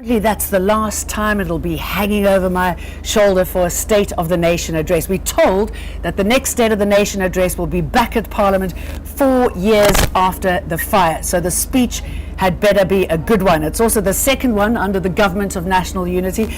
Apparently that's the last time it'll be hanging over my shoulder for a State of the Nation address. We're told that the next State of the Nation address will be back at Parliament 4 years after the fire. So the speech had better be a good one. It's also the second one under the Government of National Unity.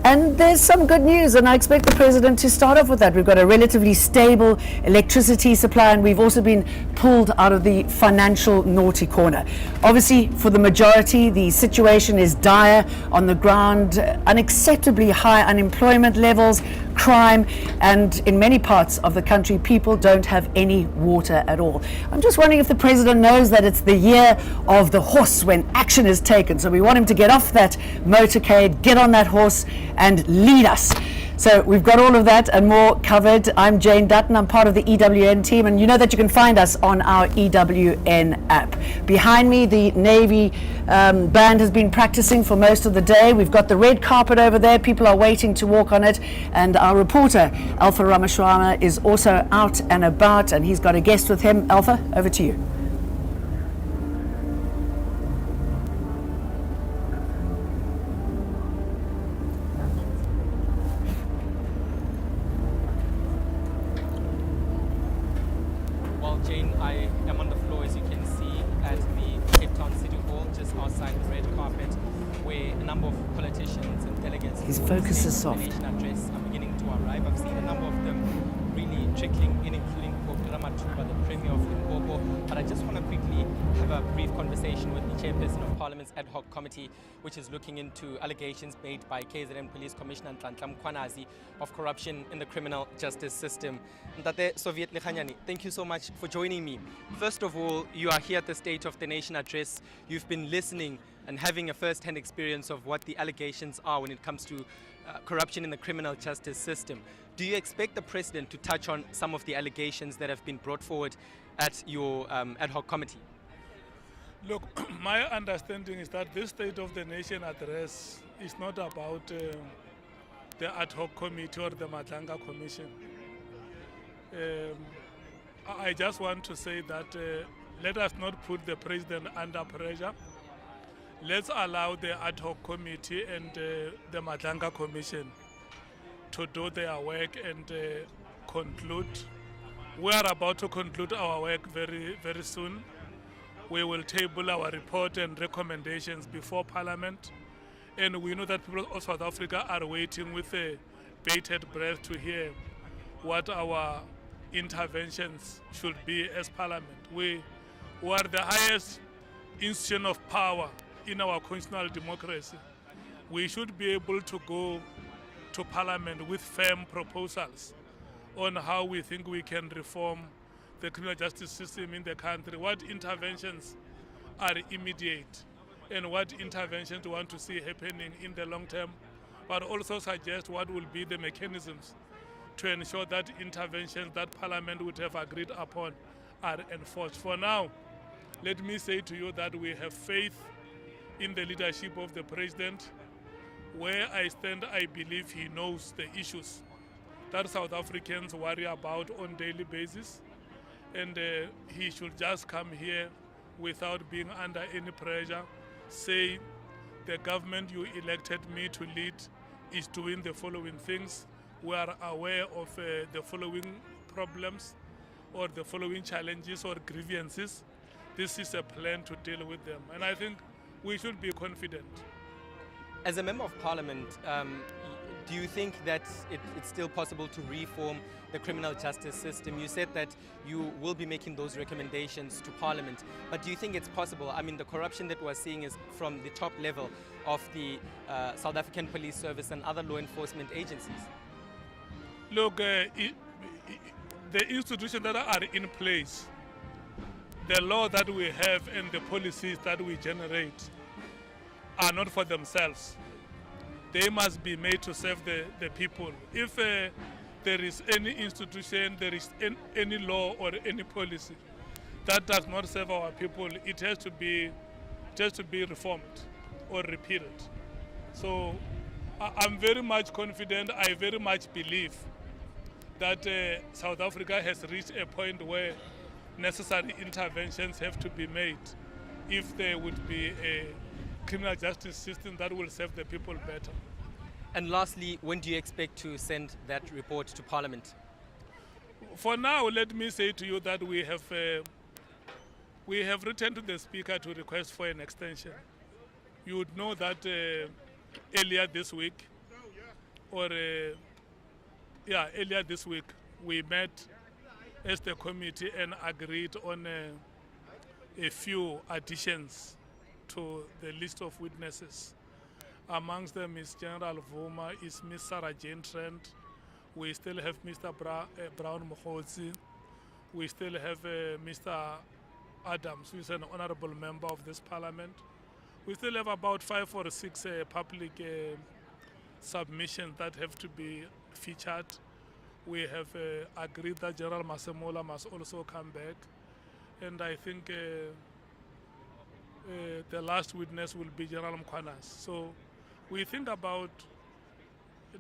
And there's some good news, and I expect the President to start off with that. We've got a relatively stable electricity supply, and we've also been pulled out of the financial naughty corner. Obviously, for the majority, the situation is dire on the ground, unacceptably high unemployment levels, crime, and in many parts of the country, people don't have any water at all. I'm just wondering if the President knows that it's the year of the horse when action is taken. So we want him to get off that motorcade, get on that horse, and lead us. So we've got all of that and more covered. I'm Jane Dutton. I'm part of the EWN team, and you know that you can find us on our EWN app. Behind me, the Navy band has been practicing for most of the day. We've got the red carpet over there. People are waiting to walk on it. And our reporter, Alpha Ramaswamy, is also out and about, and he's got a guest with him. Alpha, over to you. Jane, I am on the floor, as you can see, at the Cape Town City Hall, just outside the red carpet, where a number of politicians and delegates His focus is soft. The nation address are beginning to arrive. I've seen a number of them really trickling in, including Ramaphosa, the Premier of Limpopo. But I just want to quickly have a brief conversation with the Chairperson of Parliament's Ad Hoc Committee, which is looking into allegations made by KZN Police Commissioner Nhlanhla Mkhwanazi of corruption in the criminal justice system. Ntate Soviet Lekhanyani, thank you so much for joining me. First of all, you are here at the State of the Nation address. You've been listening and having a first-hand experience of what the allegations are when it comes to corruption in the criminal justice system. Do you expect the President to touch on some of the allegations that have been brought forward at your ad hoc committee? Look, my understanding is that this State of the Nation address is not about the ad hoc committee or the Madlanga Commission. I just want to say that let us not put the President under pressure. Let's allow the ad hoc committee and the Madlanga Commission to do their work and conclude. We are about to conclude our work very, very soon. We will table our report and recommendations before Parliament. And we know that people of South Africa are waiting with a bated breath to hear what our interventions should be as Parliament. We are the highest institution of power in our constitutional democracy. We should be able to go to Parliament with firm proposals on how we think we can reform the criminal justice system in the country, what interventions are immediate, and what interventions we want to see happening in the long term, but also suggest what will be the mechanisms to ensure that interventions that Parliament would have agreed upon are enforced. For now, let me say to you that we have faith in the leadership of the President. Where I stand, I believe he knows the issues that South Africans worry about on a daily basis. And he should just come here without being under any pressure, say, the government you elected me to lead is doing the following things. We are aware of the following problems or the following challenges or grievances. This is a plan to deal with them. And I think we should be confident. As a member of Parliament, do you think that it's still possible to reform the criminal justice system? You said that you will be making those recommendations to Parliament, but do you think it's possible? I mean, the corruption that we're seeing is from the top level of the South African Police Service and other law enforcement agencies. Look, the institutions that are in place, the law that we have and the policies that we generate are not for themselves. They must be made to serve the people. If there is any institution, there is any law or any policy that does not serve our people, it has to be reformed or repealed. So I'm very much confident, I very much believe that South Africa has reached a point where necessary interventions have to be made if there would be criminal justice system that will serve the people better. And lastly, when do you expect to send that report to Parliament? For now, let me say to you that we have written to the Speaker to request for an extension. You would know that earlier this week, earlier this week, we met as the committee and agreed on a few additions to the list of witnesses. Amongst them is General Vuma, is Ms. Sarah Jane Trent. We still have Mr. Brown Mokgotsi. We still have Mr. Adams, who is an honorable member of this parliament. We still have about 5 or 6 public submissions that have to be featured. We have agreed that General Masemola must also come back. And I think the last witness will be General Mkwanas. So we think about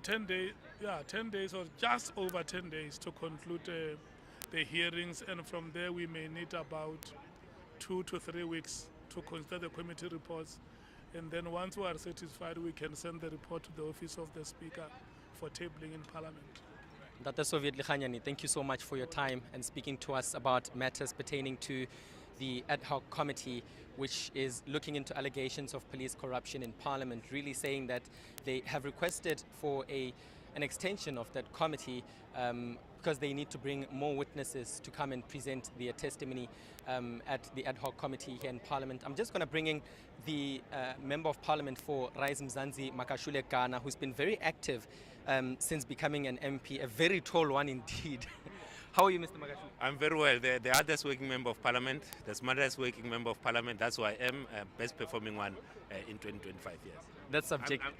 10 days, 10 days or just over 10 days to conclude the hearings, and from there we may need about 2 to 3 weeks to consider the committee reports, and then once we are satisfied we can send the report to the office of the Speaker for tabling in Parliament. Dr. Soviet Likhanyani, thank you so much for your time and speaking to us about matters pertaining to the ad hoc committee, which is looking into allegations of police corruption in Parliament, really saying that they have requested for an extension of that committee because they need to bring more witnesses to come and present their testimony at the ad hoc committee here in Parliament. I'm just going to bring in the Member of Parliament for Rise Mzansi, Makashule Ghana, who's been very active since becoming an MP, a very tall one indeed. How are you, Mr. Makashule? I'm very well. The hardest working member of Parliament, the smartest working member of Parliament, that's who I am, best performing one in 2025 years. That's subjective.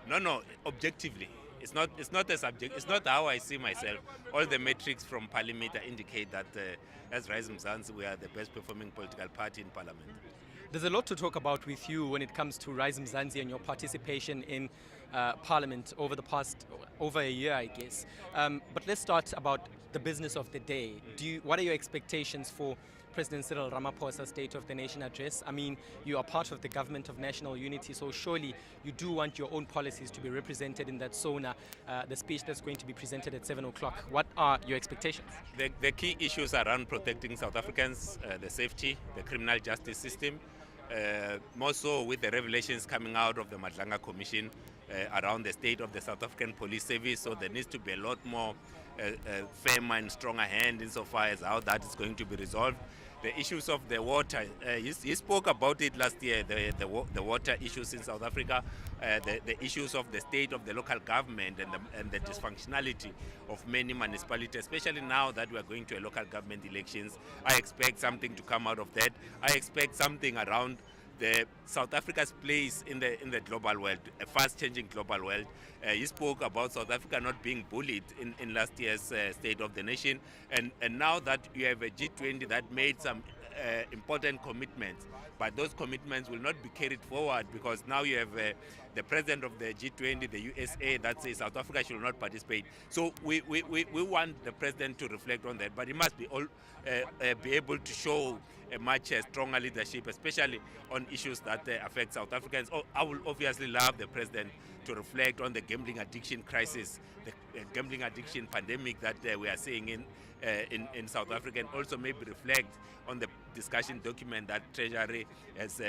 No, objectively. It's not a subject. It's not how I see myself. All the metrics from Parliament indicate that as Rise Mzansi, we are the best performing political party in Parliament. There's a lot to talk about with you when it comes to Rise Mzansi and your participation in Parliament over a year, I guess. But let's start about the business of the day. What are your expectations for President Cyril Ramaphosa's State of the Nation address? I mean, you are part of the government of national unity, so surely you do want your own policies to be represented in that Sona, the speech that's going to be presented at 7 o'clock. What are your expectations? The key issues around protecting South Africans, the safety, the criminal justice system, more so with the revelations coming out of the Madlanga Commission around the state of the South African Police Service. So there needs to be a lot more firmer and stronger hand insofar as how that is going to be resolved. The issues of the water, he spoke about it last year, the water issues in South Africa, the issues of the state of the local government and the dysfunctionality of many municipalities, especially now that we are going to a local government elections. I expect something to come out of that. I expect something around the South Africa's place in the global world, a fast-changing global world. He spoke about South Africa not being bullied in last year's State of the Nation, and now that you have a G20 that made some important commitments, but those commitments will not be carried forward because now you have the president of the G20, the USA, that says South Africa should not participate. So we want the president to reflect on that, but he must be able to show a much stronger leadership, especially on issues that affect South Africans. I will obviously love the president to reflect on the gambling addiction crisis, the gambling addiction pandemic that we are seeing in South Africa, and also maybe reflect on the discussion document that Treasury has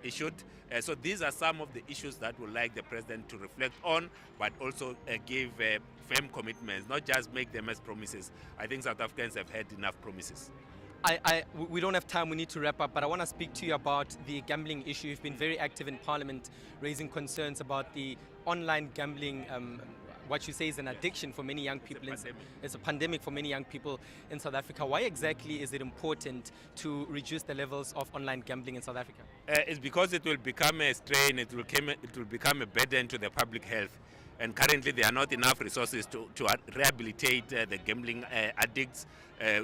issued. So these are some of the issues that we'd like the president to reflect on, but also give firm commitments, not just make them as promises. I think South Africans have had enough promises. We don't have time, we need to wrap up, but I want to speak to you about the gambling issue. You've been very active in Parliament, raising concerns about the online gambling, what you say is an addiction for many young people. It's a pandemic for many young people in South Africa. Why exactly is it important to reduce the levels of online gambling in South Africa? It's because it will become a strain, it will become a burden to the public health. And currently there are not enough resources to rehabilitate the gambling addicts.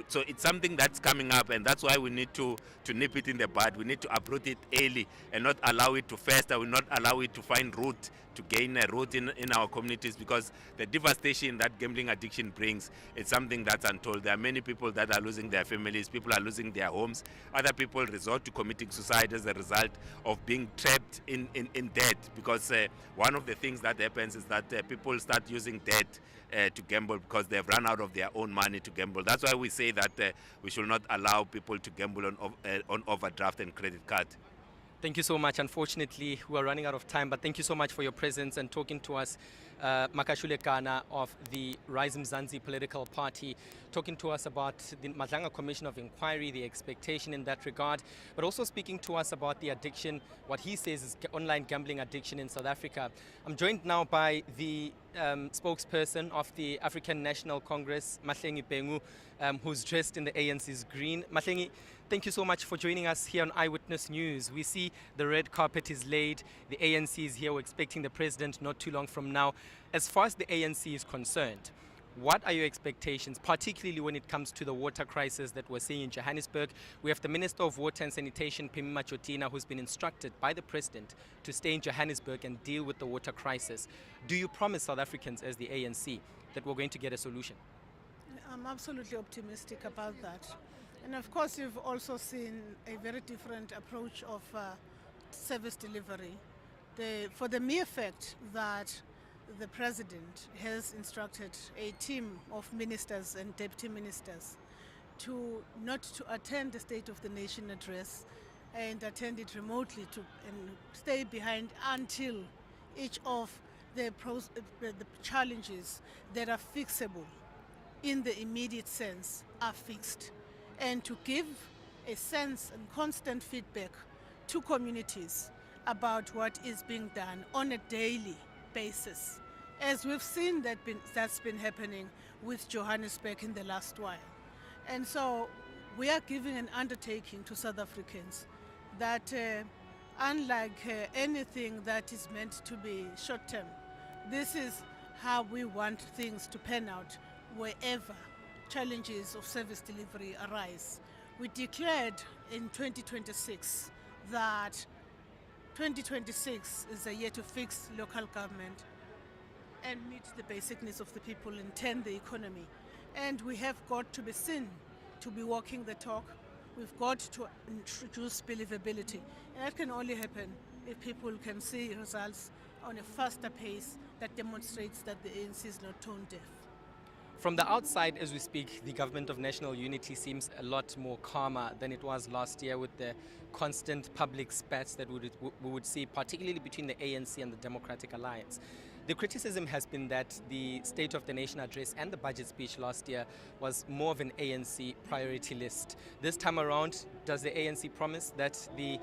So it's something that's coming up, and that's why we need to nip it in the bud. We need to uproot it early and not allow it to fester. We not allow it to find root, to gain a root in our communities, because the devastation that gambling addiction brings, it's something that's untold. There are many people that are losing their families, people are losing their homes, other people resort to committing suicide as a result of being trapped in debt, because one of the things that happens is that people start using debt to gamble because they've run out of their own money to gamble. That's why we say that we should not allow people to gamble on overdraft and credit card. Thank you so much. Unfortunately, we are running out of time, but thank you so much for your presence and talking to us. Makashule Kana of the Rise Mzansi political party, talking to us about the Madlanga Commission of Inquiry, the expectation in that regard, but also speaking to us about the addiction, what he says is online gambling addiction in South Africa. I'm joined now by the spokesperson of the African National Congress, Mahlengi Pengu, who's dressed in the ANC's green. Mahlengi, thank you so much for joining us here on Eyewitness News. We see the red carpet is laid. The ANC is here. We're expecting the president not too long from now. As far as the ANC is concerned, what are your expectations, particularly when it comes to the water crisis that we're seeing in Johannesburg? We have the Minister of Water and Sanitation, Phumi Machotina, who's been instructed by the president to stay in Johannesburg and deal with the water crisis. Do you promise South Africans as the ANC that we're going to get a solution? I'm absolutely optimistic about that. And of course, you've also seen a very different approach of service delivery. For the mere fact that the president has instructed a team of ministers and deputy ministers to not to attend the State of the Nation address and attend it remotely and stay behind until each of the challenges that are fixable in the immediate sense are fixed, and to give a sense and constant feedback to communities about what is being done on a daily basis, as we've seen that's been happening with Johannesburg in the last while. And so we are giving an undertaking to South Africans that unlike anything that is meant to be short-term, this is how we want things to pan out wherever challenges of service delivery arise. We declared in 2026 that 2026 is a year to fix local government and meet the basic needs of the people and tend the economy. And we have got to be seen to be walking the talk. We've got to introduce believability. And that can only happen if people can see results on a faster pace that demonstrates that the ANC is not tone deaf. From the outside, as we speak, the government of national unity seems a lot more calmer than it was last year, with the constant public spats that we would see, particularly between the ANC and the Democratic Alliance. The criticism has been that the State of the Nation address and the budget speech last year was more of an ANC priority list. This time around, does the ANC promise that the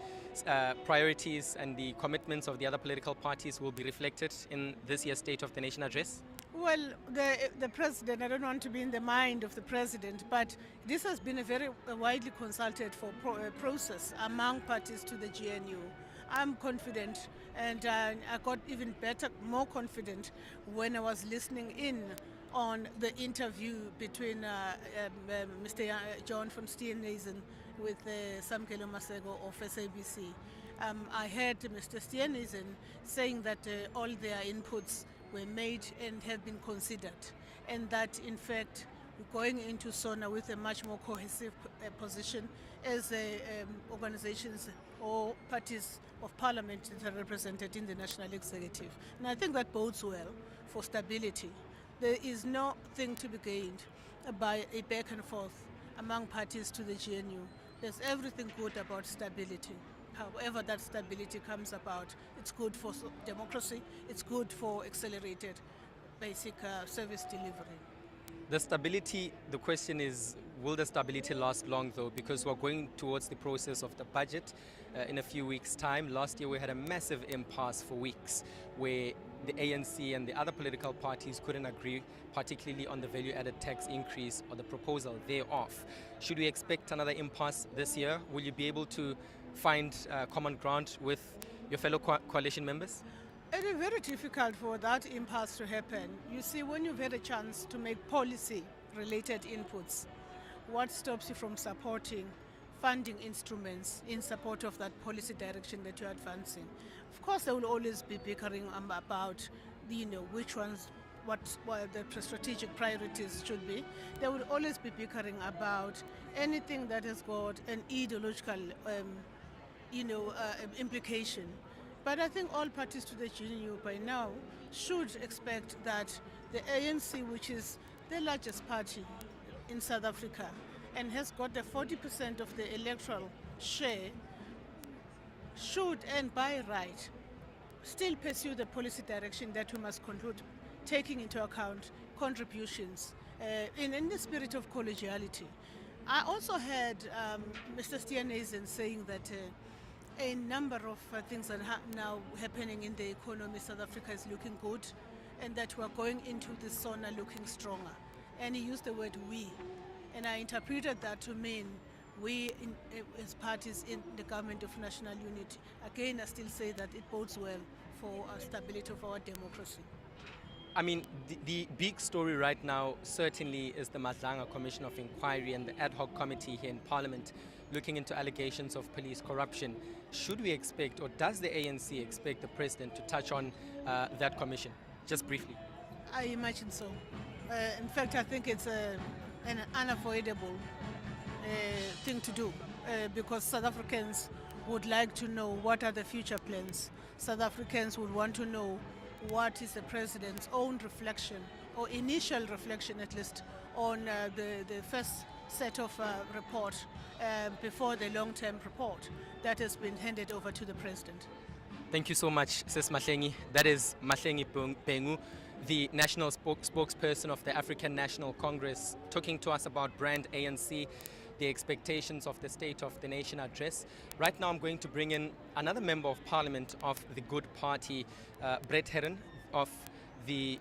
priorities and the commitments of the other political parties will be reflected in this year's State of the Nation address? Well, the president, I don't want to be in the mind of the president, but this has been a very widely consulted for process among parties to the GNU. I'm confident, and I got even better, more confident when I was listening in on the interview between Mr. John von Steenhuisen with Samkelo Masego of SABC. I heard Mr. Steenhuisen saying that all their inputs were made and have been considered, and that in fact we're going into Sona with a much more cohesive position as organizations or parties of parliament that are represented in the national executive. And I think that bodes well for stability. There is nothing to be gained by a back and forth among parties to the GNU. There's everything good about stability. However that stability comes about, it's good for democracy, it's good for accelerated basic service delivery. The stability, the question is, will the stability last long though? Because we're going towards the process of the budget in a few weeks' time. Last year we had a massive impasse for weeks where the ANC and the other political parties couldn't agree, particularly on the value-added tax increase or the proposal thereof. Should we expect another impasse this year? Will you be able to find common ground with your fellow coalition members? It is very difficult for that impasse to happen. You see, when you've had a chance to make policy-related inputs, what stops you from supporting funding instruments in support of that policy direction that you're advancing? Of course, there will always be bickering about, which ones, what the strategic priorities should be. There will always be bickering about anything that has got an ideological, implication. But I think all parties to the GNU by now should expect that the ANC, which is the largest party in South Africa and has got the 40% of the electoral share, should, and by right, still pursue the policy direction that we must conclude, taking into account contributions in the spirit of collegiality. I also heard Mr. Steenhuisen saying that a number of things that are now happening in the economy, South Africa is looking good, and that we're going into the Sona looking stronger. And he used the word we. And I interpreted that to mean we as parties in the government of national unity. Again, I still say that it bodes well for stability of our democracy. I mean, the big story right now certainly is the Madlanga Commission of Inquiry and the ad hoc committee here in Parliament looking into allegations of police corruption. Should we expect, or does the ANC expect the President to touch on that commission? Just briefly. I imagine so. In fact, I think it's an unavoidable thing to do because South Africans would like to know what are the future plans. South Africans would want to know what is the President's own reflection, or initial reflection at least, on the first set of report before the long-term report that has been handed over to the President. Thank you so much, Sis Mahlengi. That is Mahlengi Pengu, the national spokesperson of the African National Congress, talking to us about brand ANC, the expectations of the State of the Nation address. Right now I'm going to bring in another member of Parliament of the Good Party, Brett Herron of the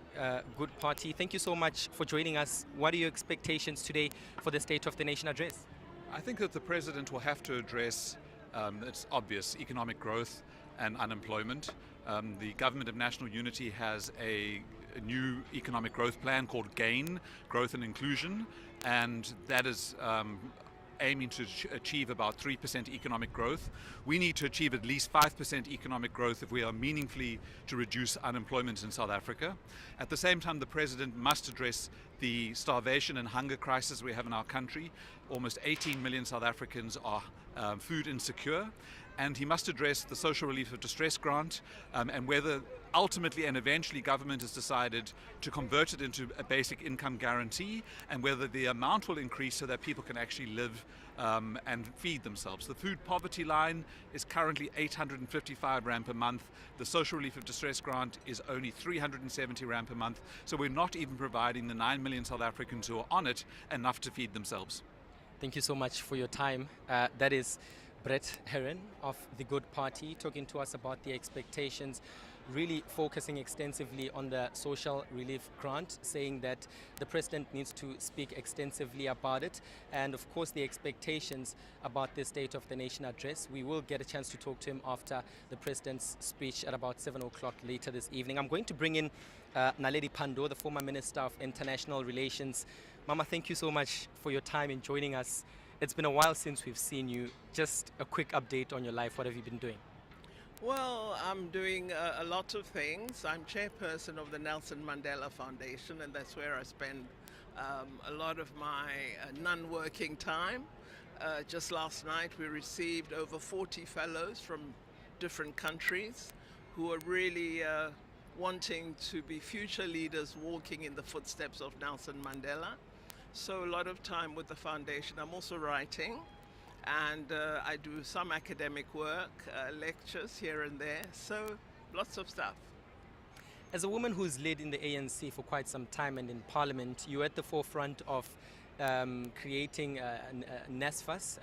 Good Party. Thank you so much for joining us. What are your expectations today for the State of the Nation address? I think that the President will have to address, it's obvious, economic growth and unemployment. The Government of National Unity has a new economic growth plan called GAIN, Growth and Inclusion, and that is aiming to achieve about 3% economic growth. We need to achieve at least 5% economic growth if we are meaningfully to reduce unemployment in South Africa. At the same time, the President must address the starvation and hunger crisis we have in our country. Almost 18 million South Africans are food insecure, and he must address the Social Relief of Distress Grant and whether ultimately and eventually government has decided to convert it into a basic income guarantee, and whether the amount will increase so that people can actually live and feed themselves. The food poverty line is currently 855 Rand per month. The Social Relief of Distress Grant is only 370 Rand per month. So we're not even providing the 9 million South Africans who are on it enough to feed themselves. Thank you so much for your time. That is Brett Herron of the Good Party talking to us about the expectations, really focusing extensively on the social relief grant, saying that the President needs to speak extensively about it, and of course the expectations about the State of the Nation address. We will get a chance to talk to him after the President's speech at about 7 o'clock later this evening. I'm going to bring in Naledi Pandor, the former Minister of International Relations. Mama, thank you so much for your time in joining us. It's been a while since we've seen you. Just a quick update on your life. What have you been doing? Well, I'm doing a lot of things. I'm chairperson of the Nelson Mandela Foundation, and that's where I spend a lot of my non-working time. Just last night we received over 40 fellows from different countries who are really wanting to be future leaders walking in the footsteps of Nelson Mandela. So a lot of time with the foundation. I'm also writing, and I do some academic work, lectures here and there, so lots of stuff. As a woman who's led in the ANC for quite some time and in Parliament, you're at the forefront of creating NSFAS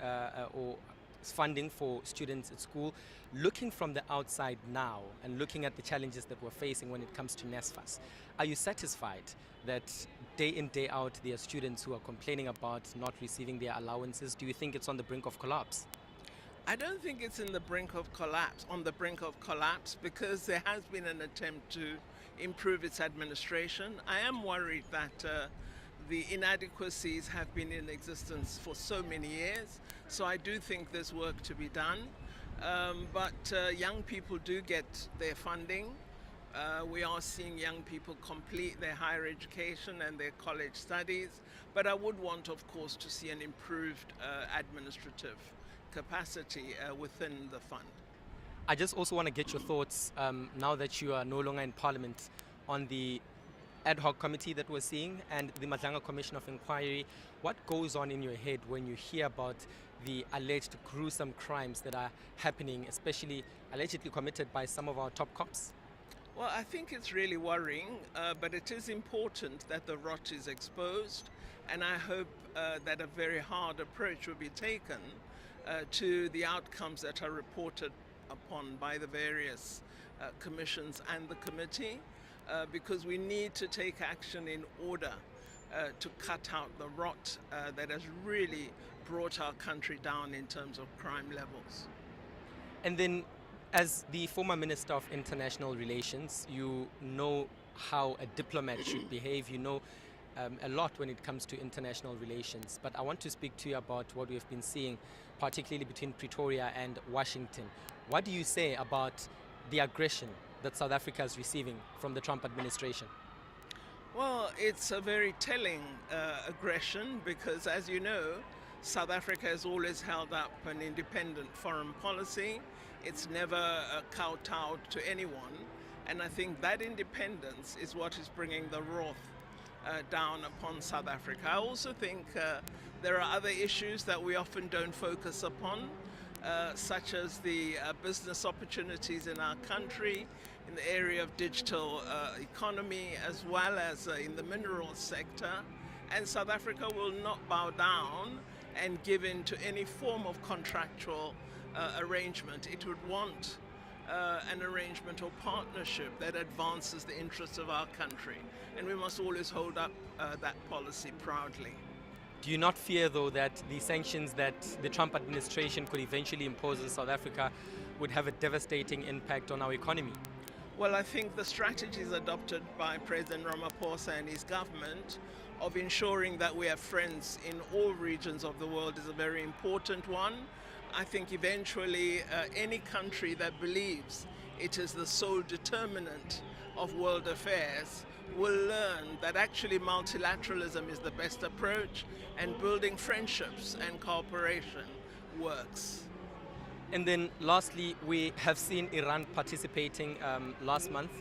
or funding for students at school. Looking from the outside now and looking at the challenges that we're facing when it comes to NSFAS, are you satisfied that day in, day out, there are students who are complaining about not receiving their allowances? Do you think it's on the brink of collapse? I don't think it's on the brink of collapse, because there has been an attempt to improve its administration. I am worried that the inadequacies have been in existence for so many years, so I do think there's work to be done. But young people do get their funding. We are seeing young people complete their higher education and their college studies, but I would want, of course, to see an improved administrative capacity within the fund. I just also want to get your thoughts, now that you are no longer in Parliament, on the ad hoc committee that we're seeing and the Madlanga Commission of Inquiry. What goes on in your head when you hear about the alleged gruesome crimes that are happening, especially allegedly committed by some of our top cops? Well, I think it's really worrying, but it is important that the rot is exposed, and I hope that a very hard approach will be taken to the outcomes that are reported upon by the various commissions and the committee, because we need to take action in order to cut out the rot that has really brought our country down in terms of crime levels. And then, as the former Minister of International Relations, you know how a diplomat should behave. You know a lot when it comes to international relations. But I want to speak to you about what we've been seeing, particularly between Pretoria and Washington. What do you say about the aggression that South Africa is receiving from the Trump administration? Well, it's a very telling aggression because, as you know, South Africa has always held up an independent foreign policy. It's never kowtowed to anyone. And I think that independence is what is bringing the wrath down upon South Africa. I also think there are other issues that we often don't focus upon, such as the business opportunities in our country, in the area of digital economy, as well as in the minerals sector. And South Africa will not bow down and give in to any form of contractual arrangement. It would want an arrangement or partnership that advances the interests of our country. And we must always hold up that policy proudly. Do you not fear, though, that the sanctions that the Trump administration could eventually impose on South Africa would have a devastating impact on our economy? Well, I think the strategies adopted by President Ramaphosa and his government of ensuring that we have friends in all regions of the world is a very important one. I think eventually any country that believes it is the sole determinant of world affairs will learn that actually multilateralism is the best approach and building friendships and cooperation works. And then lastly, we have seen Iran participating last month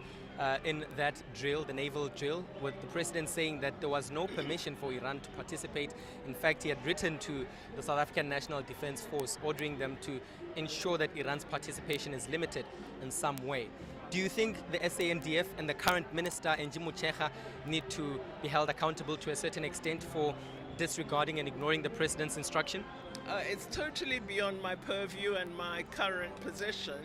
in that drill, the naval drill, with the president saying that there was no permission for Iran to participate. In fact, he had written to the South African National Defense Force, ordering them to ensure that Iran's participation is limited in some way. Do you think the SANDF and the current minister, Nji Motshekga, need to be held accountable to a certain extent for disregarding and ignoring the president's instruction? It's totally beyond my purview and my current position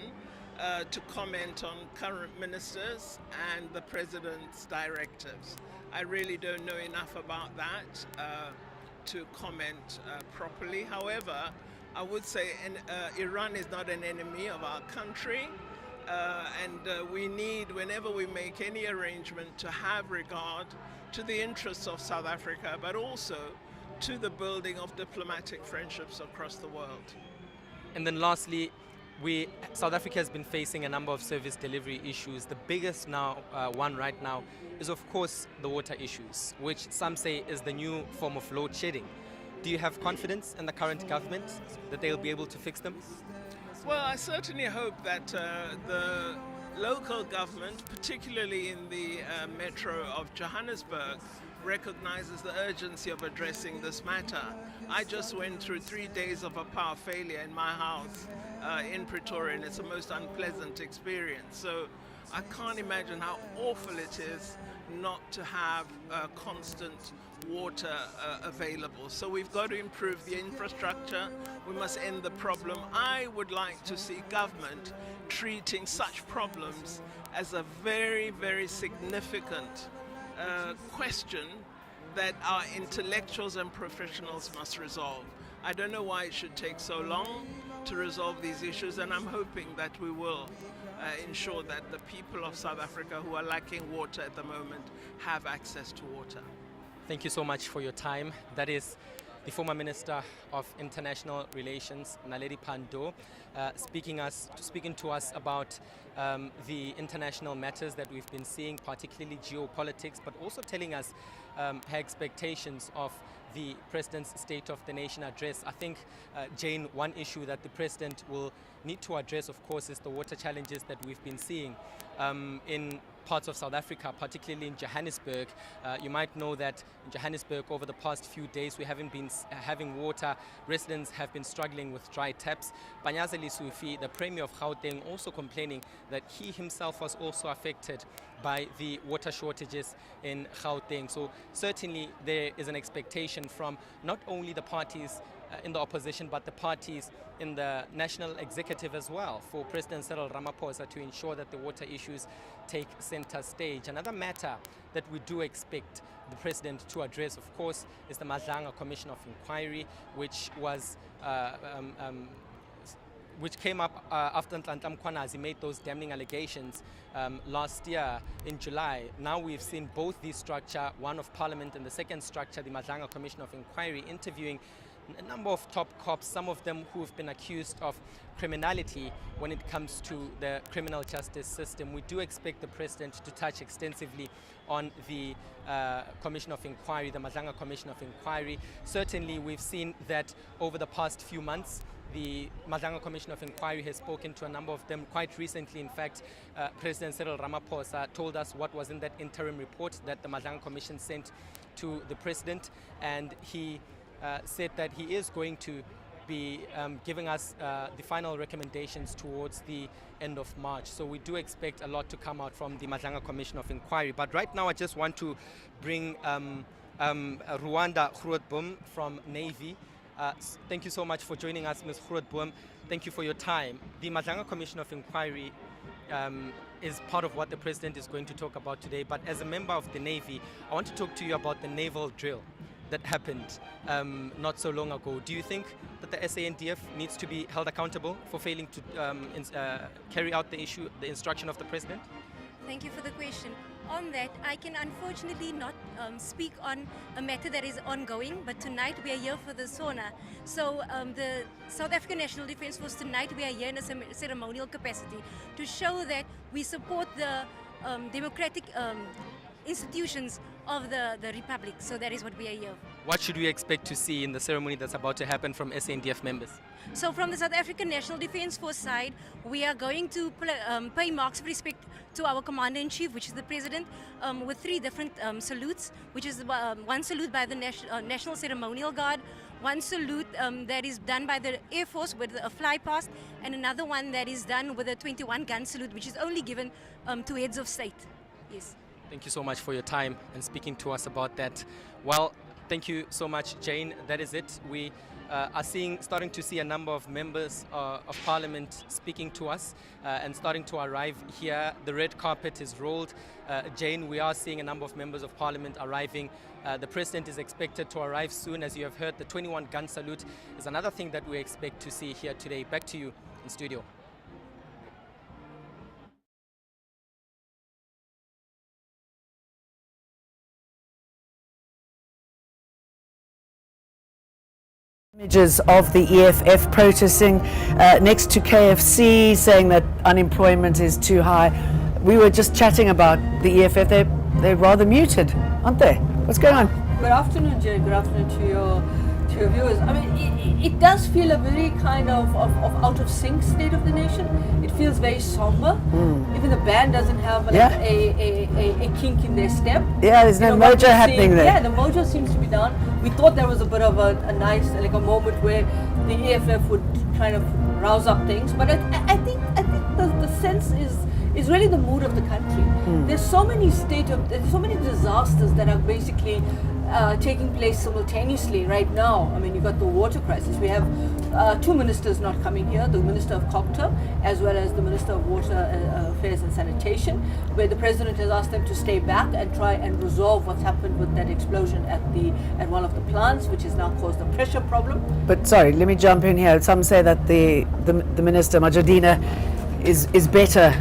to comment on current ministers and the president's directives. I really don't know enough about that to comment properly. However, I would say Iran is not an enemy of our country, and we need, whenever we make any arrangement, to have regard to the interests of South Africa, but also to the building of diplomatic friendships across the world. And then lastly, South Africa has been facing a number of service delivery issues. The biggest one right now is, of course, the water issues, which some say is the new form of load shedding. Do you have confidence in the current government that they'll be able to fix them? Well, I certainly hope that the local government, particularly in the metro of Johannesburg, recognizes the urgency of addressing this matter. I just went through 3 days of a power failure in my house in Pretoria, and it's a most unpleasant experience. So I can't imagine how awful it is not to have constant water available. So we've got to improve the infrastructure. We must end the problem. I would like to see government treating such problems as a very, very significant question that our intellectuals and professionals must resolve. I don't know why it should take so long to resolve these issues, and I'm hoping that we will ensure that the people of South Africa who are lacking water at the moment have access to water. Thank you so much for your time. That is the former Minister of International Relations, Naledi Pandor, speaking to us about the international matters that we've been seeing, particularly geopolitics, but also telling us her expectations of the President's State of the Nation address. I think, Jane, one issue that the President will need to address, of course, is the water challenges that we've been seeing in parts of South Africa, particularly in Johannesburg. You might know that in Johannesburg over the past few days we haven't been having water. Residents have been struggling with dry taps. Banyazeli Sufi, the Premier of Gauteng, also complaining that he himself was also affected by the water shortages in Gauteng. So certainly there is an expectation from not only the parties in the opposition, but the parties in the national executive as well, for President Cyril Ramaphosa to ensure that the water issues take center stage. Another matter that we do expect the President to address, of course, is the Madlanga Commission of Inquiry, which came up after Nhlanhla Mkhwanazi made those damning allegations last year in July. Now we've seen both these structure, one of Parliament and the second structure, the Madlanga Commission of Inquiry, interviewing a number of top cops, some of them who have been accused of criminality when it comes to the criminal justice system. We do expect the President to touch extensively on the Commission of Inquiry, the Madlanga Commission of Inquiry. Certainly we've seen that over the past few months, the Madlanga Commission of Inquiry has spoken to a number of them. Quite recently, in fact, President Cyril Ramaphosa told us what was in that interim report that the Madlanga Commission sent to the President, and he said that he is going to be giving us the final recommendations towards the end of March. So we do expect a lot to come out from the Madlanga Commission of Inquiry. But right now I just want to bring Rwanda Grootboom from Navy. Thank you so much for joining us, Ms. Grootboom. Thank you for your time. The Madlanga Commission of Inquiry is part of what the President is going to talk about today. But as a member of the Navy, I want to talk to you about the naval drill that happened not so long ago. Do you think that the SANDF needs to be held accountable for failing to carry out the instruction of the President? Thank you for the question. On that, I can unfortunately not speak on a matter that is ongoing, but tonight we are here for the Sona. So the South African National Defence Force, tonight we are here in a ceremonial capacity to show that we support the democratic institutions of the Republic. So that is what we are here. What should we expect to see in the ceremony that's about to happen from SANDF members? So from the South African National Defence Force side, we are going to pay marks of respect to our Commander-in-Chief, which is the President, with 3 different salutes, which is one salute by the National Ceremonial Guard, one salute that is done by the Air Force with a fly past, and another one that is done with a 21-gun salute, which is only given to heads of state. Yes. Thank you so much for your time and speaking to us about that. Well, thank you so much, Jane. That is it. We are starting to see a number of members of Parliament speaking to us and starting to arrive here. The red carpet is rolled. Jane, we are seeing a number of members of Parliament arriving. The President is expected to arrive soon. As you have heard, the 21-gun salute is another thing that we expect to see here today. Back to you in studio. Images of the EFF protesting next to KFC, saying that unemployment is too high. We were just chatting about the EFF. They're rather muted, aren't they? What's going on? Good afternoon, Jay. Good afternoon to your viewers. I mean, it does feel a very kind of out of sync state of the nation. It feels very somber. Even the band doesn't have a kink in their step. Yeah, there's no mojo happening there. Yeah, the mojo seems to be down. We thought there was a bit of a nice, like a moment where the EFF would kind of rouse up things. But I think the sense is really the mood of the country. There's so many disasters that are basically taking place simultaneously right now. I mean, you've got the water crisis. We have 2 ministers not coming here, the Minister of Copter as well as the Minister of Water Affairs and Sanitation, where the President has asked them to stay back and try and resolve what's happened with that explosion at one of the plants, which has now caused a pressure problem. But sorry, let me jump in here. Some say that the Minister, Majadina, is better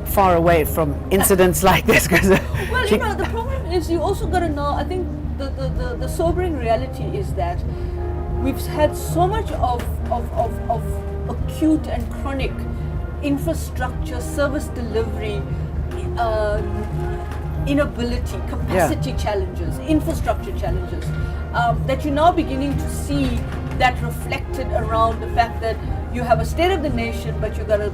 far away from incidents like this. Well, the problem is you also got to know, I think the sobering reality is that we've had so much of acute and chronic infrastructure, service delivery, inability, capacity challenges, infrastructure challenges, that you're now beginning to see that reflected around the fact that you have a state of the nation, but you gotta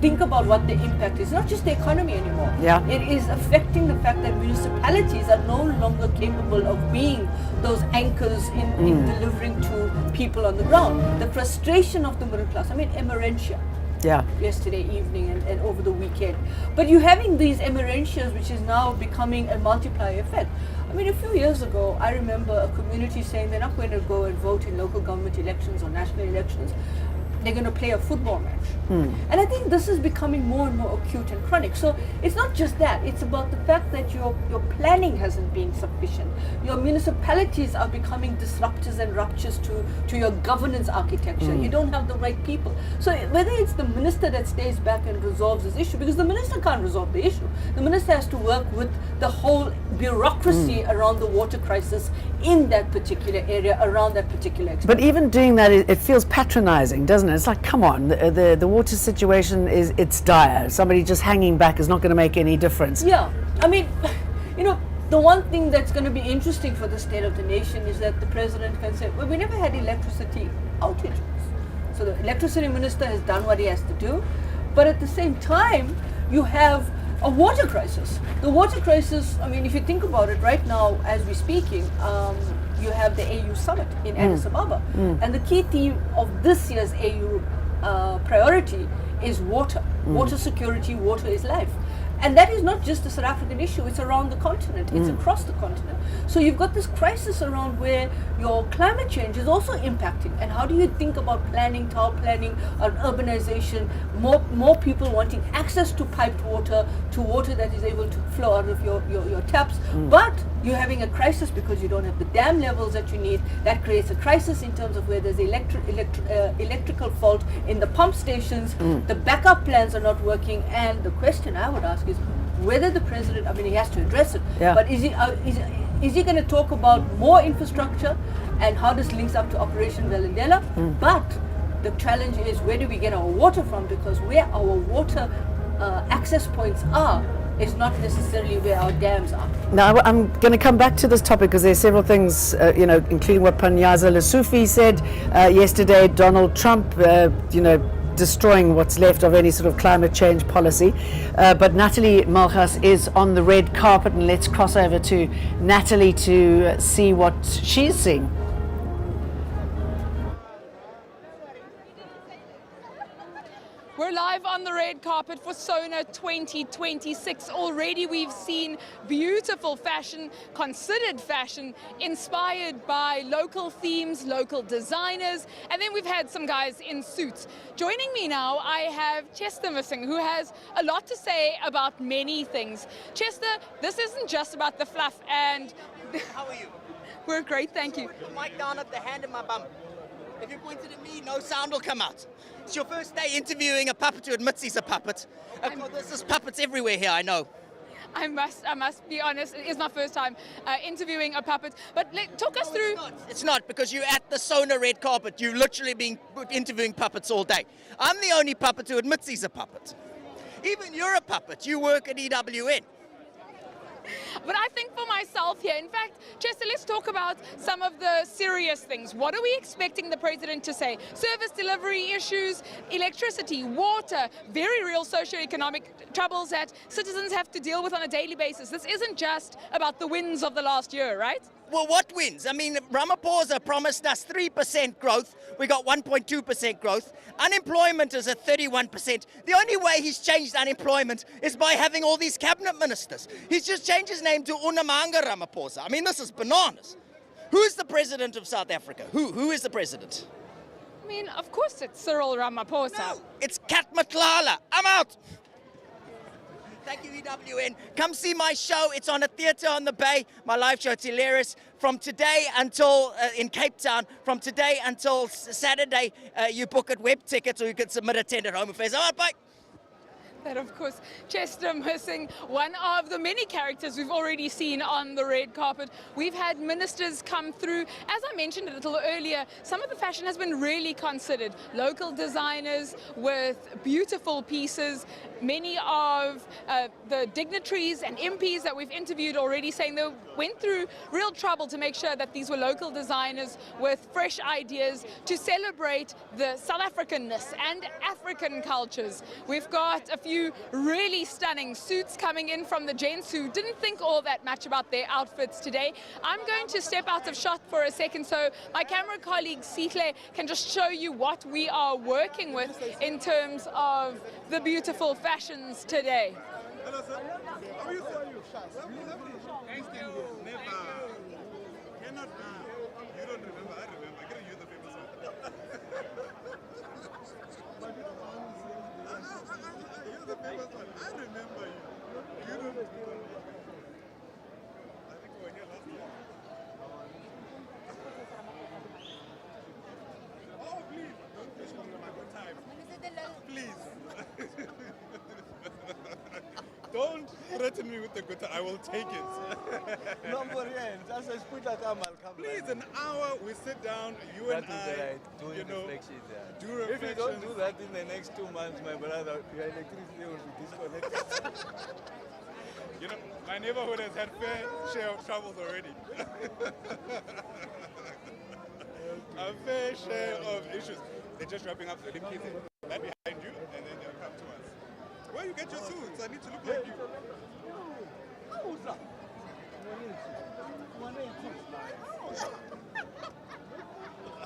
think about what the impact is. Not just the economy anymore. Yeah. It is affecting the fact that municipalities are no longer capable of being those anchors in delivering to people on the ground. The frustration of the middle class. I mean, emergentia. Yeah. Yesterday evening and over the weekend. But you're having these emergentias, which is now becoming a multiplier effect. I mean, a few years ago, I remember a community saying they're not going to go and vote in local government elections or national elections. They're going to play a football match. And I think this is becoming more and more acute and chronic. So it's not just that. It's about the fact that your planning hasn't been sufficient. Your municipalities are becoming disruptors and ruptures to your governance architecture. You don't have the right people. So whether it's the minister that stays back and resolves this issue, because the minister can't resolve the issue. The minister has to work with the whole bureaucracy around the water crisis in that particular area, around that particular expense. But even doing that, it feels patronizing, doesn't it? It's like, come on, the water situation it's dire. Somebody just hanging back is not going to make any difference. Yeah, I mean, you know, the one thing that's going to be interesting for the state of the nation is that the president can say, well, we never had electricity outages. So the electricity minister has done what he has to do, but at the same time, you have a water crisis. The water crisis, I mean, if you think about it right now, as we're speaking, you have the AU summit in Addis Ababa. And the key theme of this year's AU priority is water. Water security, water is life. And that is not just a South African issue, it's around the continent, it's across the continent. So you've got this crisis around where your climate change is also impacting. And how do you think about planning, town planning, urbanization, more people wanting access to piped water, to water that is able to flow out of your taps. But you're having a crisis because you don't have the dam levels that you need. That creates a crisis in terms of where there's electrical fault in the pump stations, the backup plans are not working, and the question I would ask is whether the president, I mean, he has to address it, but is he going to talk about more infrastructure and how this links up to Operation Velandela? But the challenge is, where do we get our water from? Because where our water access points are is not necessarily where our dams are. Now, I'm going to come back to this topic because there's several things, including what Panyaza Lessufi said yesterday, Donald Trump, destroying what's left of any sort of climate change policy. But Natalie Malgas is on the red carpet, and let's cross over to Natalie to see what she's seeing. We're live on the red carpet for Sona 2026. Already we've seen beautiful fashion, considered fashion, inspired by local themes, local designers, and then we've had some guys in suits. Joining me now, I have Chester Missing, who has a lot to say about many things. Chester, this isn't just about the fluff, and... How are you? We're great, thank you. Put the mic down at the hand in my bum. If you pointed at me, no sound will come out. It's your first day interviewing a puppet who admits he's a puppet. There's puppets everywhere here, I know. I must be honest, it is my first time interviewing a puppet. But talk us through... It's not, because you're at the Sona red carpet. You've literally been interviewing puppets all day. I'm the only puppet who admits he's a puppet. Even you're a puppet. You work at EWN. But I think for myself here, in fact, Chester, let's talk about some of the serious things. What are we expecting the president to say? Service delivery issues, electricity, water, very real socioeconomic troubles that citizens have to deal with on a daily basis. This isn't just about the wins of the last year, right? Well, what wins? I mean, Ramaphosa promised us 3% growth. We got 1.2% growth. Unemployment is at 31%. The only way he's changed unemployment is by having all these cabinet ministers. He's just changed his name to Unamanga Ramaphosa. I mean, this is bananas. Who's the president of South Africa? Who is the president? I mean, of course it's Cyril Ramaphosa. No, it's Kat Matlala. I'm out. Thank you, EWN. Come see my show. It's on a theatre on the Bay. My live show, it's hilarious. From today until, in Cape Town, from today until Saturday, you book at Web Tickets, or you can submit a tender Home Affairs. All right, bye. that, of course, Chester missing one of the many characters we've already seen on the red carpet. We've had ministers come through. As I mentioned a little earlier, some of the fashion has been really considered. Local designers with beautiful pieces. Many of the dignitaries and MPs that we've interviewed already saying they went through real trouble to make sure that these were local designers with fresh ideas to celebrate the South Africanness and African cultures. We've got a few really stunning suits coming in from the gents who didn't think all that much about their outfits today. I'm going to step out of shot for a second so my camera colleague Sihle can just show you what we are working with in terms of the beautiful fashions today. Hello, sir. How are you, sir? Thank you. Never. Cannot be. You don't remember. I remember. I gotta use the famous one. You're the famous one. I remember you. You don't remember. I think we were here last year. Oh, please. Don't push me on my good time. Please. Don't threaten me with the good time. I will take it. Please, an hour we sit down, you and I, you know, do reflections. If you don't do that in the next 2 months, my brother, your electricity will be disconnected. You know, my neighborhood has had fair share of troubles already. A fair share of issues. They're just wrapping up the Olympics right behind you, and then they'll come to us. Where you get your suits? I need to look like you.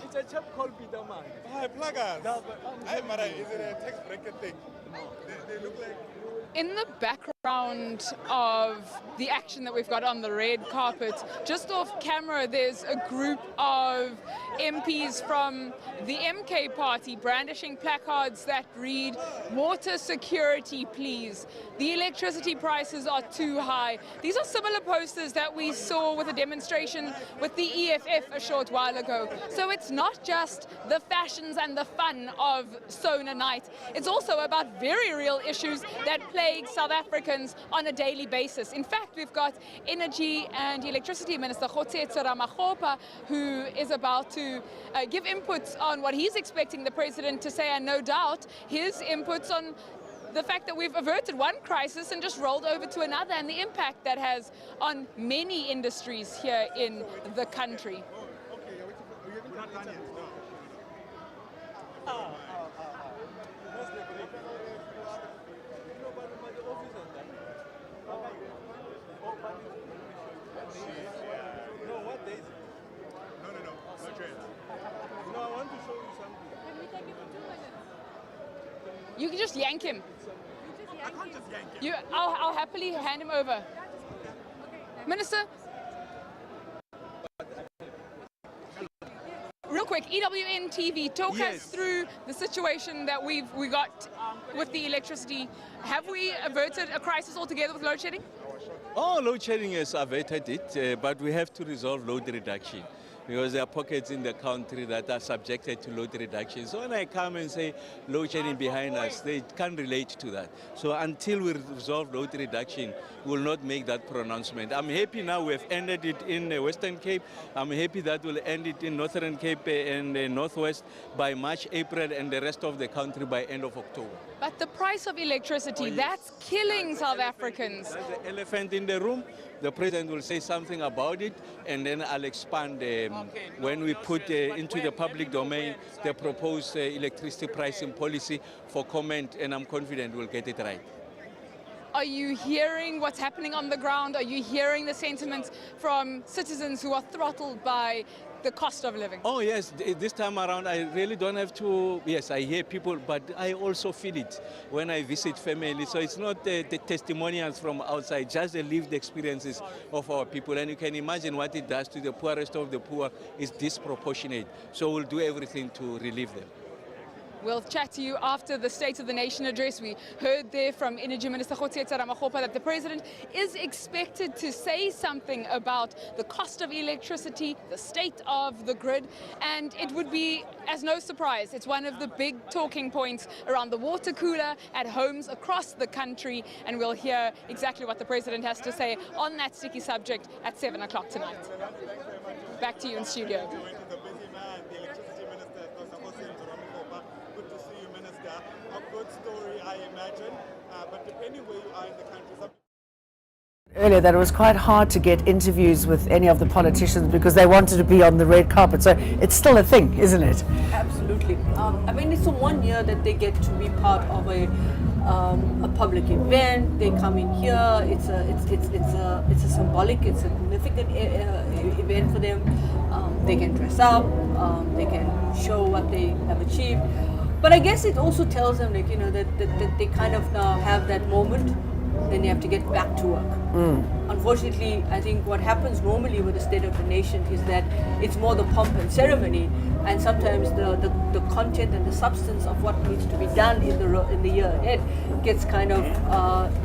It's a chap called Peter Man. Hi, pluggers. Hi, Mara. Is it a tax bracket thing? They look like... In the background of the action that we've got on the red carpet, just off camera, there's a group of MPs from the MK party brandishing placards that read, "Water security, please. The electricity prices are too high." These are similar posters that we saw with a demonstration with the EFF a short while ago. So it's not just the fashions and the fun of Sona night. It's also about very real issues that plague South Africans on a daily basis. In fact, we've got Energy and Electricity Minister President Cyril Ramaphosa, who is about to give inputs on what he's expecting the president to say, and no doubt his inputs on the fact that we've averted one crisis and just rolled over to another, and the impact that has on many industries here in the country. You can just yank him. I can't just yank him. I'll happily hand him over. Minister? Real quick, EWN TV, talk us through the situation that we got with the electricity. Have we averted a crisis altogether with load shedding? Oh, load shedding has averted it, but we have to resolve load reduction, because there are pockets in the country that are subjected to load reduction. So when I come and say load shedding behind us, they can't relate to that. So until we resolve load reduction, we will not make that pronouncement. I'm happy now we've ended it in the Western Cape. I'm happy that we'll end it in Northern Cape and the Northwest by March, April, and the rest of the country by end of October. But the price of electricity, that's killing South Africans. There's the elephant in the room. The president will say something about it, and then I'll expand when we put into the public domain the proposed electricity pricing policy for comment, and I'm confident we'll get it right. Are you hearing what's happening on the ground? Are you hearing the sentiments from citizens who are throttled by the cost of living? Oh yes, this time around I really don't have to, yes, I hear people, but I also feel it when I visit family. So it's not the testimonials from outside, just the lived experiences of our people. And you can imagine what it does to the poorest of the poor is disproportionate. So we'll do everything to relieve them. We'll chat to you after the State of the Nation address. We heard there from Energy Minister Cyril Ramaphosa that the President is expected to say something about the cost of electricity, the state of the grid, and it would be, as no surprise, it's one of the big talking points around the water cooler at homes across the country, and we'll hear exactly what the President has to say on that sticky subject at 7 o'clock tonight. Back to you in studio. A good story, I imagine, but depending where you are in the country. Earlier that it was quite hard to get interviews with any of the politicians because they wanted to be on the red carpet. So it's still a thing, isn't it? Absolutely. I mean, it's the 1 year that they get to be part of a public event. They come in here. It's a symbolic, it's a significant event for them. They can dress up. They can show what they have achieved. But I guess it also tells them, like, you know, that they kind of now have that moment, then they have to get back to work. Unfortunately, I think what happens normally with the State of the Nation is that it's more the pomp and ceremony, and sometimes the content and the substance of what needs to be done in the year ahead gets kind of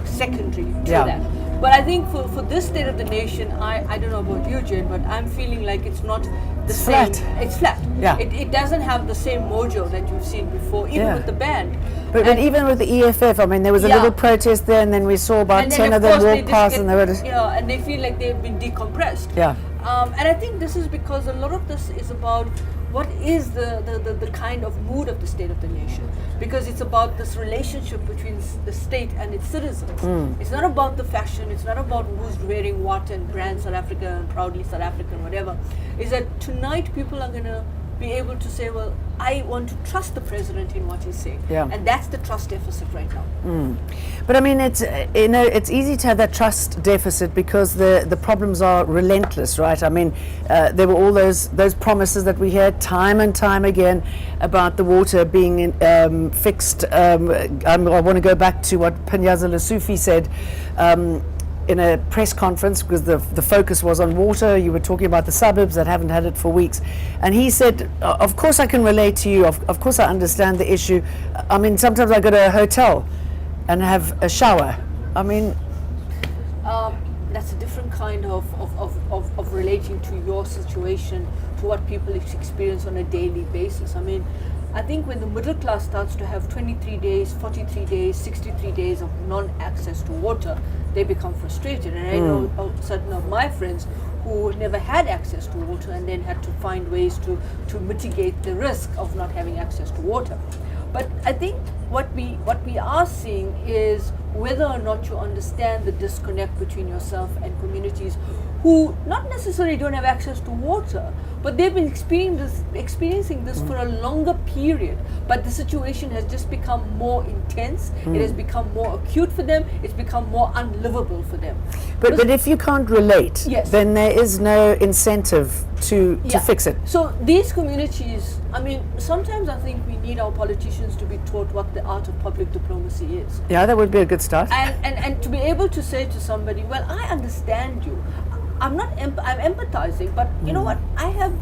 secondary to that. But I think for this State of the Nation, I don't know about you, Jane, but I'm feeling like it's not the same. Flat. It's flat. Yeah. It doesn't have the same mojo that you've seen before, even with the band. But even with the EFF, I mean, there was a little protest there, and then we saw about 10 of them walk past, and they were and they feel like they've been decompressed. Yeah. And I think this is because a lot of this is about what is the kind of mood of the State of the Nation, because it's about this relationship between the state and its citizens. It's not about the fashion, it's not about who's wearing what and brand South Africa and proudly South African, whatever. Is that tonight people are going to be able to say, well, I want to trust the President in what he's saying. And that's the trust deficit right now. But I mean, it's, you know, it's easy to have that trust deficit because the problems are relentless, right? I mean, there were all those promises that we heard time and time again about the water being fixed. I want to go back to what Panyaza Lesufi said in a press conference, because the focus was on water. You were talking about the suburbs that haven't had it for weeks, and he said, of course I can relate to you, of course I understand the issue. I mean, sometimes I go to a hotel and have a shower. I mean, that's a different kind of relating to your situation, to what people experience on a daily basis. I mean, I think when the middle class starts to have 23 days, 43 days, 63 days of non-access to water, they become frustrated. And I know certain of my friends who never had access to water and then had to find ways to mitigate the risk of not having access to water. But I think what we are seeing is whether or not you understand the disconnect between yourself and communities who not necessarily don't have access to water, but they've been experiencing this for a longer period. But the situation has just become more intense. It has become more acute for them. It's become more unlivable for them. But if you can't relate, then there is no incentive to fix it. So these communities, I mean, sometimes I think we need our politicians to be taught what the art of public diplomacy is. Yeah, that would be a good start. And to be able to say to somebody, well, I understand you. I'm empathizing, but you know what? I have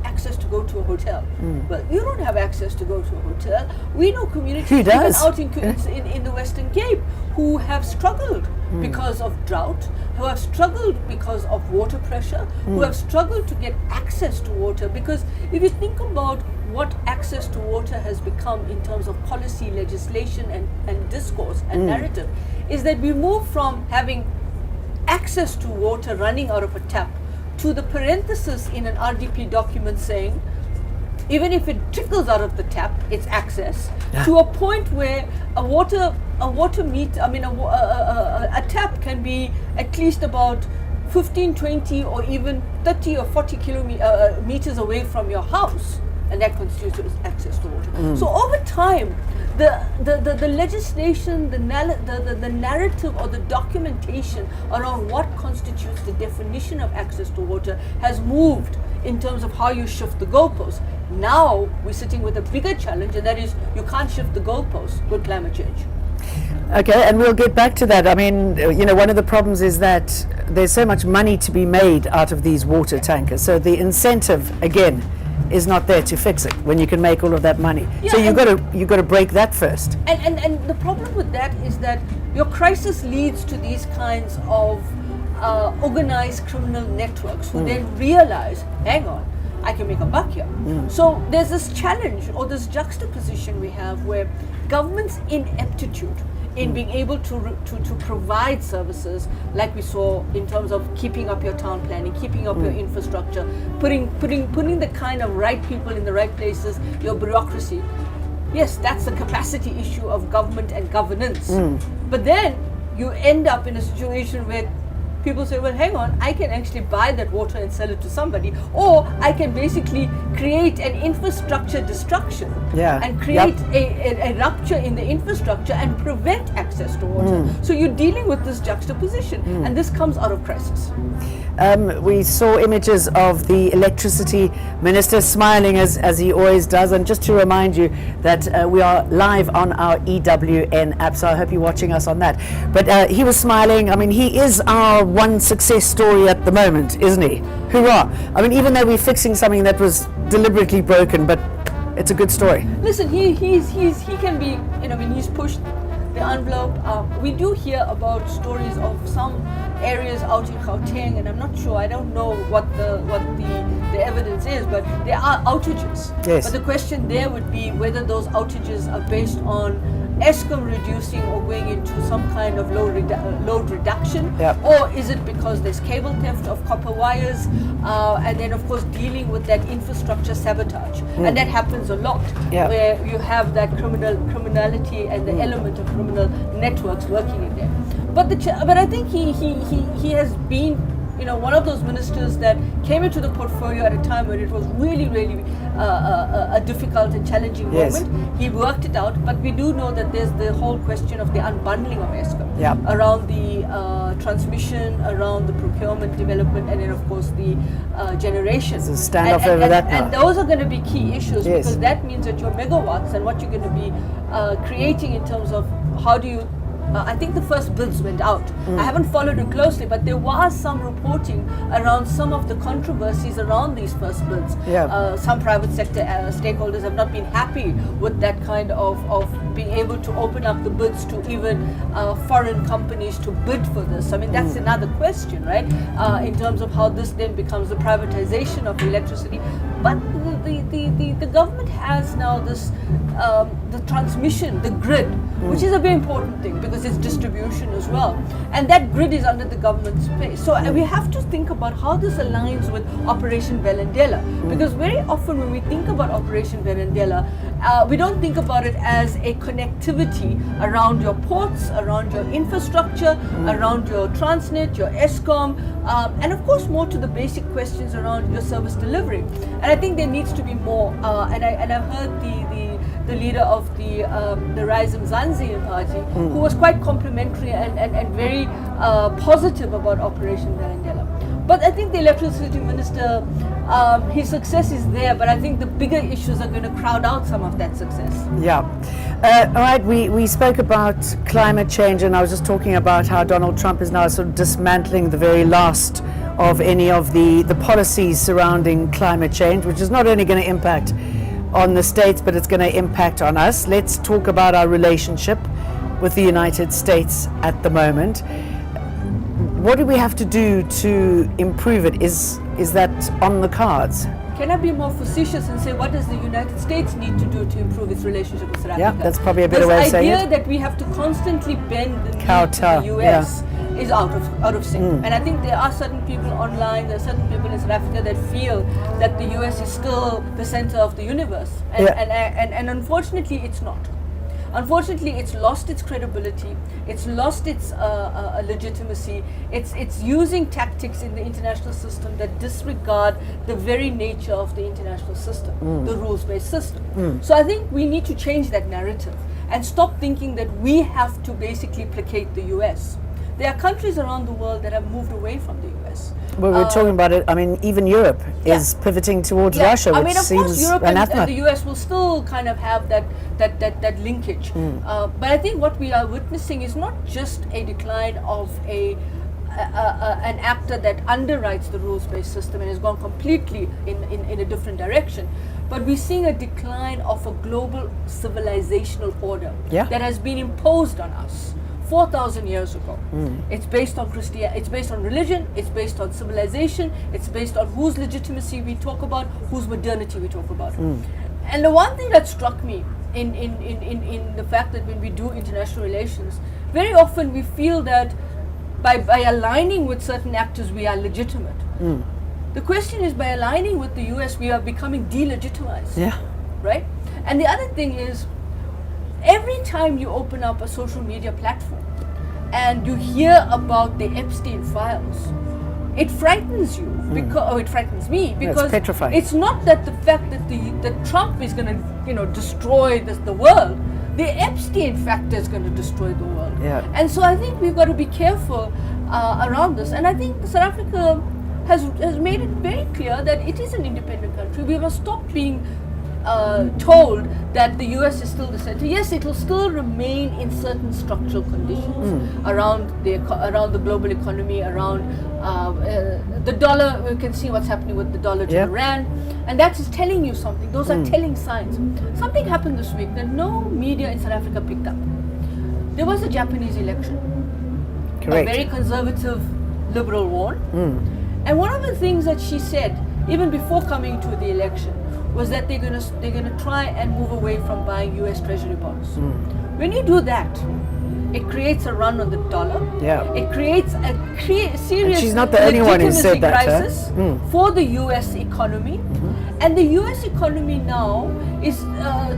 access to go to a hotel. Well, you don't have access to go to a hotel. We know communities even out in the Western Cape who have struggled because of drought, who have struggled because of water pressure, who have struggled to get access to water. Because if you think about what access to water has become in terms of policy, legislation, and discourse and narrative, is that we move from having access to water running out of a tap to the parenthesis in an RDP document saying, even if it trickles out of the tap, it's access, to a point where a tap can be at least about 15, 20, or even 30 or 40 meters away from your house, and that constitutes access to water. So over time, the legislation, the narrative or the documentation around what constitutes the definition of access to water has moved in terms of how you shift the goalposts. Now we're sitting with a bigger challenge, and that is you can't shift the goalposts with climate change. Okay, and we'll get back to that. I mean, you know, one of the problems is that there's so much money to be made out of these water tankers. So the incentive, again, is not there to fix it when you can make all of that money. Yeah, so you got to break that first. And the problem with that is that your crisis leads to these kinds of organized criminal networks who then realize, hang on, I can make a buck here. So there's this challenge or this juxtaposition we have where government's ineptitude in being able to provide services like we saw in terms of keeping up your town planning, keeping up your infrastructure, putting the kind of right people in the right places, your bureaucracy. Yes, that's the capacity issue of government and governance. But then you end up in a situation where people say, well, hang on, I can actually buy that water and sell it to somebody, or I can basically create an infrastructure destruction and create a rupture in the infrastructure and prevent access to water. So you're dealing with this juxtaposition, and this comes out of crisis. We saw images of the electricity minister smiling as he always does. And just to remind you that we are live on our EWN app, so I hope you're watching us on that. But he was smiling. I mean, he is our one success story at the moment, isn't he? Hurrah! I mean, even though we're fixing something that was deliberately broken, but it's a good story. Listen, he can be, he's pushed the envelope. We do hear about stories of some areas out in Gauteng, and I'm not sure, I don't know what the evidence is, but there are outages. Yes. But the question there would be whether those outages are based on Eskom reducing or going into some kind of load reduction, or is it because there's cable theft of copper wires, and then of course dealing with that infrastructure sabotage, and that happens a lot, where you have that criminality and the element of criminal networks working in there. But I think he has been, one of those ministers that came into the portfolio at a time when it was really a difficult and challenging moment. He worked it out, but we do know that there's the whole question of the unbundling of Eskom around the transmission, around the procurement development, and then of course the generation. There's a standoff over that now. And those are going to be key issues, because that means that your megawatts and what you're going to be creating in terms of how do you I think the first bids went out. I haven't followed it closely, but there was some reporting around some of the controversies around these first bids. Some private sector stakeholders have not been happy with that kind of being able to open up the bids to even foreign companies to bid for this. I mean, that's another question, right? In terms of how this then becomes the privatization of electricity. But the government has now this, the transmission, the grid, which is a very important thing because it's distribution as well. And that grid is under the government's space. So we have to think about how this aligns with Operation Velendela. Because very often when we think about Operation Velendela, we don't think about it as a connectivity around your ports, around your infrastructure, around your Transnet, your Eskom, and of course more to the basic questions around your service delivery. And I think there needs to be more. And I've heard the leader of the Rise Mzansi party, who was quite complimentary and very positive about Operation Velendela. But I think the electricity minister, his success is there, but I think the bigger issues are going to crowd out some of that success. All right, we spoke about climate change, and I was just talking about how Donald Trump is now sort of dismantling the very last of any of the policies surrounding climate change, which is not only going to impact on the States, but it's going to impact on us. Let's talk about our relationship with the United States at the moment. What do we have to do to improve it? Is that on the cards? Can I be more facetious and say, what does the United States need to do to improve its relationship with South Africa? Yeah, that's probably a better way of saying it. This idea that we have to constantly bend the knee to the US is out of sync. And I think there are certain people online, there are certain people in South Africa that feel that the US is still the center of the universe. And unfortunately, it's not. Unfortunately, it's lost its credibility, it's lost its legitimacy, it's using tactics in the international system that disregard the very nature of the international system, the rules-based system. So I think we need to change that narrative and stop thinking that we have to basically placate the US. There are countries around the world that have moved away from the US. Well, we're talking about it. I mean, even Europe is pivoting towards Russia, which of seems course, Europe anathema. and the US will still kind of have that linkage. But I think what we are witnessing is not just a decline of a an actor that underwrites the rules-based system and has gone completely in a different direction. But we're seeing a decline of a global civilizational order that has been imposed on us 4,000 years ago. It's based on it's based on religion, it's based on civilization, it's based on whose legitimacy we talk about, whose modernity we talk about. And the one thing that struck me in the fact that when we do international relations, very often we feel that by aligning with certain actors we are legitimate. The question is, by aligning with the US, we are becoming delegitimized. Right? And the other thing is, every time you open up a social media platform and you hear about the Epstein files, it frightens you, because it frightens me, because it's not that the fact that Trump is going to destroy the world. The Epstein factor is going to destroy the world. And so I think we've got to be careful around this. And I think South Africa has made it very clear that it is an independent country. We must stop being told that the US is still the center. Yes, it will still remain in certain structural conditions around the global economy, around the dollar. We can see what's happening with the dollar to the rand, and that is telling you something. Those are telling signs. Something happened this week that no media in South Africa picked up. There was a Japanese election. Correct. A very conservative liberal won. And one of the things that she said, even before coming to the election, was that they're gonna try and move away from buying US Treasury bonds. When you do that, it creates a run on the dollar. It creates a serious she's not the only one who said that, crisis for the US economy. And the US economy now is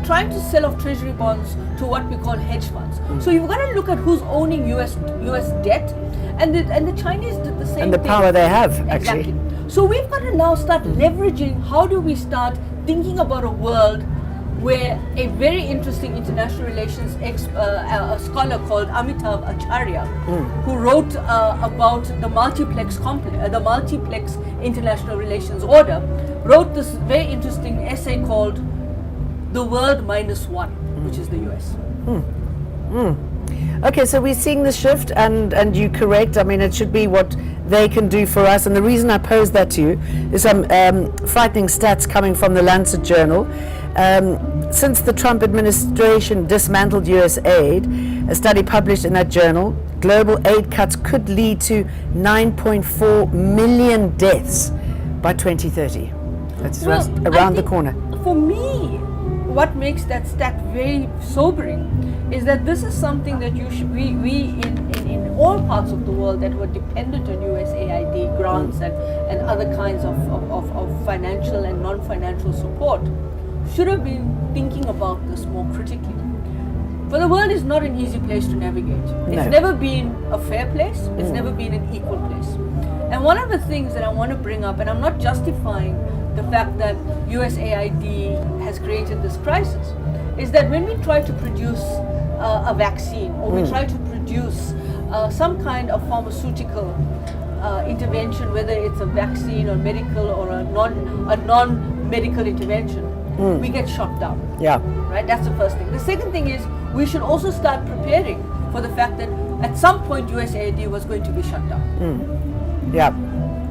trying to sell off Treasury bonds to what we call hedge funds. So you've got to look at who's owning US debt, and the Chinese did the same thing. And the power they have, actually. Exactly. So we've got to now start leveraging. How do we start thinking about a world where a very interesting international relations a scholar called Amitav Acharya, who wrote about the multiplex international relations order, wrote this very interesting essay called "The World Minus One," which is the US. Okay, so we're seeing the shift, and you're correct. I mean, it should be what they can do for us. And the reason I pose that to you is some frightening stats coming from the Lancet Journal. Since the Trump administration dismantled US aid, a study published in that journal, global aid cuts could lead to 9.4 million deaths by 2030. That's around the corner. For me, what makes that stat very sobering is that this is something that we in all parts of the world that were dependent on USAID grants and other kinds of financial and non-financial support should have been thinking about this more critically. For the world is not an easy place to navigate. It's never been a fair place, it's never been an equal place. And one of the things that I want to bring up, and I'm not justifying the fact that USAID has created this crisis, is that when we try to produce a vaccine, or we try to produce some kind of pharmaceutical intervention, whether it's a vaccine or medical or a non-medical intervention, we get shot down. Right? That's the first thing. The second thing is we should also start preparing for the fact that at some point USAID was going to be shut down.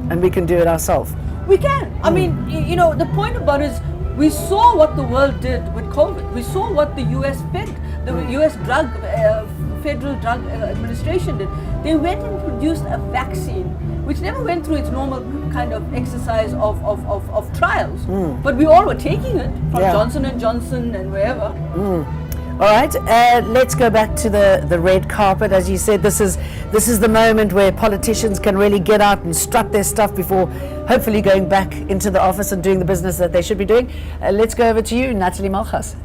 And we can do it ourselves. We can. I mean, the point about it is we saw what the world did with COVID. We saw what the US US Federal Drug Administration did. They went and produced a vaccine which never went through its normal kind of exercise of trials. But we all were taking it from Johnson & Johnson and wherever. All right, let's go back to the red carpet. As you said, this is the moment where politicians can really get out and strut their stuff before hopefully going back into the office and doing the business that they should be doing. Let's go over to you, Natalie Malchas.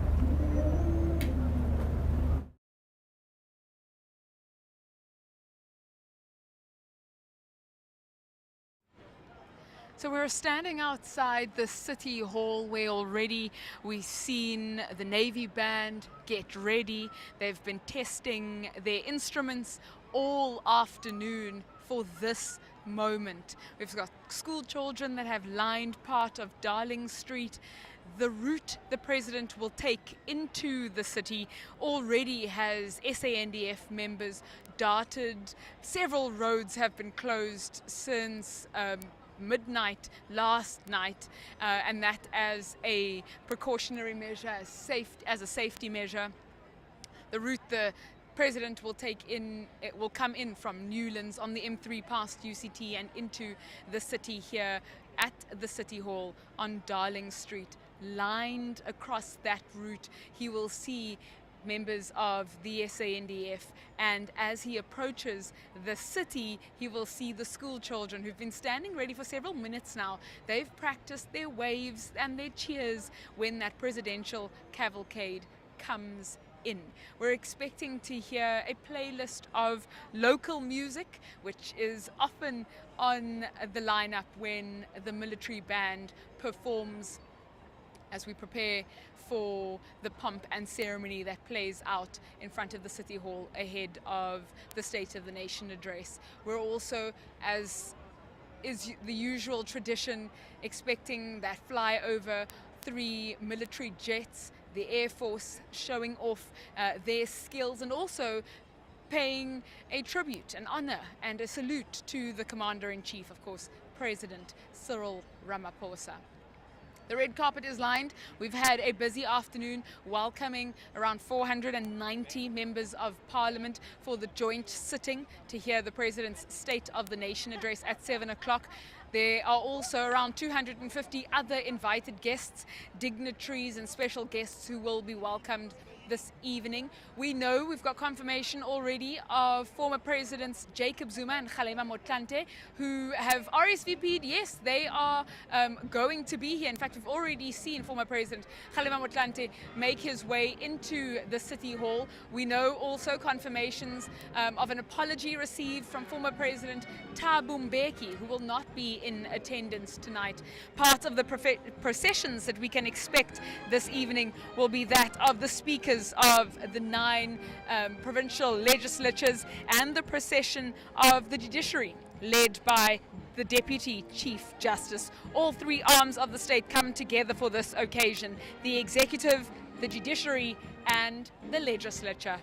So we're standing outside the City Hall where already we've seen the Navy Band get ready. They've been testing their instruments all afternoon for this moment. We've got school children that have lined part of Darling Street. the route the president will take into the city already has SANDF members darted. Several roads have been closed since midnight last night, and that as a precautionary measure, as a safety measure. The route the president will take in, it will come in from Newlands on the M3 past UCT and into the city here at the City Hall on Darling Street. Lined across that route, he will see members of the SANDF, and as he approaches the city, he will see the school children who've been standing ready for several minutes now. They've practiced their waves and their cheers when that presidential cavalcade comes in. We're expecting to hear a playlist of local music, which is often on the lineup when the military band performs as we prepare for the pomp and ceremony that plays out in front of the City Hall ahead of the State of the Nation address. We're also, as is the usual tradition, expecting that flyover 3 military jets, the Air Force showing off their skills and also paying a tribute, an honor and a salute to the Commander-in-Chief, of course, President Cyril Ramaphosa. The red carpet is lined. We've had a busy afternoon welcoming around 490 members of Parliament for the joint sitting to hear the President's State of the Nation address at 7 o'clock. There are also around 250 other invited guests, dignitaries and special guests who will be welcomed this evening. We know we've got confirmation already of former Presidents Jacob Zuma and Kgalema Motlanthe, who have RSVP'd. Yes, they are going to be here. In fact, we've already seen former President Kgalema Motlanthe make his way into the City Hall. We know also confirmations of an apology received from former President Thabo Mbeki, who will not be in attendance tonight. Part of the processions that we can expect this evening will be that of the speakers of the 9 provincial legislatures and the procession of the judiciary, led by the Deputy Chief Justice. All 3 arms of the state come together for this occasion: the executive, the judiciary, and the legislature.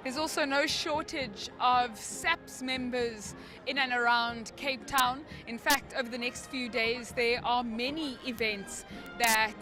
There's also no shortage of SAPS members in and around Cape Town. In fact, over the next few days, there are many events that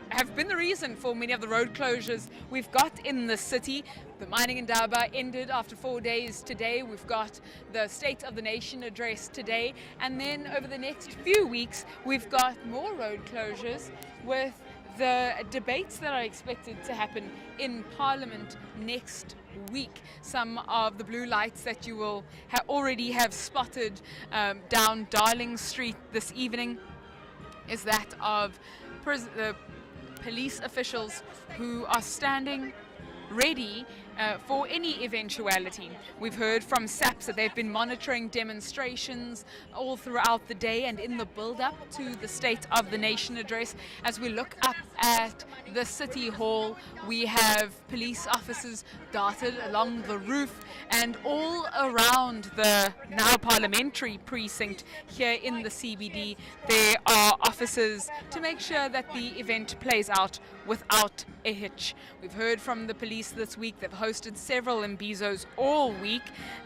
have been the reason for many of the road closures we've got in the city. The mining indaba ended after 4 days today. We've got the State of the Nation address today. And then over the next few weeks, we've got more road closures with the debates that are expected to happen in Parliament next week. Some of the blue lights that you will already have spotted down Darling Street this evening is that of police officials who are standing ready for any eventuality. We've heard from SAPS that they've been monitoring demonstrations all throughout the day and in the build-up to the State of the Nation address. As we look up at the City Hall, we have police officers darted along the roof and all around the now parliamentary precinct here in the CBD. There are officers to make sure that the event plays out without a hitch. We've heard from the police this week. They've hosted several imbizos all week.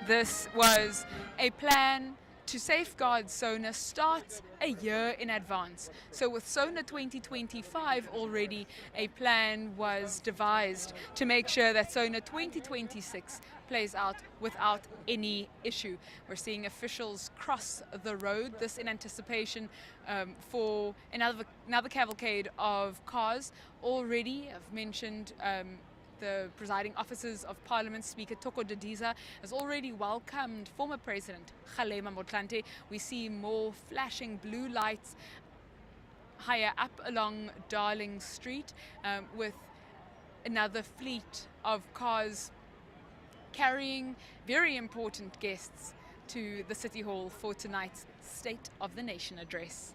This was a plan to safeguard Sona starts a year in advance. So with Sona 2025 already, a plan was devised to make sure that Sona 2026 plays out without any issue. We're seeing officials cross the road, this in anticipation for another cavalcade of cars. Already, I've mentioned the presiding officers of Parliament, Speaker Toko Didiza, has already welcomed former President Kgalema Motlanthe. We see more flashing blue lights higher up along Darling Street with another fleet of cars carrying very important guests to the City Hall for tonight's State of the Nation address.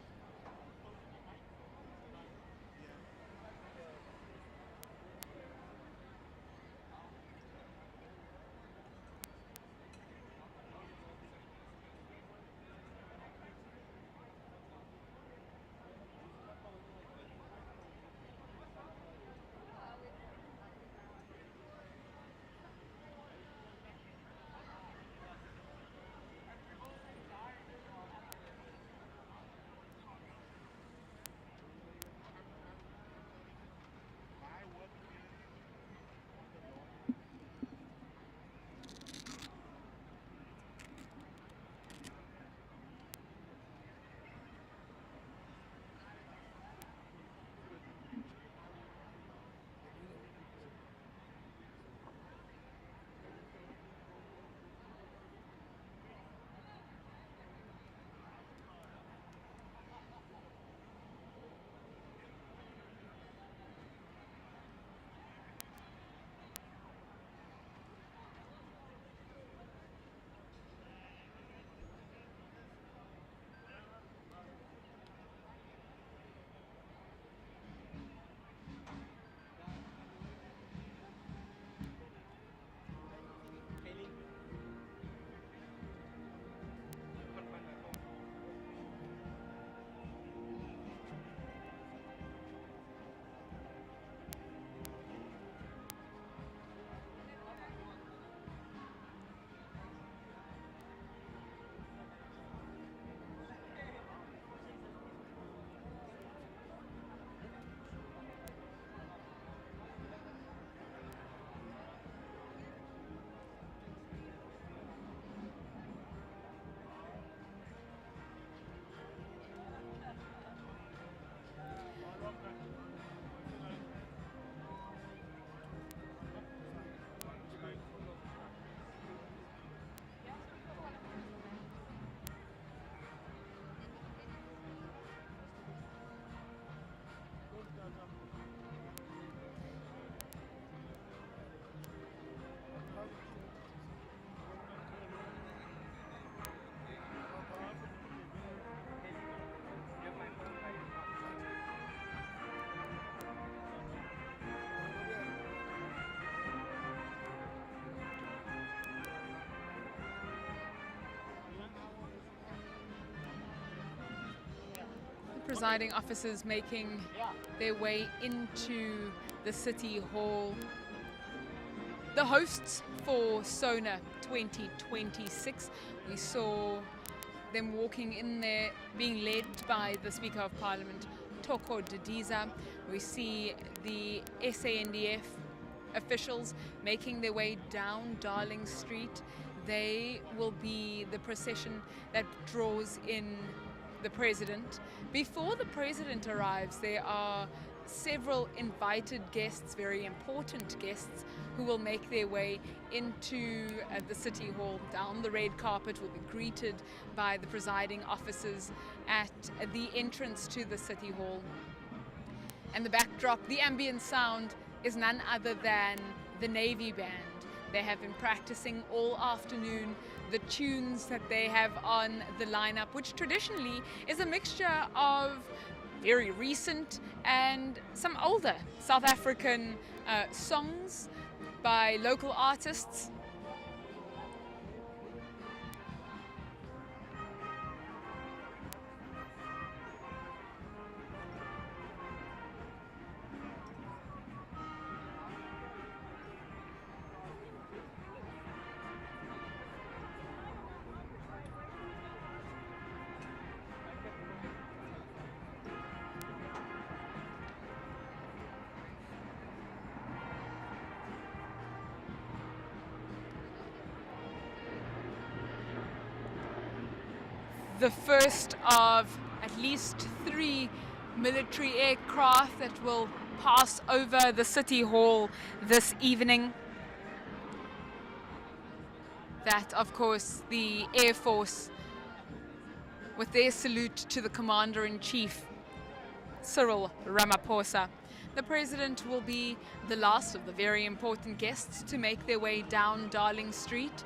Presiding officers making their way into the City Hall. The hosts for Sona 2026, we saw them walking in there, being led by the Speaker of Parliament, Toko Didiza. We see the SANDF officials making their way down Darling Street. They will be the procession that draws in the President. Before the President arrives, there are several invited guests, very important guests, who will make their way into the City Hall. Down the red carpet, will be greeted by the presiding officers at the entrance to the City Hall. And the backdrop, the ambient sound, is none other than the Navy Band. They have been practicing all afternoon the tunes that they have on the lineup, which traditionally is a mixture of very recent and some older South African songs by local artists. the first of at least 3 military aircraft that will pass over the City Hall this evening. That, of course, the Air Force, with their salute to the Commander-in-Chief, Cyril Ramaphosa. The President will be the last of the very important guests to make their way down Darling Street.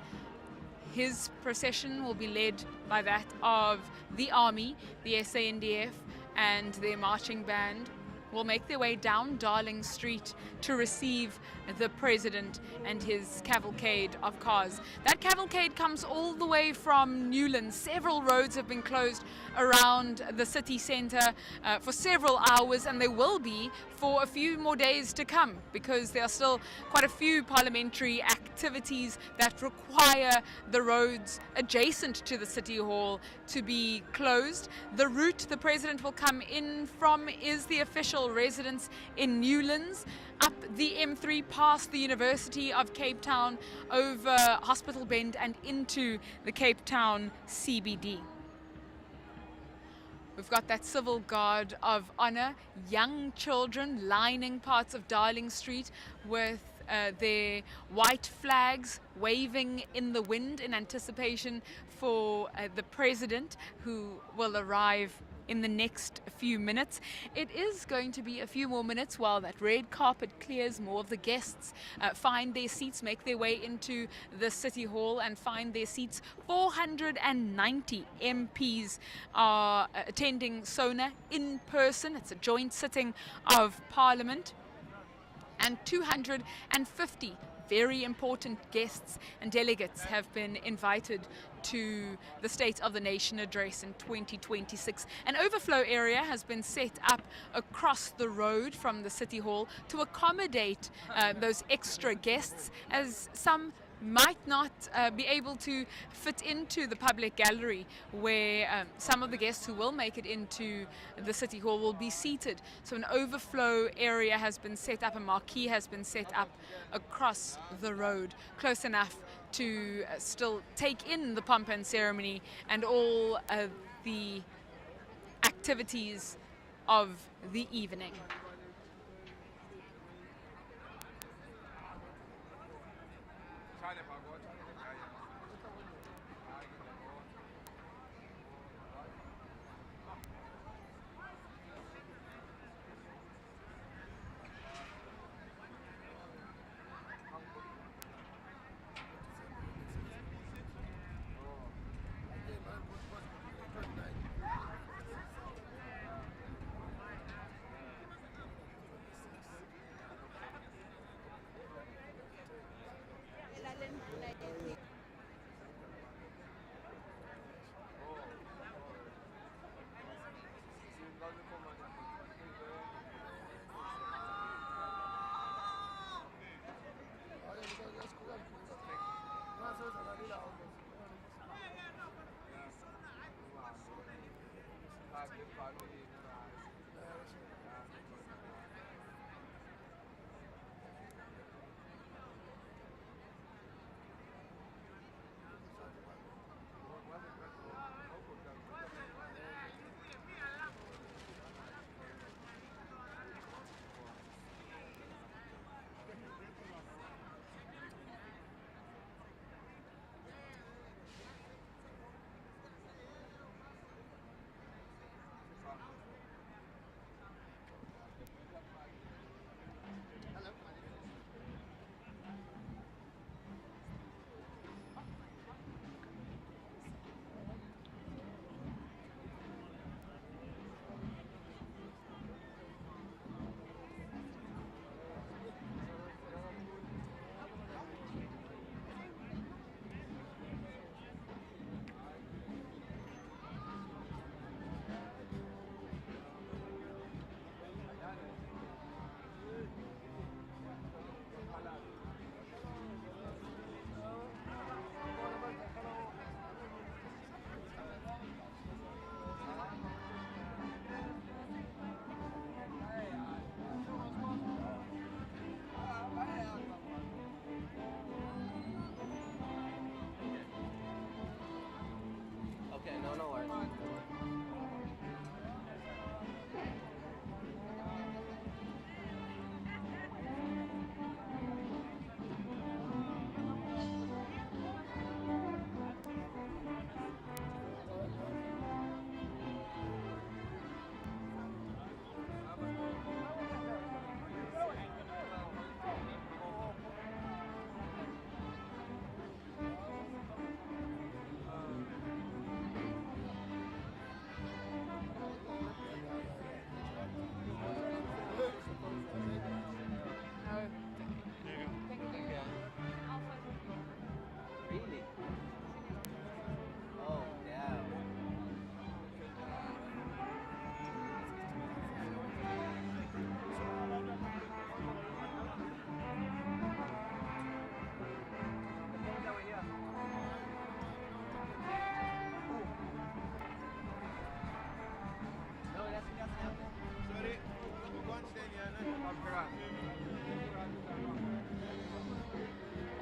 His procession will be led by that of the Army, the SANDF, and their marching band will make their way down Darling Street to receive the President and his cavalcade of cars. That cavalcade comes all the way from Newlands. Several roads have been closed around the city centre for several hours, and they will be for a few more days to come, because there are still quite a few parliamentary activities that require the roads adjacent to the City Hall to be closed. The route the President will come in from is the official residence in Newlands, up the M3 past the University of Cape Town, over Hospital Bend and into the Cape Town CBD. We've got that civil guard of honour, young children lining parts of Darling Street with their white flags waving in the wind in anticipation for the President, who will arrive in the next few minutes. It is going to be a few more minutes while that red carpet clears. More of the guests find their seats, make their way into the City Hall and find their seats. 490 MPs are attending Sona in person. It's a joint sitting of Parliament. And 250 very important guests and delegates have been invited to the State of the Nation address in 2026. An overflow area has been set up across the road from the City Hall to accommodate those extra guests, as some might not be able to fit into the public gallery where some of the guests who will make it into the City Hall will be seated. So an overflow area has been set up, a marquee has been set up across the road, close enough to still take in the pomp and ceremony and all the activities of the evening.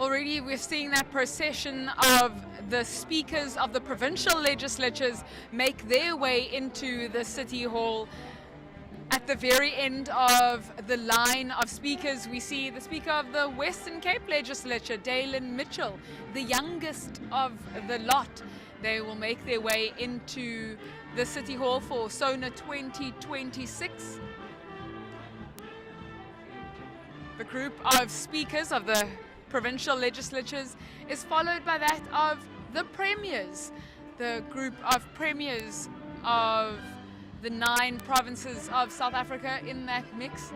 Already we're seeing that procession of the speakers of the provincial legislatures make their way into the City Hall. At the very end of the line of speakers, we see the Speaker of the Western Cape Legislature, Dalen Mitchell, the youngest of the lot. They will make their way into the City Hall for Sona 2026. The group of speakers of the provincial legislatures is followed by that of the premiers, the group of premiers of the 9 provinces of South Africa in that mix.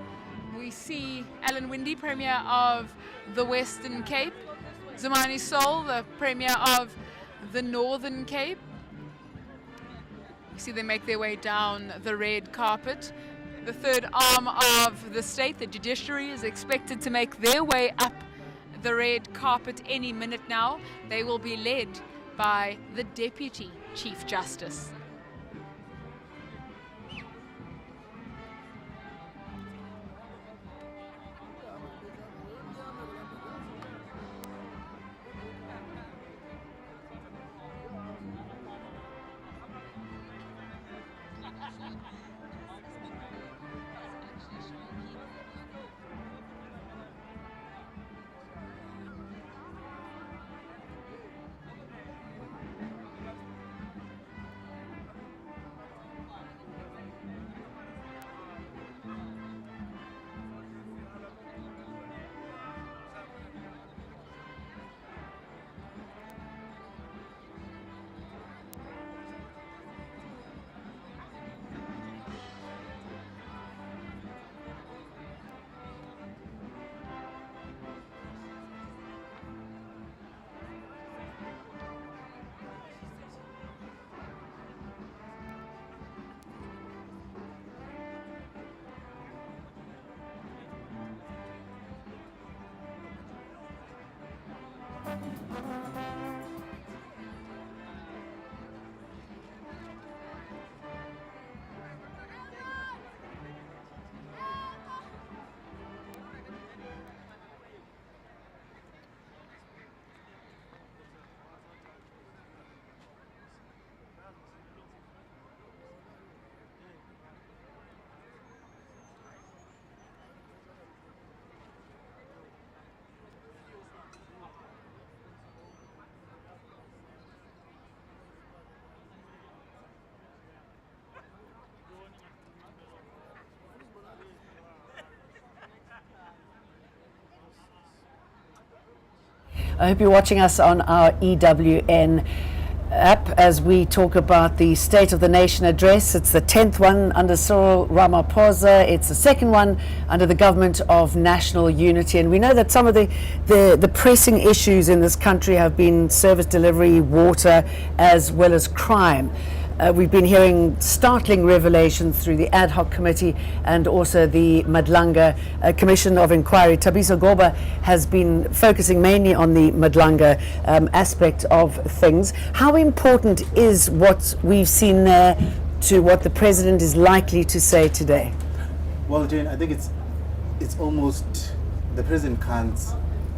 We see Alan Winde, Premier of the Western Cape, Zumani Sol, the Premier of the Northern Cape. We see them make their way down the red carpet. The third arm of the state, the judiciary, is expected to make their way up the red carpet any minute now. They will be led by the Deputy Chief Justice. I hope you're watching us on our EWN app as we talk about the State of the Nation address. It's the 10th one under Cyril Ramaphosa. It's the second one under the Government of National Unity. And we know that some of the pressing issues in this country have been service delivery, water, as well as crime. We've been hearing startling revelations through the ad hoc committee and also the Madlanga Commission of Inquiry. Thabiso Goba has been focusing mainly on the Madlanga aspect of things. How important is what we've seen there to what the President is likely to say today? Well, Jane, I think it's almost, the President can't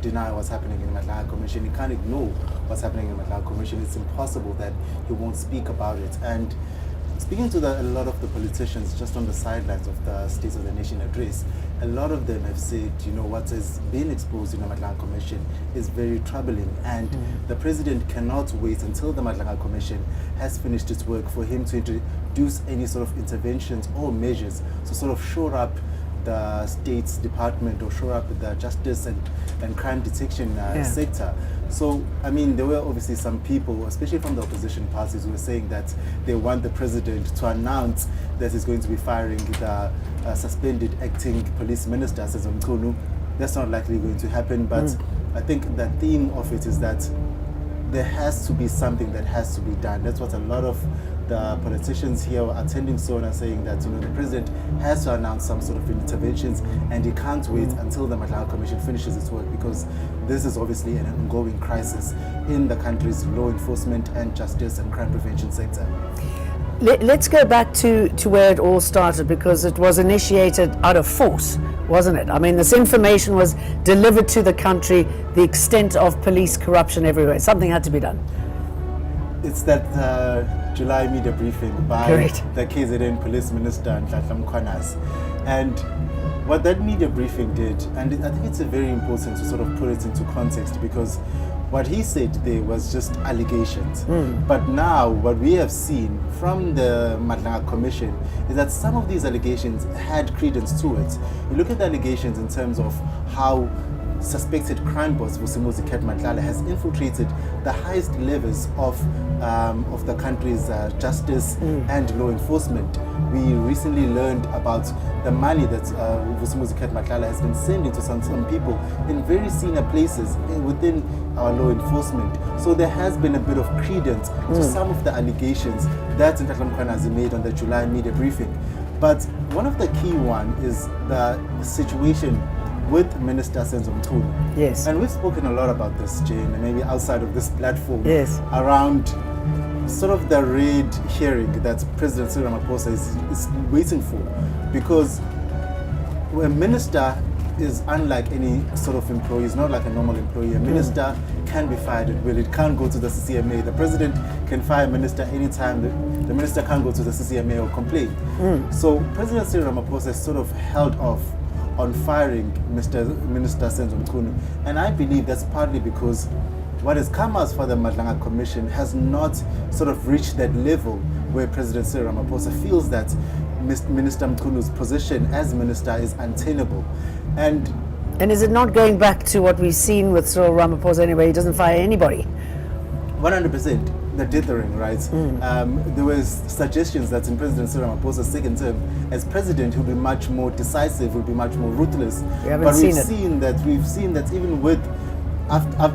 deny what's happening in the Madlanga Commission. He can't ignore what's happening in the Madlanga Commission. It's impossible that he won't speak about it. And speaking to a lot of the politicians just on the sidelines of the State of the Nation address, a lot of them have said, you know, what has been exposed in the Madlanga Commission is very troubling. And the President cannot wait until the Madlanga Commission has finished its work for him to introduce any sort of interventions or measures to sort of shore up the State's Department or shore up the justice and crime detection sector. So, I mean, there were obviously some people, especially from the opposition parties, who were saying that they want the President to announce that he's going to be firing the suspended acting police minister, Sezom Kunu. That's not likely going to happen, but I think the theme of it is that there has to be something that has to be done. That's what a lot of the politicians here attending Sona saying, that, you know, the President has to announce some sort of interventions and he can't wait until the Madlanga Commission finishes its work, because this is obviously an ongoing crisis in the country's law enforcement and justice and crime prevention sector. Let's go back to where it all started, because it was initiated out of force, wasn't it? I mean, this information was delivered to the country, the extent of police corruption everywhere. Something had to be done. It's that July media briefing by the KZN Police Minister, Nhlanhla Mkhwanazi. And what that media briefing did, and I think it's very important to sort of put it into context, because what he said there was just allegations. But now what we have seen from the Madlanga Commission is that some of these allegations had credence to it. You look at the allegations in terms of how suspected crime boss Vusimuzi Madlala has infiltrated the highest levels of the country's justice and law enforcement. We recently learned about the money that Vusimuzi Madlala has been sending to some people in very senior places within our law enforcement. So there has been a bit of credence to some of the allegations that Nhlanhla Mkhwanazi made on the July media briefing. But one of the key one is the situation with Minister Senzo Mchunu. Yes. And we've spoken a lot about this, Jane, and maybe outside of this platform, around sort of the raid hearing that President Cyril Ramaphosa is waiting for. Because a minister is unlike any sort of employee. It's not like a normal employee. A minister can be fired at will. It can't go to the CCMA. The president can fire a minister anytime. The minister can't go to the CCMA or complain. So President Cyril Ramaphosa has sort of held off on firing Minister Senzo Mchunu. And I believe that's partly because what has come out for the Madlanga Commission has not sort of reached that level where President Cyril Ramaphosa feels that Minister Mchunu's position as minister is untenable. And is it not going back to what we've seen with Cyril Ramaphosa anyway? He doesn't fire anybody. 100%. The dithering, right? There was suggestions that in President Cyril Ramaphosa's second term as president, he'll be much more decisive, he'll be much more ruthless. But we've seen that even with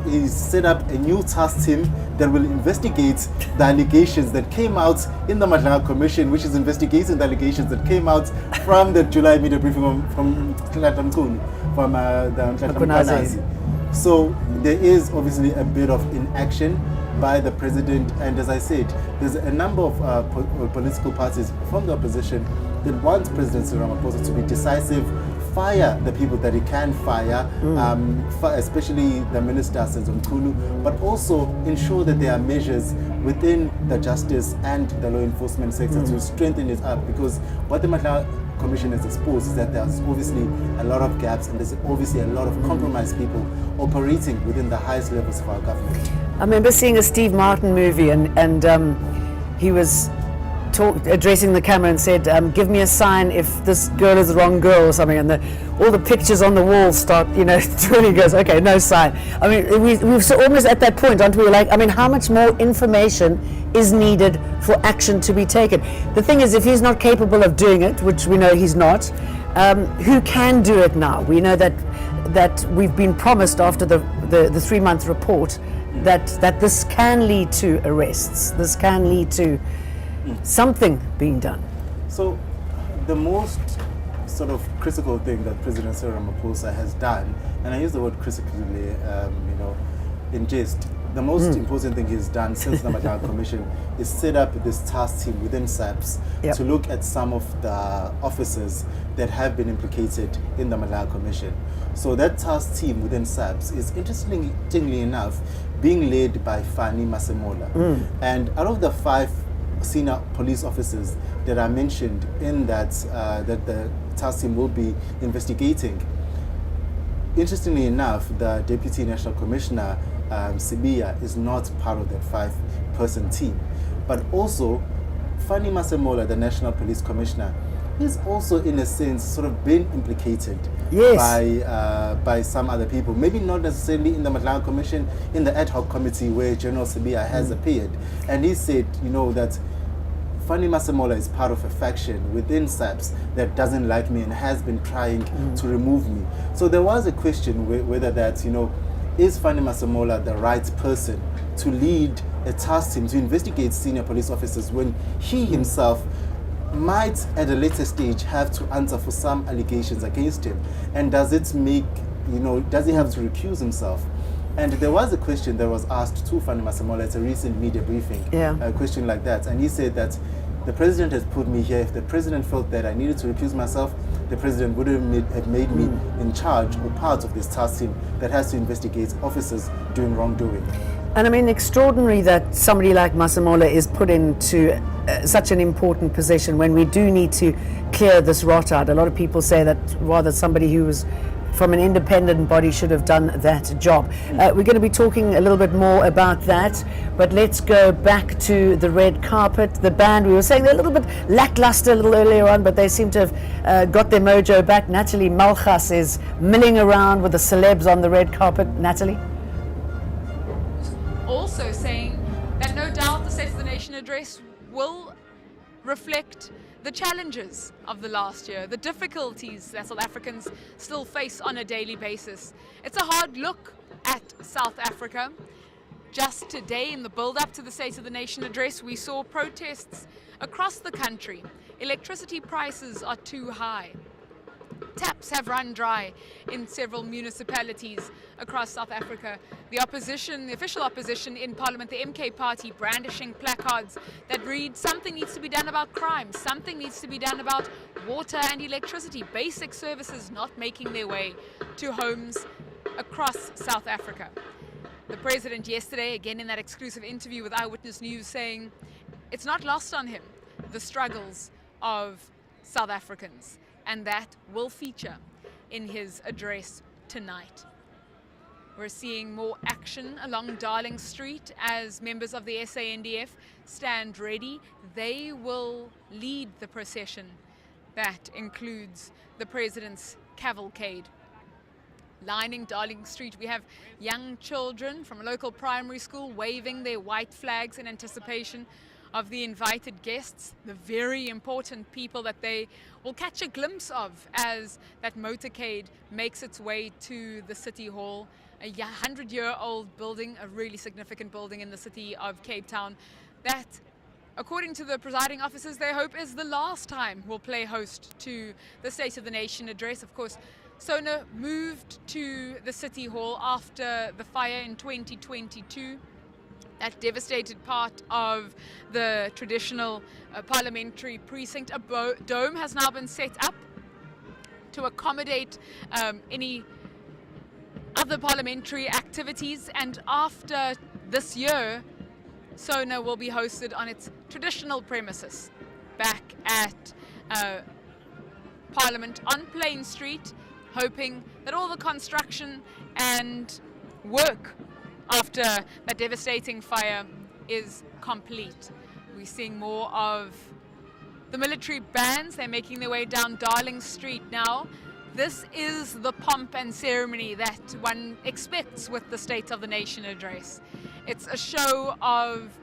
he's set up a new task team that will investigate the allegations that came out in the Madlanga Commission, which is investigating the allegations that came out from the July media briefing from Nhlanhla Mkhwanazi. So there is obviously a bit of inaction by the president, and as I said, there's a number of political parties from the opposition that want President Cyril Ramaphosa to be decisive, fire the people that he can fire, especially the minister Senzo Mchunu, but also ensure that there are measures within the justice and the law enforcement sector to strengthen it up, because what the Madlanga Commission has exposed is that there's obviously a lot of gaps, and there's obviously a lot of compromised people operating within the highest levels of our government. I remember seeing a Steve Martin movie, and he was addressing the camera and said, give me a sign if this girl is the wrong girl or something, and all the pictures on the wall start, turning. Goes, okay, no sign. I mean, we're almost at that point, aren't we? Like, I mean, how much more information is needed for action to be taken? The thing is, if he's not capable of doing it, which we know he's not, who can do it now? We know that we've been promised after the 3-month report that this can lead to arrests. This can lead to something being done. So the most sort of critical thing that President Cyril Ramaphosa has done, and I use the word critically, in jest, the most important thing he's done since the Madlanga Commission is set up this task team within SAPS to look at some of the officers that have been implicated in the Madlanga Commission. So that task team within SAPS is, interestingly enough, being led by Fani Masemola. And out of the 5 senior police officers that are mentioned in that the task team will be investigating, interestingly enough, the Deputy National Commissioner, Sibia, is not part of that 5-person team. But also, Fani Masemola, the National Police Commissioner, is also in a sense sort of been implicated by some other people. Maybe not necessarily in the Madlanga Commission, in the ad hoc committee where General Sibia has appeared. And he said, that Fani Masemola is part of a faction within SAPS that doesn't like me and has been trying to remove me. So there was a question whether that, is Fani Masemola the right person to lead a task team to investigate senior police officers when he himself might at a later stage have to answer for some allegations against him? And does it make, does he have to recuse himself? And there was a question that was asked to Fani Masemola at a recent media briefing, a question like that. And he said that the president has put me here. If the president felt that I needed to recuse myself, the president would have made me in charge or part of this task team that has to investigate officers doing wrongdoing. And I mean, extraordinary that somebody like Masemola is put into such an important position when we do need to clear this rot out. A lot of people say that rather somebody who was from an independent body should have done that job. We're going to be talking a little bit more about that, but let's go back to the red carpet. The band, we were saying they're a little bit lackluster a little earlier on, but they seem to have got their mojo back. Natalie Malchas is milling around with the celebs on the red carpet. Natalie? Also saying that no doubt the State of the Nation address will reflect the challenges of the last year, the difficulties that South Africans still face on a daily basis. It's a hard look at South Africa. Just today, in the build-up to the State of the Nation address, we saw protests across the country. Electricity prices are too high. Taps have run dry in several municipalities across South Africa. The opposition, the official opposition in Parliament, the MK party, brandishing placards that read, something needs to be done about crime, something needs to be done about water and electricity, basic services not making their way to homes across South Africa. The president yesterday, again in that exclusive interview with Eyewitness News, saying it's not lost on him, the struggles of South Africans. And that will feature in his address tonight. We're seeing more action along Darling Street as members of the SANDF stand ready. They will lead the procession that includes the president's cavalcade. Lining Darling Street, we have young children from a local primary school waving their white flags in anticipation of the invited guests, the very important people that they will catch a glimpse of as that motorcade makes its way to the City Hall, a 100-year-old building, a really significant building in the city of Cape Town that, according to the presiding officers, they hope is the last time will play host to the State of the Nation address. Of course, Sona moved to the City Hall after the fire in 2022. That devastated part of the traditional parliamentary precinct. A dome has now been set up to accommodate any other parliamentary activities, and after this year, Sona will be hosted on its traditional premises back at Parliament on Plain Street, hoping that all the construction and work after that devastating fire is complete. We're seeing more of the military bands. They're making their way down Darling Street now. This is the pomp and ceremony that one expects with the State of the Nation address. It's a show of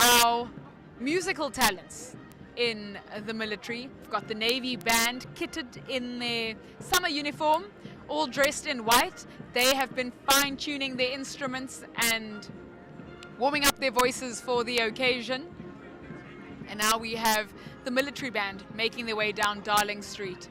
our musical talents in the military. We've got the Navy band kitted in their summer uniform, all dressed in white. They have been fine-tuning their instruments and warming up their voices for the occasion. And now we have the military band making their way down Darling Street.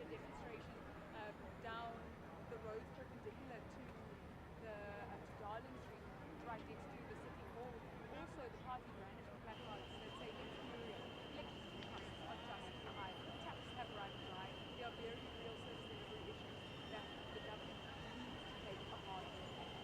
a demonstration down the road perpendicular to the to Darling Street, right next to the City Hall. Also, the party brandished placards that say inferior, electricity costs are just too high, taxes have run dry. There are very real service delivery issues that the government needs to take a hard look at.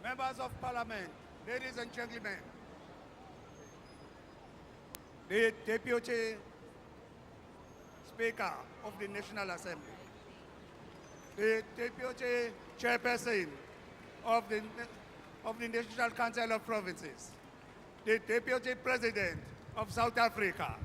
Members of Parliament, ladies and gentlemen, the Deputy Speaker of the National Assembly, the Deputy Chairperson of the National Council of Provinces, the Deputy President of South Africa,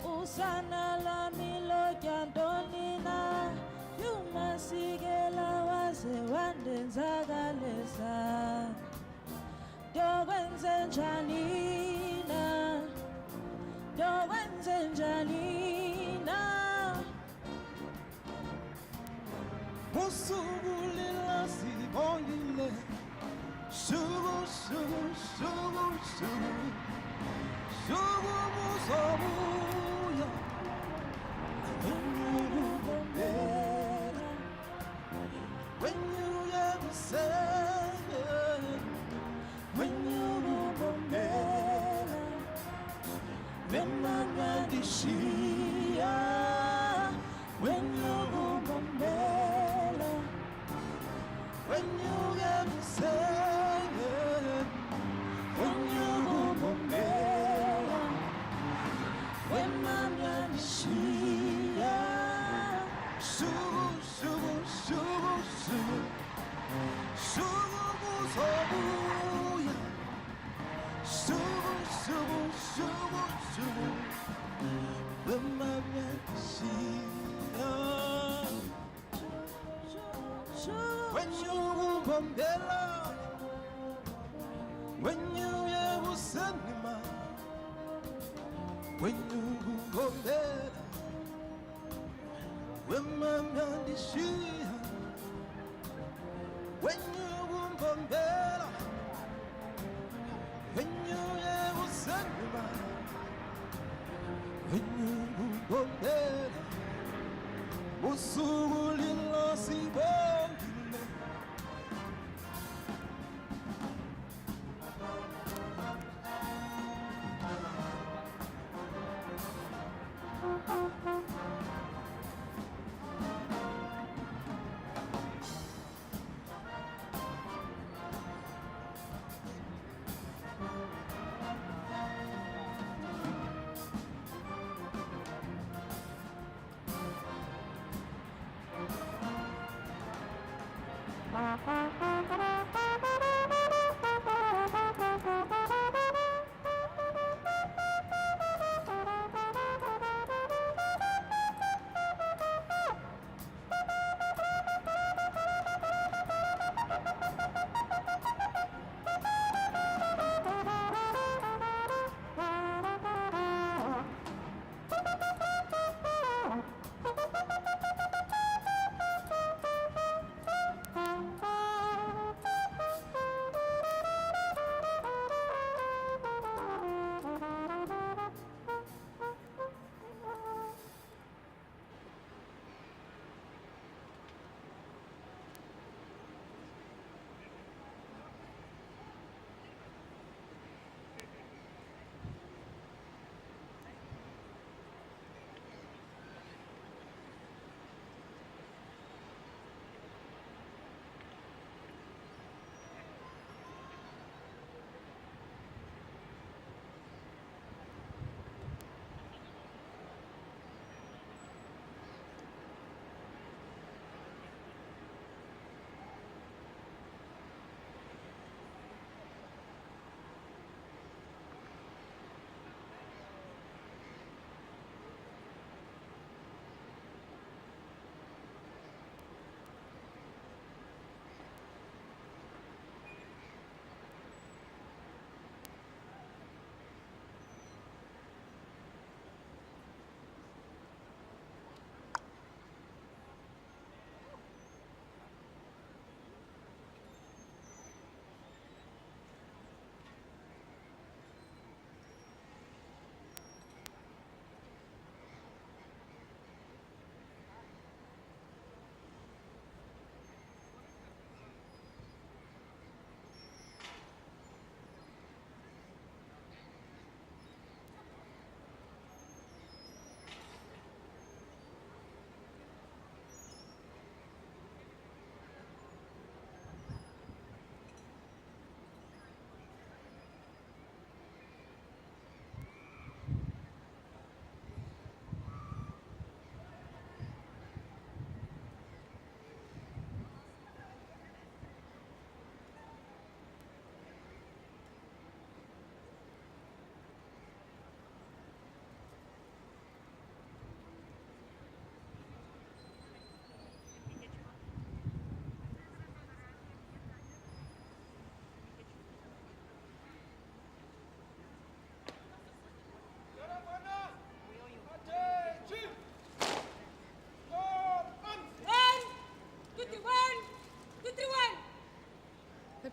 Usana la milo kyantonina Yumasigela waze wandenzagalesa Dokwenze njanina Dokwenze njanina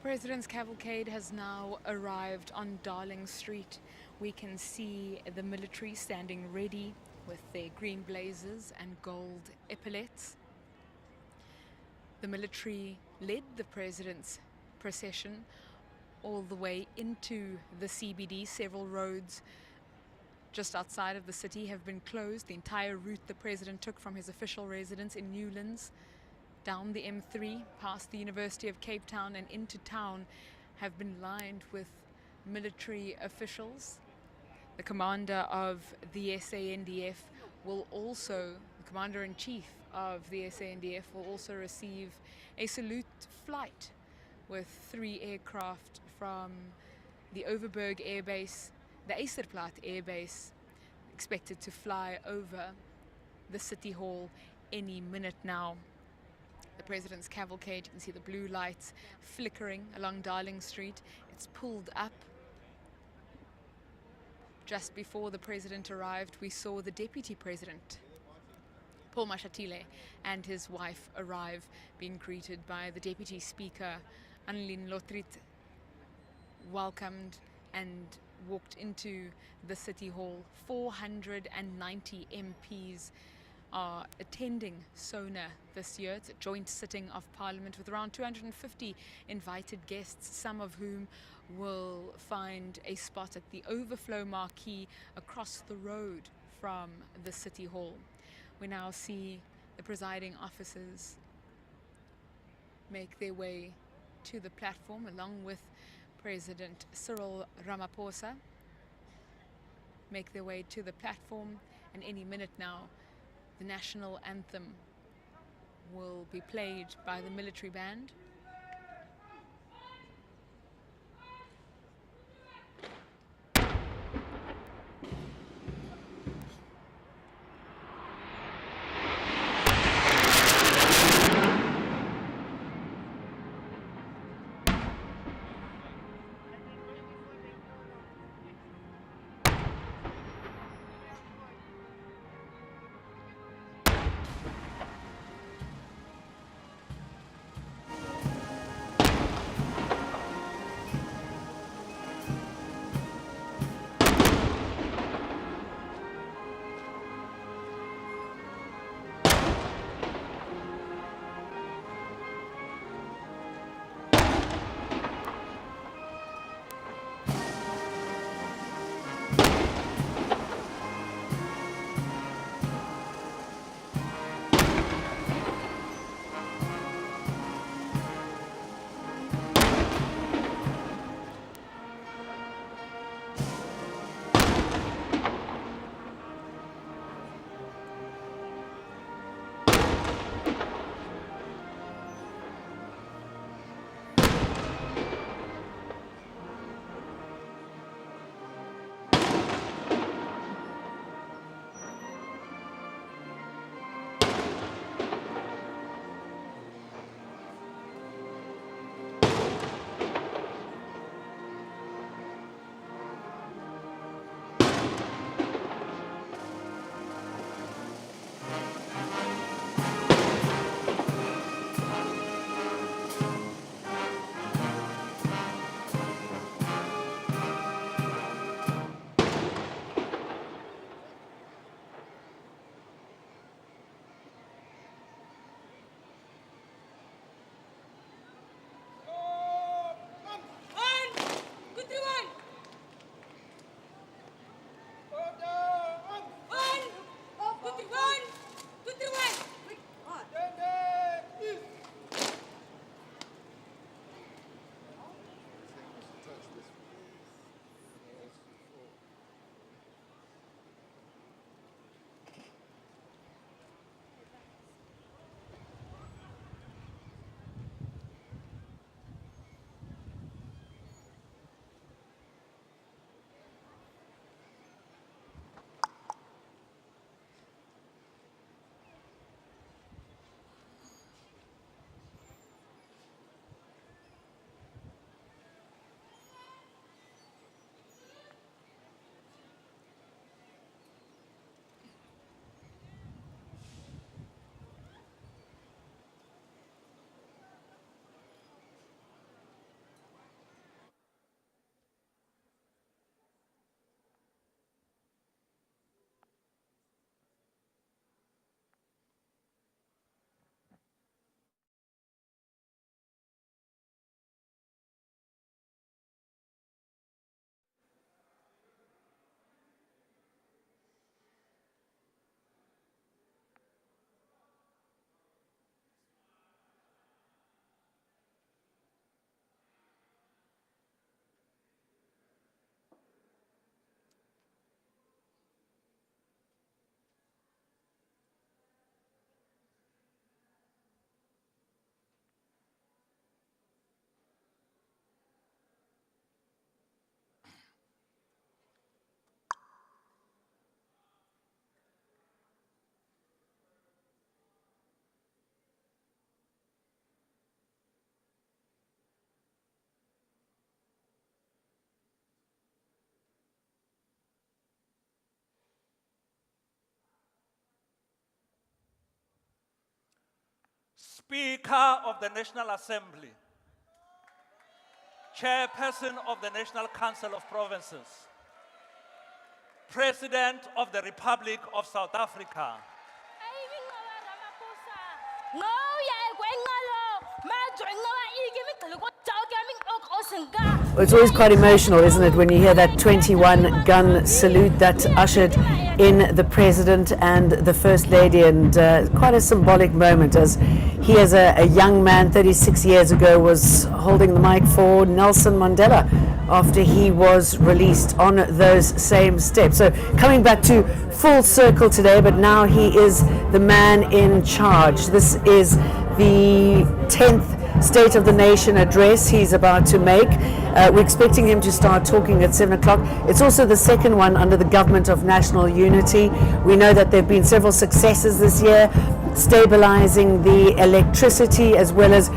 President's cavalcade has now arrived on Darling Street. We can see the military standing ready with their green blazers and gold epaulets. The military led the President's procession all the way into the CBD. Several roads just outside of the city have been closed. The entire route the President took from his official residence in Newlands down the M3, past the University of Cape Town and into town, have been lined with military officials. The commander of the SANDF will also, the commander-in-chief of the SANDF will also receive a salute flight with 3 aircraft from the Overberg Air Base, the Eysterplaat Air Base, expected to fly over the City Hall any minute now. The President's cavalcade, you can see the blue lights flickering along Darling Street. It's pulled up. Just before the President arrived, we saw the Deputy President, Paul Mashatile, and his wife arrive, being greeted by the Deputy Speaker, Annelien Lotriet, welcomed and walked into the City Hall. 490 MPs are attending Sona this year. It's a joint sitting of Parliament with around 250 invited guests, some of whom will find a spot at the overflow marquee across the road from the City Hall. We now see the presiding officers make their way to the platform along with President Cyril Ramaphosa, make their way to the platform, and any minute now the national anthem will be played by the military band. Speaker of the National Assembly, Chairperson of the National Council of Provinces, President of the Republic of South Africa, It's always quite emotional, isn't it, when you hear that 21-gun salute that ushered in the President and the First Lady, and quite a symbolic moment as he, as a young man 36 years ago, was holding the mic for Nelson Mandela after he was released on those same steps. So coming back to full circle today, but now he is the man in charge. This is the 10th State of the Nation address he's about to make. We're expecting him to start talking at 7 o'clock. It's also the second one under the Government of National Unity. We know that there have been several successes this year, stabilizing the electricity as well as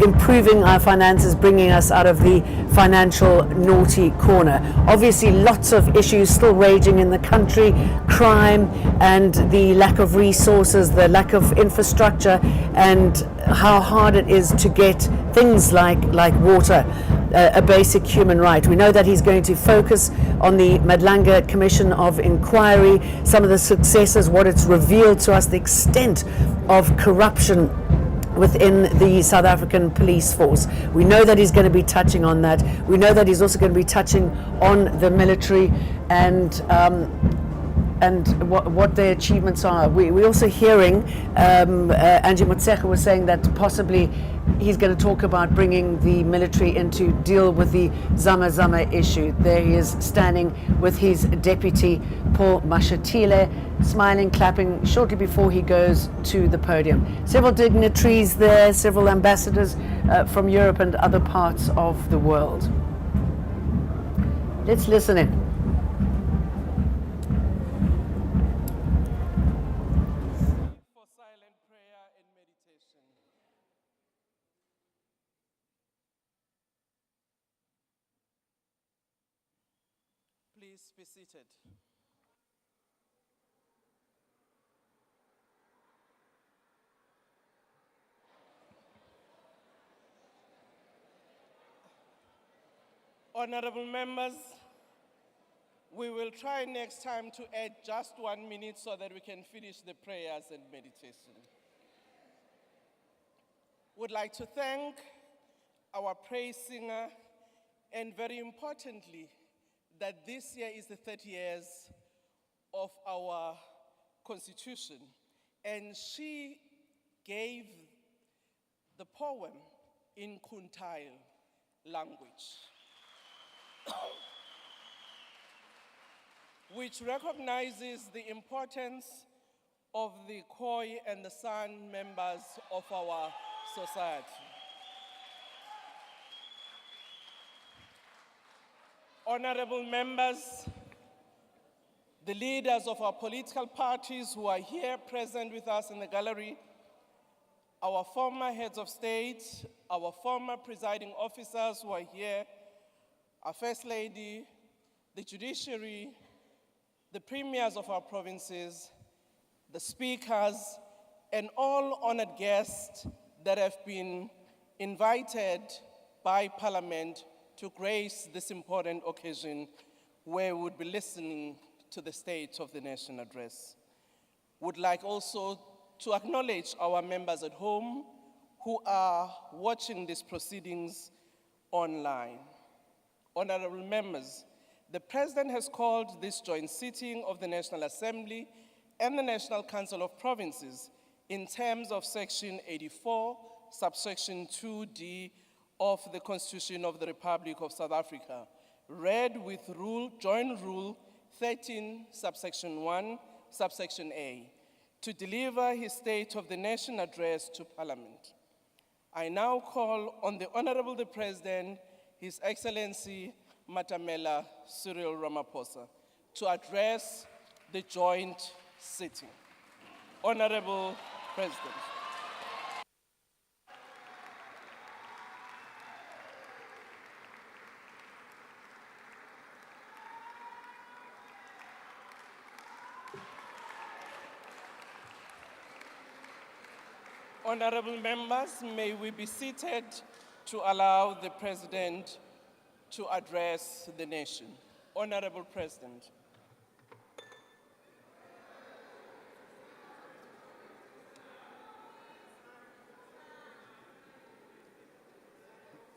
improving our finances, bringing us out of the financial naughty corner. Obviously, lots of issues still raging in the country, crime and the lack of resources, the lack of infrastructure, and how hard it is to get things like water, a basic human right. We know that he's going to focus on the Madlanga Commission of Inquiry, some of the successes, what it's revealed to us, the extent of corruption within the South African police force. We know that he's going to be touching on that. We know that he's also going to be touching on the military and what their achievements are. We're also hearing Angie Motshekga was saying that possibly he's going to talk about bringing the military in to deal with the Zama Zama issue. There he is standing with his deputy, Paul Mashatile, smiling, clapping shortly before he goes to the podium. Several dignitaries there, several ambassadors from Europe and other parts of the world. Let's listen in. Please be seated. Honorable members, we will try next time to add just 1 minute so that we can finish the prayers and meditation. Would like to thank our praise singer, and very importantly, that this year is the 30 years of our Constitution, and she gave the poem in Kuntail language, which recognizes the importance of the Khoi and the San members of our society. Honorable members, the leaders of our political parties who are here present with us in the gallery, our former heads of state, our former presiding officers who are here, our First Lady, the judiciary, the premiers of our provinces, the speakers, and all honored guests that have been invited by Parliament to grace this important occasion where we would be listening to the State of the Nation address. Would like also to acknowledge our members at home who are watching these proceedings online. Honorable members, the President has called this joint sitting of the National Assembly and the National Council of Provinces in terms of Section 84, subsection 2D of the Constitution of the Republic of South Africa, read with Joint Rule 13, subsection 1, subsection A, to deliver his State of the Nation address to Parliament. I now call on the Honorable the President, His Excellency Matamela Cyril Ramaphosa, to address the joint sitting. Honorable President. Honorable members, may we be seated to allow the President to address the nation. Honorable President.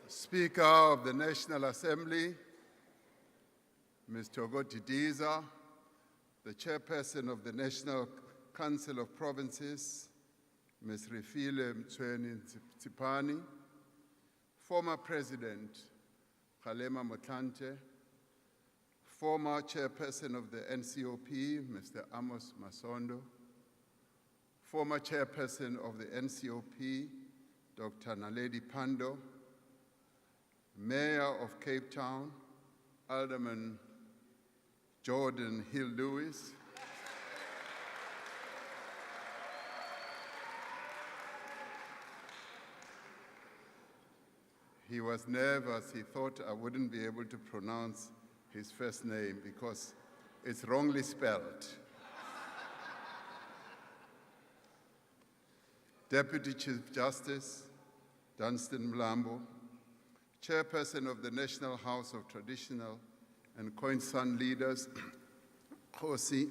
Speaker of the National Assembly, Ms. Togo Didiza, the Chairperson of the National Council of Provinces, Ms. Refile Mtsweni-Tsipane, former President Kgalema Motlanthe, former Chairperson of the NCOP, Mr. Amos Masondo, former Chairperson of the NCOP, Dr. Naledi Pandor, Mayor of Cape Town, Alderman Jordan Hill-Lewis, he was nervous. He thought I wouldn't be able to pronounce his first name because it's wrongly spelled. Deputy Chief Justice Dunstan Mlambo, Chairperson of the National House of Traditional and Khoisan Leaders, Khosi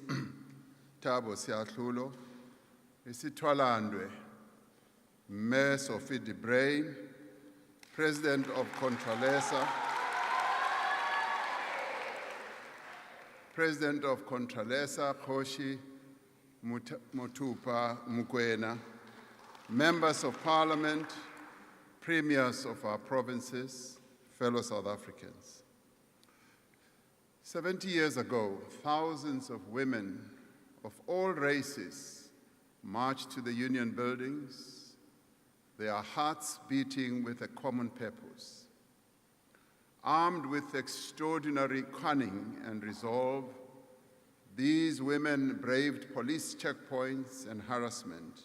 Thabo Siyahlolo, Isithwalandwe, Mayor Sophie de Bruyn, President of Contralesa, Khoshi Mothupa Mokoena, members of Parliament, premiers of our provinces, fellow South Africans. 70 years ago, thousands of women of all races marched to the Union buildings, their hearts beating with a common purpose. Armed with extraordinary cunning and resolve, these women braved police checkpoints and harassment.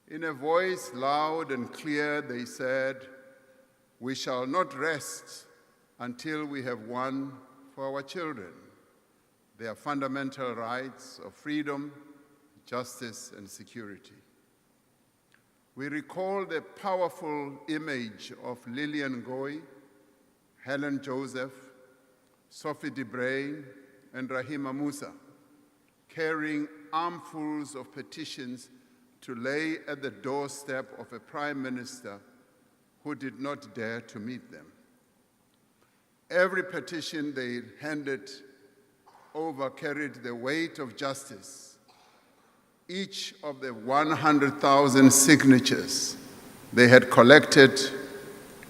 In a voice loud and clear, they said, "We shall not rest until we have won for our children their fundamental rights of freedom, justice, and security." We recall the powerful image of Lillian Ngoyi, Helen Joseph, Sophie de Bruyn, and Rahima Musa, carrying armfuls of petitions to lay at the doorstep of a prime minister who did not dare to meet them. Every petition they handed over carried the weight of justice. Each of the 100,000 signatures they had collected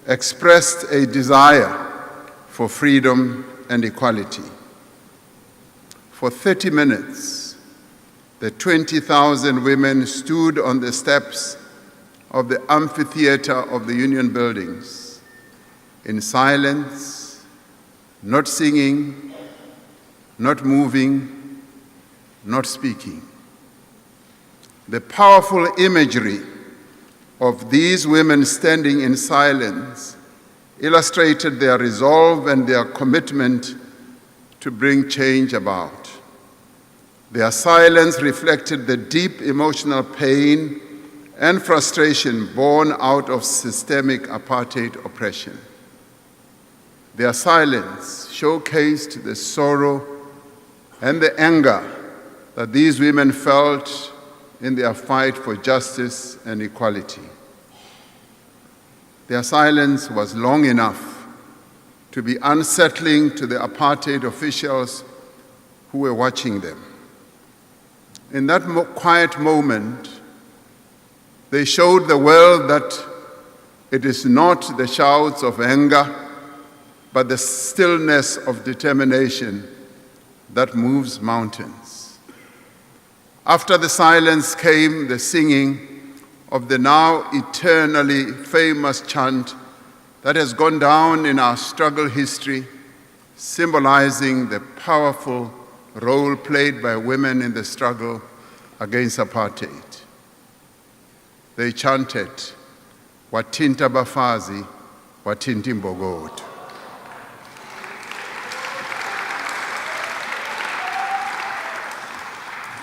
expressed a desire for freedom and equality. For 30 minutes, the 20,000 women stood on the steps of the amphitheater of the Union buildings in silence, not singing, not moving, not speaking. The powerful imagery of these women standing in silence illustrated their resolve and their commitment to bring change about. Their silence reflected the deep emotional pain and frustration born out of systemic apartheid oppression. Their silence showcased the sorrow and the anger that these women felt in their fight for justice and equality. Their silence was long enough to be unsettling to the apartheid officials who were watching them. In that quiet moment, they showed the world that it is not the shouts of anger, but the stillness of determination that moves mountains. After the silence came the singing of the now eternally famous chant that has gone down in our struggle history, symbolizing the powerful role played by women in the struggle against apartheid. They chanted, "Wathinta bafazi, wathinta imbokodo."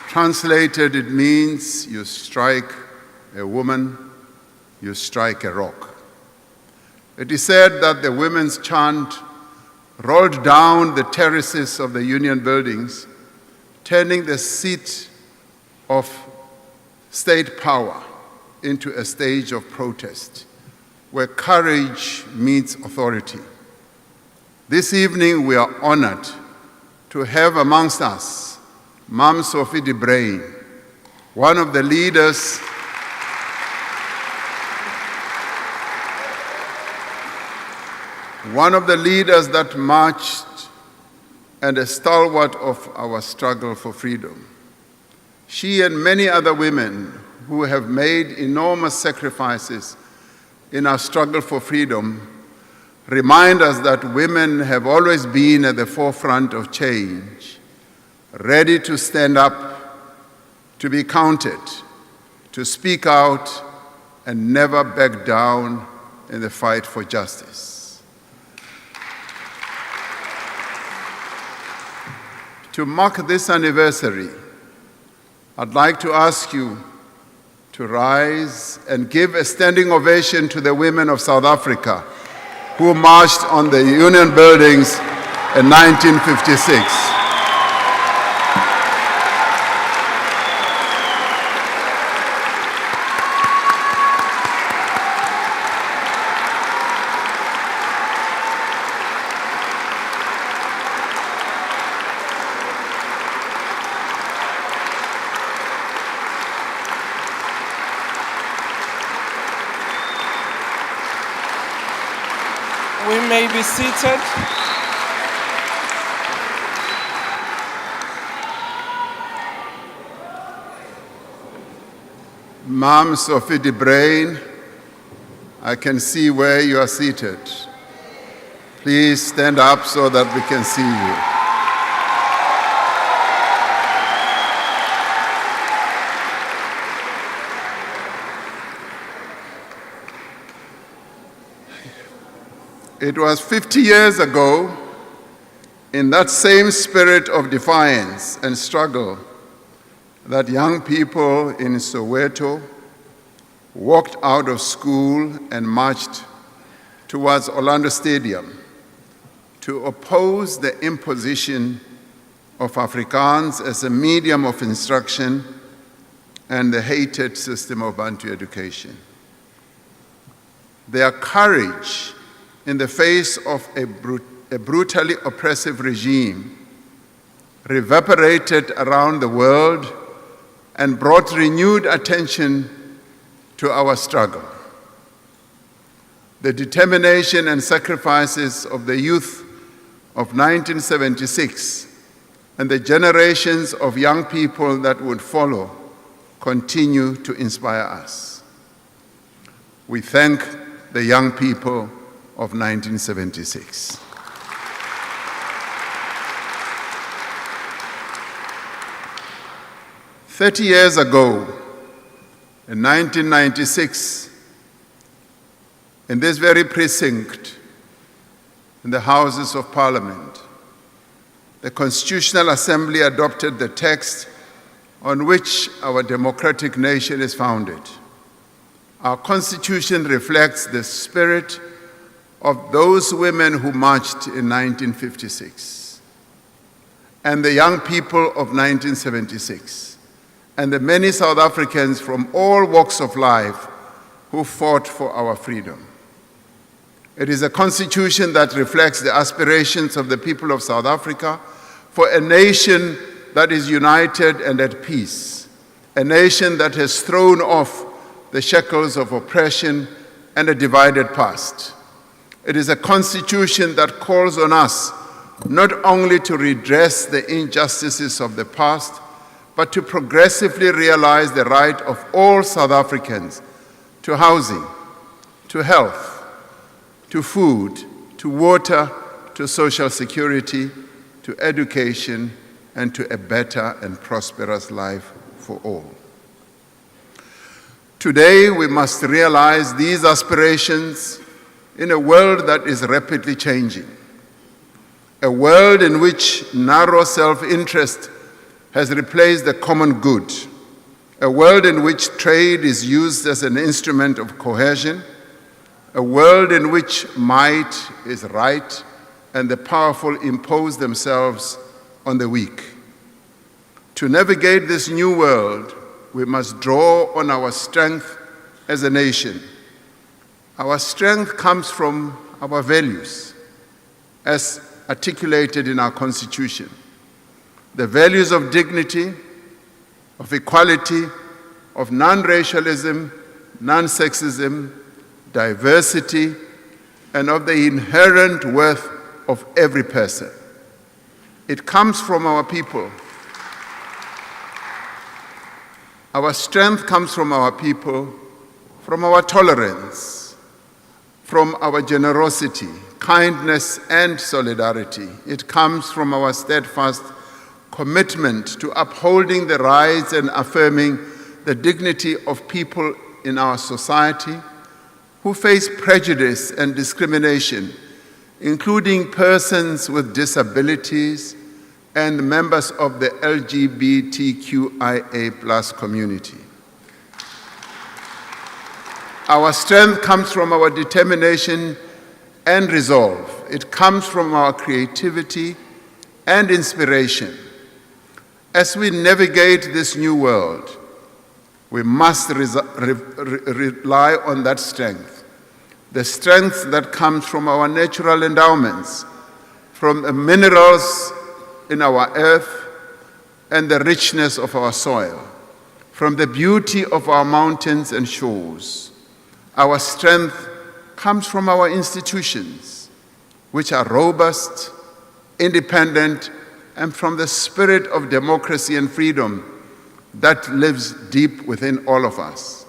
Translated, it means you strike a woman, you strike a rock. It is said that the women's chant rolled down the terraces of the union buildings, turning the seat of state power into a stage of protest, where courage meets authority. This evening, we are honored to have amongst us Mam Sophie de Bruyn, one of the leaders that marched and a stalwart of our struggle for freedom. She and many other women who have made enormous sacrifices in our struggle for freedom remind us that women have always been at the forefront of change, ready to stand up, to be counted, to speak out, and never back down in the fight for justice. To mark this anniversary, I'd like to ask you to rise and give a standing ovation to the women of South Africa who marched on the Union buildings in 1956. We may be seated. Mam Sophie de Bruyn, I can see where you are seated. Please stand up so that we can see you. It was 50 years ago, in that same spirit of defiance and struggle, that young people in Soweto walked out of school and marched towards Orlando Stadium to oppose the imposition of Afrikaans as a medium of instruction and the hated system of Bantu education. Their courage in the face of a brutally oppressive regime reverberated around the world and brought renewed attention to our struggle. The determination and sacrifices of the youth of 1976 and the generations of young people that would follow continue to inspire us. We thank the young people of 1976. "30 years ago, in 1996, in this very precinct, in the Houses of Parliament, the Constitutional Assembly adopted the text on which our democratic nation is founded. Our Constitution reflects the spirit of those women who marched in 1956, and the young people of 1976, and the many South Africans from all walks of life who fought for our freedom. It is a constitution that reflects the aspirations of the people of South Africa for a nation that is united and at peace, a nation that has thrown off the shackles of oppression and a divided past. It is a constitution that calls on us not only to redress the injustices of the past, but to progressively realize the right of all South Africans to housing, to health, to food, to water, to social security, to education, and to a better and prosperous life for all. Today, we must realize these aspirations in a world that is rapidly changing, a world in which narrow self-interest has replaced the common good, a world in which trade is used as an instrument of cohesion, a world in which might is right and the powerful impose themselves on the weak. To navigate this new world, we must draw on our strength as a nation. Our strength comes from our values, as articulated in our Constitution. The values of dignity, of equality, of non-racialism, non-sexism, diversity, and of the inherent worth of every person. It comes from our people. Our strength comes from our people, from our tolerance, from our generosity, kindness, and solidarity. It comes from our steadfast commitment to upholding the rights and affirming the dignity of people in our society who face prejudice and discrimination, including persons with disabilities and members of the LGBTQIA+ community. Our strength comes from our determination and resolve. It comes from our creativity and inspiration. As we navigate this new world, we must rely on that strength, the strength that comes from our natural endowments, from the minerals in our earth and the richness of our soil, from the beauty of our mountains and shores. Our strength comes from our institutions, which are robust, independent, and from the spirit of democracy and freedom that lives deep within all of us.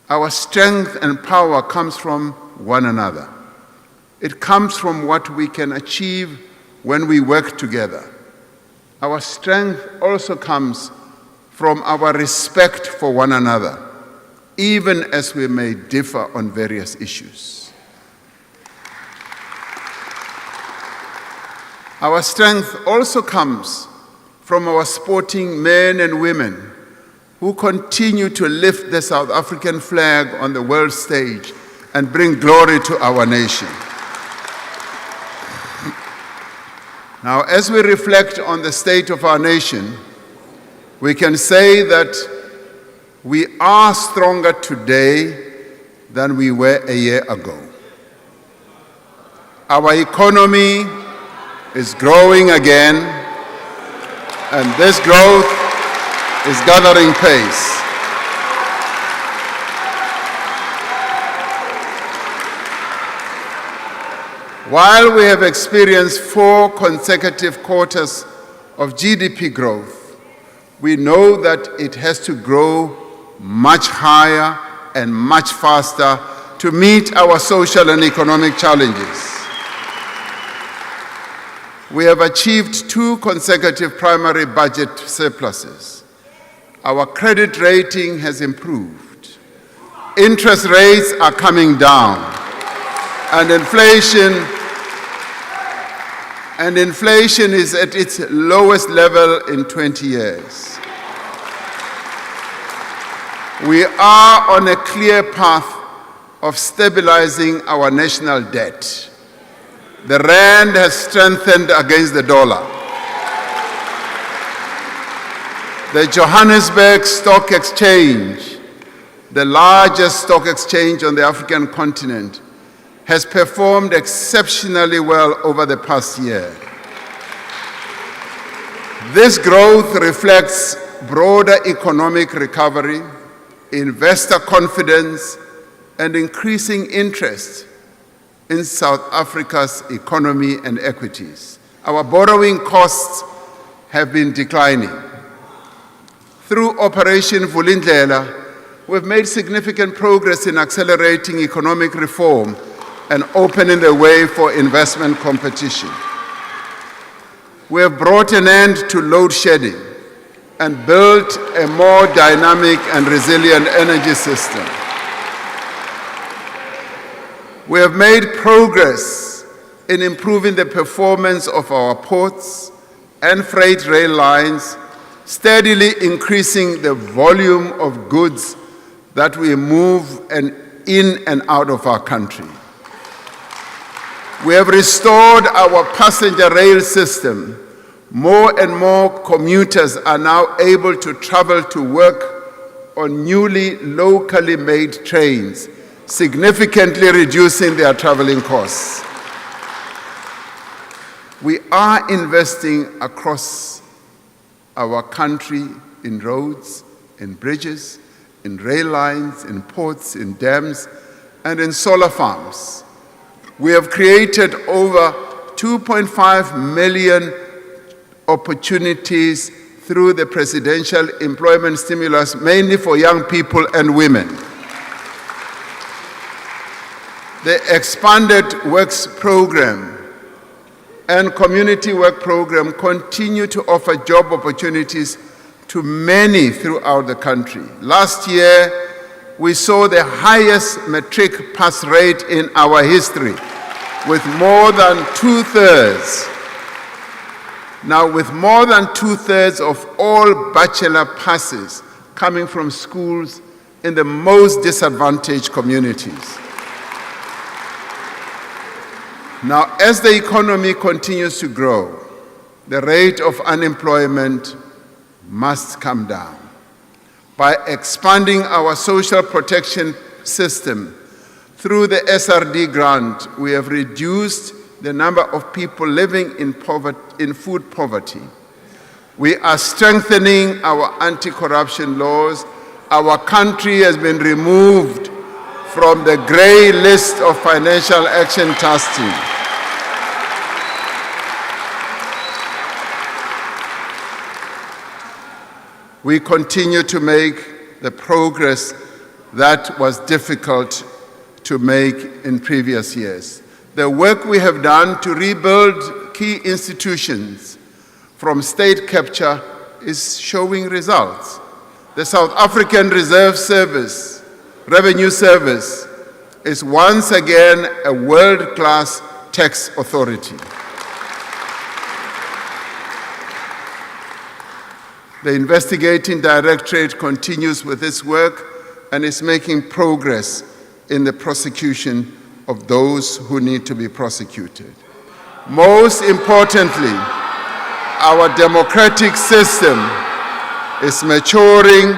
Our strength and power comes from one another. It comes from what we can achieve when we work together. Our strength also comes from our respect for one another, even as we may differ on various issues. Our strength also comes from our sporting men and women who continue to lift the South African flag on the world stage and bring glory to our nation. Now, as we reflect on the state of our nation, we can say that we are stronger today than we were a year ago. Our economy is growing again, and this growth is gathering pace. While we have experienced 4 consecutive quarters of GDP growth, we know that it has to grow much higher and much faster to meet our social and economic challenges. We have achieved 2 consecutive primary budget surpluses. Our credit rating has improved. Interest rates are coming down, and inflation is at its lowest level in 20 years. We are on a clear path of stabilizing our national debt. The rand has strengthened against the dollar. The Johannesburg Stock Exchange, the largest stock exchange on the African continent, has performed exceptionally well over the past year. This growth reflects broader economic recovery, investor confidence, and increasing interest in South Africa's economy and equities. Our borrowing costs have been declining. Through Operation Vulindlela, we've made significant progress in accelerating economic reform and opening the way for investment competition. We have brought an end to load shedding and built a more dynamic and resilient energy system. We have made progress in improving the performance of our ports and freight rail lines steadily increasing the volume of goods that we move in and out of our country. We have restored our passenger rail system. More and more commuters are now able to travel to work on newly locally made trains, significantly reducing their traveling costs. We are investing across our country in roads, in bridges, in rail lines, in ports, in dams, and in solar farms. We have created over 2.5 million opportunities through the presidential employment stimulus, mainly for young people and women. The expanded Works program and community work program continue to offer job opportunities to many throughout the country. Last year, we saw the highest matric pass rate in our history, with more than two-thirds. Now, with more than two-thirds of all bachelor passes coming from schools in the most disadvantaged communities. Now, as the economy continues to grow, the rate of unemployment must come down. By expanding our social protection system through the SRD grant, we have reduced the number of people living in food poverty. We are strengthening our anti-corruption laws. Our country has been removed from the grey list of Financial Action Task Team. We continue to make the progress that was difficult to make in previous years. The work we have done to rebuild key institutions from state capture is showing results. The South African Revenue Service is once again a world-class tax authority. The investigating directorate continues with its work and is making progress in the prosecution of those who need to be prosecuted. Most importantly, our democratic system is maturing.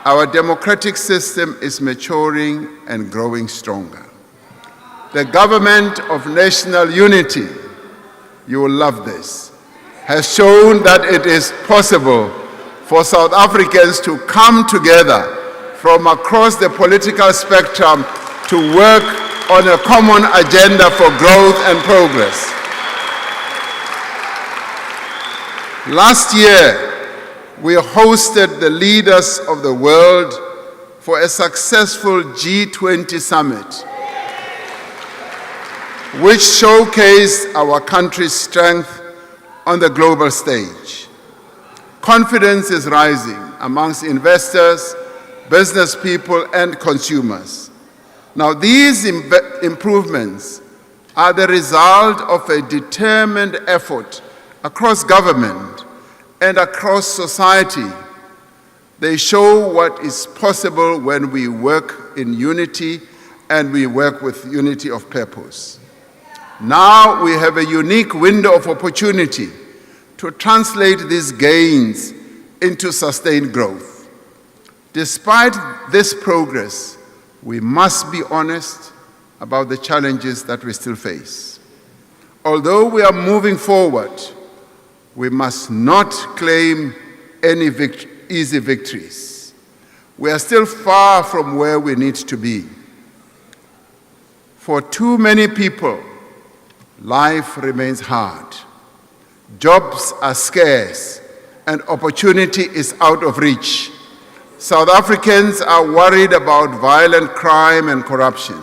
Our democratic system is maturing and growing stronger. The government of national unity, you will love this, has shown that it is possible for South Africans to come together from across the political spectrum to work on a common agenda for growth and progress. Last year, we hosted the leaders of the world for a successful G20 summit, which showcased our country's strength on the global stage. Confidence is rising amongst investors, business people, and consumers. Now, these improvements are the result of a determined effort across government and across society. They show what is possible when we work in unity and we work with unity of purpose. Now we have a unique window of opportunity to translate these gains into sustained growth. Despite this progress, we must be honest about the challenges that we still face. Although we are moving forward, we must not claim any easy victories. We are still far from where we need to be. For too many people, life remains hard. Jobs are scarce and opportunity is out of reach. South Africans are worried about violent crime and corruption.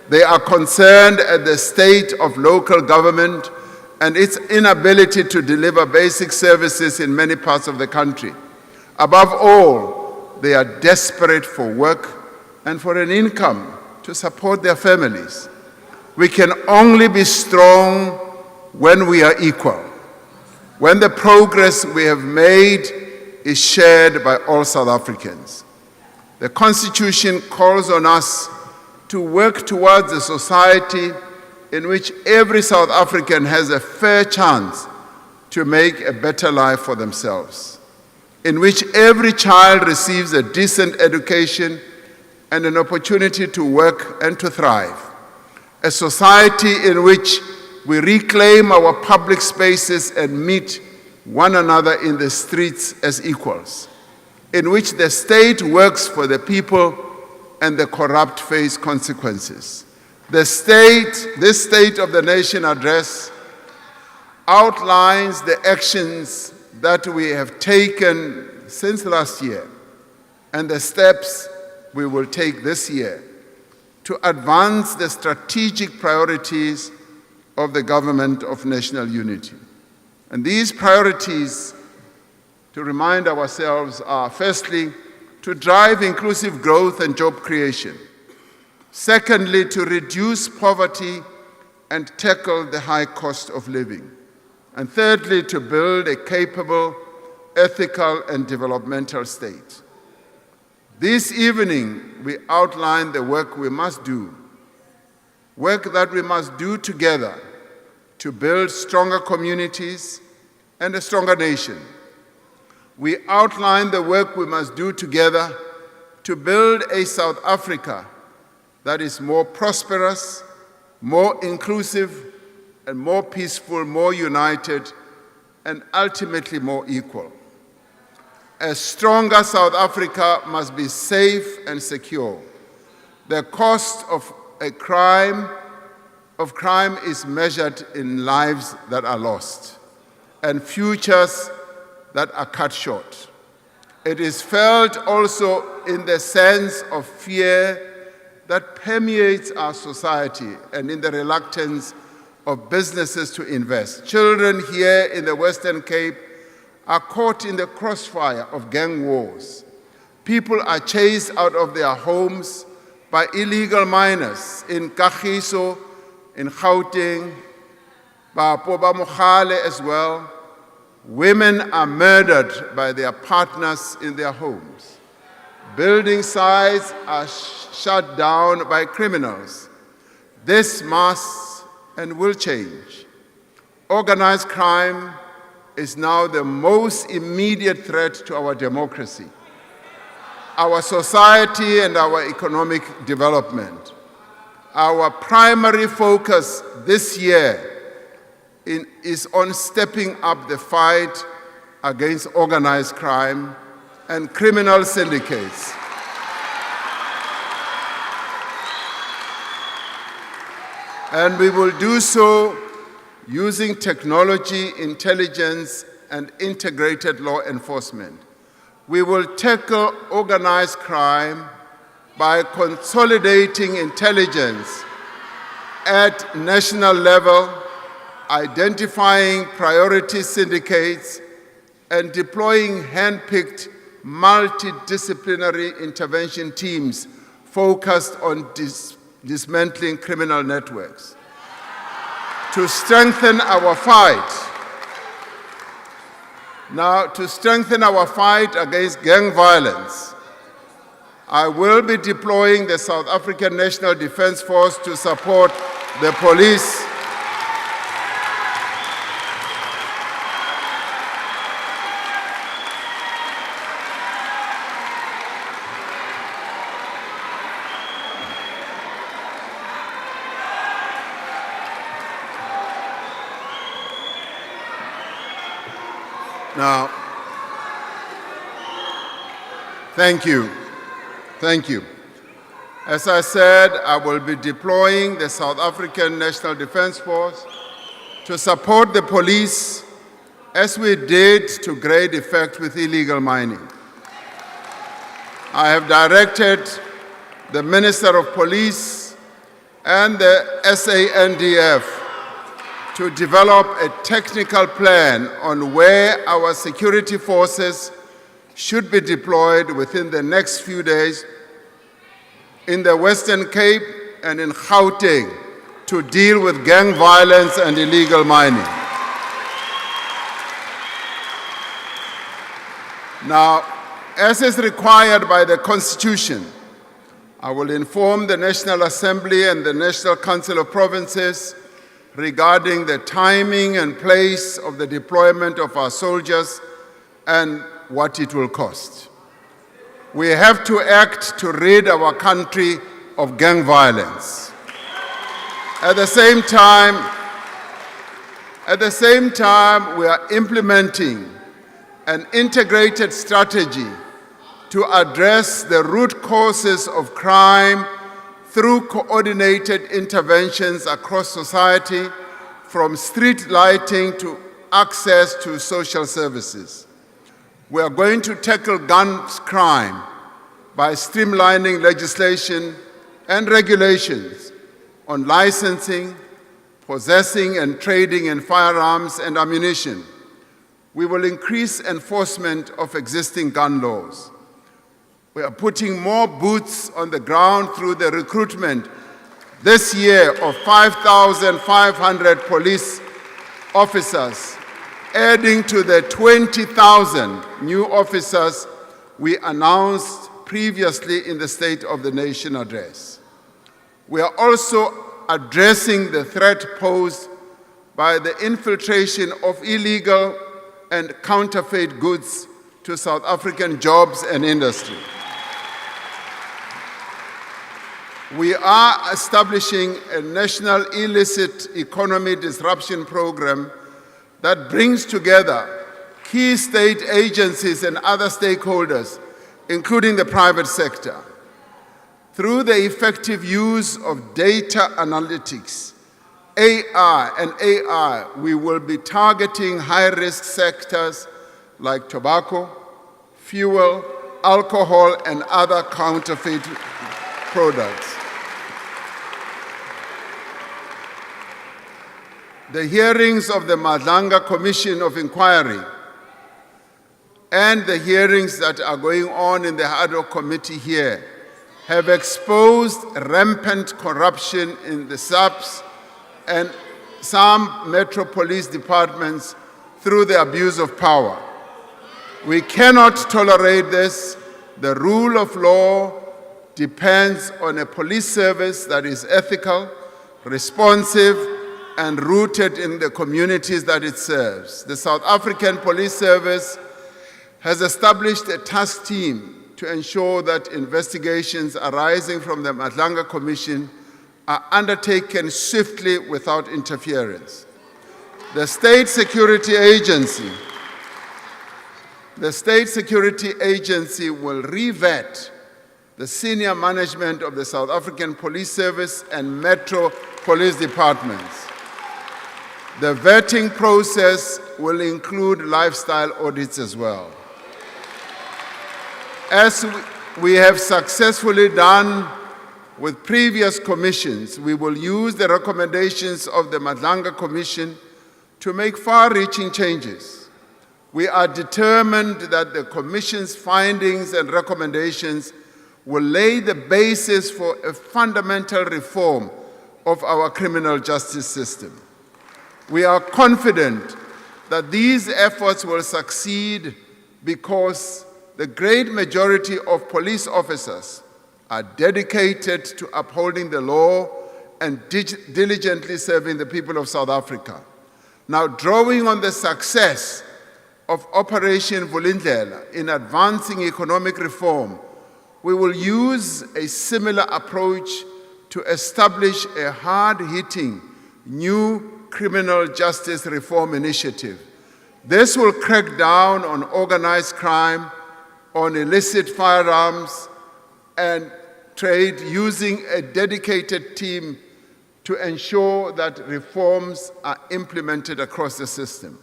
They are concerned at the state of local government and its inability to deliver basic services in many parts of the country. Above all, they are desperate for work and for an income to support their families. We can only be strong when we are equal. when the progress we have made is shared by all South Africans. The Constitution calls on us to work towards a society in which every South African has a fair chance to make a better life for themselves, in which every child receives a decent education and an opportunity to work and to thrive, a society in which we reclaim our public spaces and meet one another in the streets as equals, in which the state works for the people and the corrupt face consequences. This State of the Nation address outlines the actions that we have taken since last year and the steps we will take this year to advance the strategic priorities of the Government of National Unity. And these priorities, to remind ourselves, are firstly, to drive inclusive growth and job creation. Secondly, to reduce poverty and tackle the high cost of living. And thirdly, to build a capable, ethical, and developmental state. This evening, we outline the work we must do, work that we must do together to build stronger communities and a stronger nation. We outline the work we must do together to build a South Africa that is more prosperous, more inclusive, and more peaceful, more united, and ultimately more equal. A stronger South Africa must be safe and secure. The cost of crime is measured in lives that are lost and futures that are cut short. It is felt also in the sense of fear that permeates our society and in the reluctance of businesses to invest. Children here in the Western Cape are caught in the crossfire of gang wars. People are chased out of their homes by illegal miners in Kagiso, in Gauteng, Bapoba Mogale as well. Women are murdered by their partners in their homes. Building sites are shut down by criminals. This must and will change. Organized crime is now the most immediate threat to our democracy, our society, and our economic development. Our primary focus this year is on stepping up the fight against organized crime and criminal syndicates. And we will do so using technology, intelligence, and integrated law enforcement. We will tackle organized crime by consolidating intelligence at national level, identifying priority syndicates, and deploying hand-picked multidisciplinary intervention teams focused on dismantling criminal networks. To strengthen our fight, against gang violence, I will be deploying the South African National Defence Force to support the police Now, thank you. As I said, I will be deploying the South African National Defence Force to support the police as we did to great effect with illegal mining. I have directed the Minister of Police and the SANDF to develop a technical plan on where our security forces should be deployed within the next few days in the Western Cape and in Gauteng to deal with gang violence and illegal mining. Now, as is required by the Constitution, I will inform the National Assembly and the National Council of Provinces regarding the timing and place of the deployment of our soldiers and what it will cost. We have to act to rid our country of gang violence. At the same time, we are implementing an integrated strategy to address the root causes of crime through coordinated interventions across society, from street lighting to access to social services. We are going to tackle gun crime by streamlining legislation and regulations on licensing, possessing and trading in firearms and ammunition. We will increase enforcement of existing gun laws. We are putting more boots on the ground through the recruitment this year of 5,500 police officers, adding to the 20,000 new officers we announced previously in the State of the Nation address. We are also addressing the threat posed by the infiltration of illegal and counterfeit goods to South African jobs and industry. We are establishing a national illicit economy disruption program that brings together key state agencies and other stakeholders, including the private sector. Through the effective use of data analytics, AI, we will be targeting high-risk sectors like tobacco, fuel, alcohol, and other counterfeit products. The hearings of the Madlanga Commission of Inquiry and the hearings that are going on in the ad hoc committee here have exposed rampant corruption in the SAPS and some metro police departments through the abuse of power. We cannot tolerate this. The rule of law depends on a police service that is ethical, responsive, and rooted in the communities that it serves. The South African Police Service has established a task team to ensure that investigations arising from the Madlanga Commission are undertaken swiftly without interference. The State Security Agency will re-vet the senior management of the South African Police Service and Metro Police Departments. The vetting process will include lifestyle audits as well. As we have successfully done with previous commissions, we will use the recommendations of the Madlanga Commission to make far-reaching changes. We are determined that the Commission's findings and recommendations will lay the basis for a fundamental reform of our criminal justice system. We are confident that these efforts will succeed because the great majority of police officers are dedicated to upholding the law and diligently serving the people of South Africa. Now, drawing on the success of Operation Vulindlela in advancing economic reform, we will use a similar approach to establish a hard-hitting new criminal justice reform initiative. This will crack down on organized crime, on illicit firearms and trade, using a dedicated team to ensure that reforms are implemented across the system.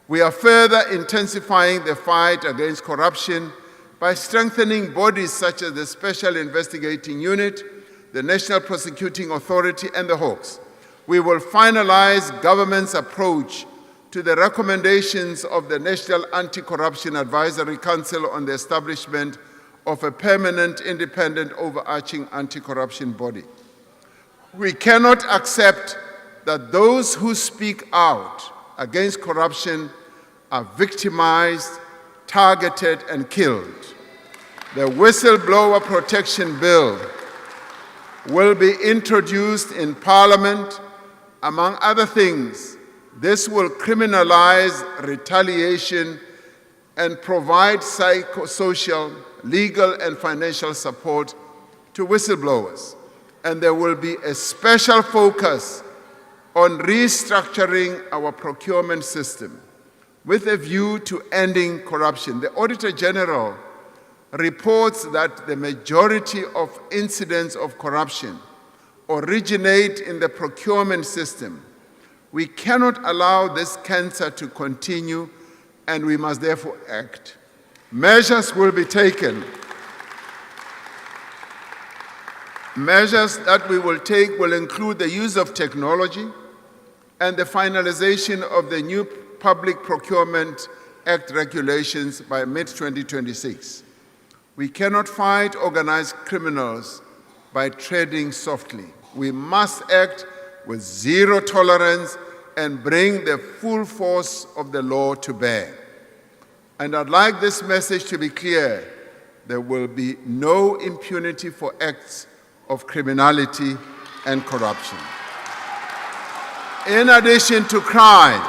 We are further intensifying the fight against corruption by strengthening bodies such as the Special Investigating Unit, the National Prosecuting Authority, and the Hawks. We will finalize government's approach to the recommendations of the National Anti-Corruption Advisory Council on the establishment of a permanent, independent, overarching anti-corruption body. We cannot accept that those who speak out against corruption are victimized, targeted and killed. The Whistleblower Protection Bill will be introduced in Parliament. Among other things, this will criminalize retaliation and provide psychosocial, legal, and financial support to whistleblowers. And there will be a special focus on restructuring our procurement system with a view to ending corruption. The Auditor General reports that the majority of incidents of corruption originate in the procurement system. We cannot allow this cancer to continue, and we must therefore act. Measures will be taken. Measures that we will take will include the use of technology and the finalization of the new Public Procurement Act regulations by mid-2026. We cannot fight organized criminals by treading softly. We must act with zero tolerance and bring the full force of the law to bear. And I'd like this message to be clear: there will be no impunity for acts of criminality and corruption. In addition to crime,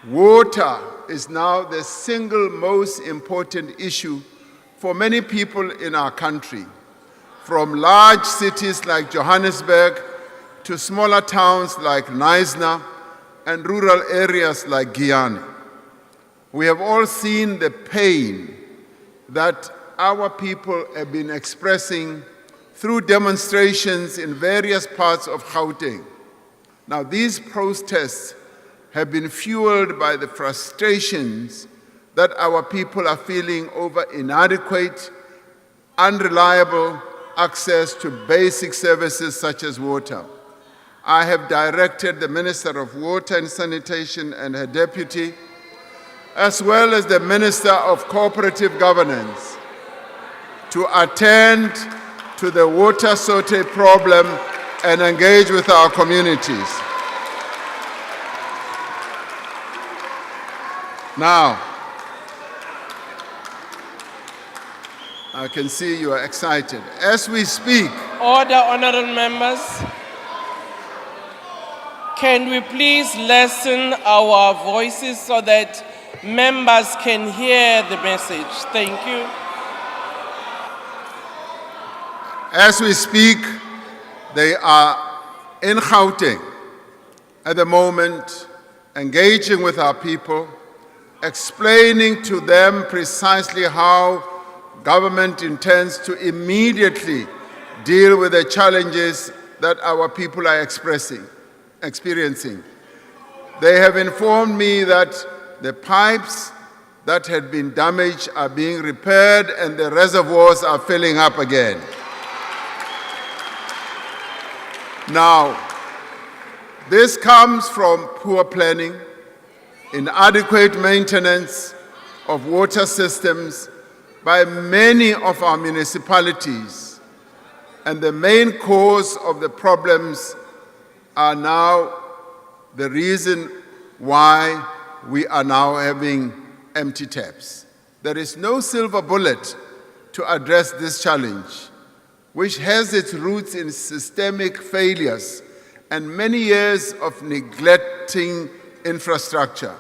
water is now the single most important issue for many people in our country, from large cities like Johannesburg to smaller towns like Knysna and rural areas like Guyana. We have all seen the pain that our people have been expressing through demonstrations in various parts of Gauteng. Now, these protests have been fueled by the frustrations that our people are feeling over inadequate, unreliable access to basic services such as water. I have directed the Minister of Water and Sanitation and her deputy, as well as the Minister of Cooperative Governance, to attend to the water shortage problem and engage with our communities. Now, I can see you are excited. As we speak, Order, honorable members. Can we please lessen our voices so that members can hear the message? Thank you. As we speak, they are in Gauteng at the moment, engaging with our people, explaining to them precisely how government intends to immediately deal with the challenges that our people are experiencing. They have informed me that the pipes that had been damaged are being repaired and the reservoirs are filling up again. Now, this comes from poor planning, inadequate maintenance of water systems by many of our municipalities, and the main cause of the problems are now the reason why we are now having empty taps. There is no silver bullet to address this challenge, which has its roots in systemic failures and many years of neglecting infrastructure.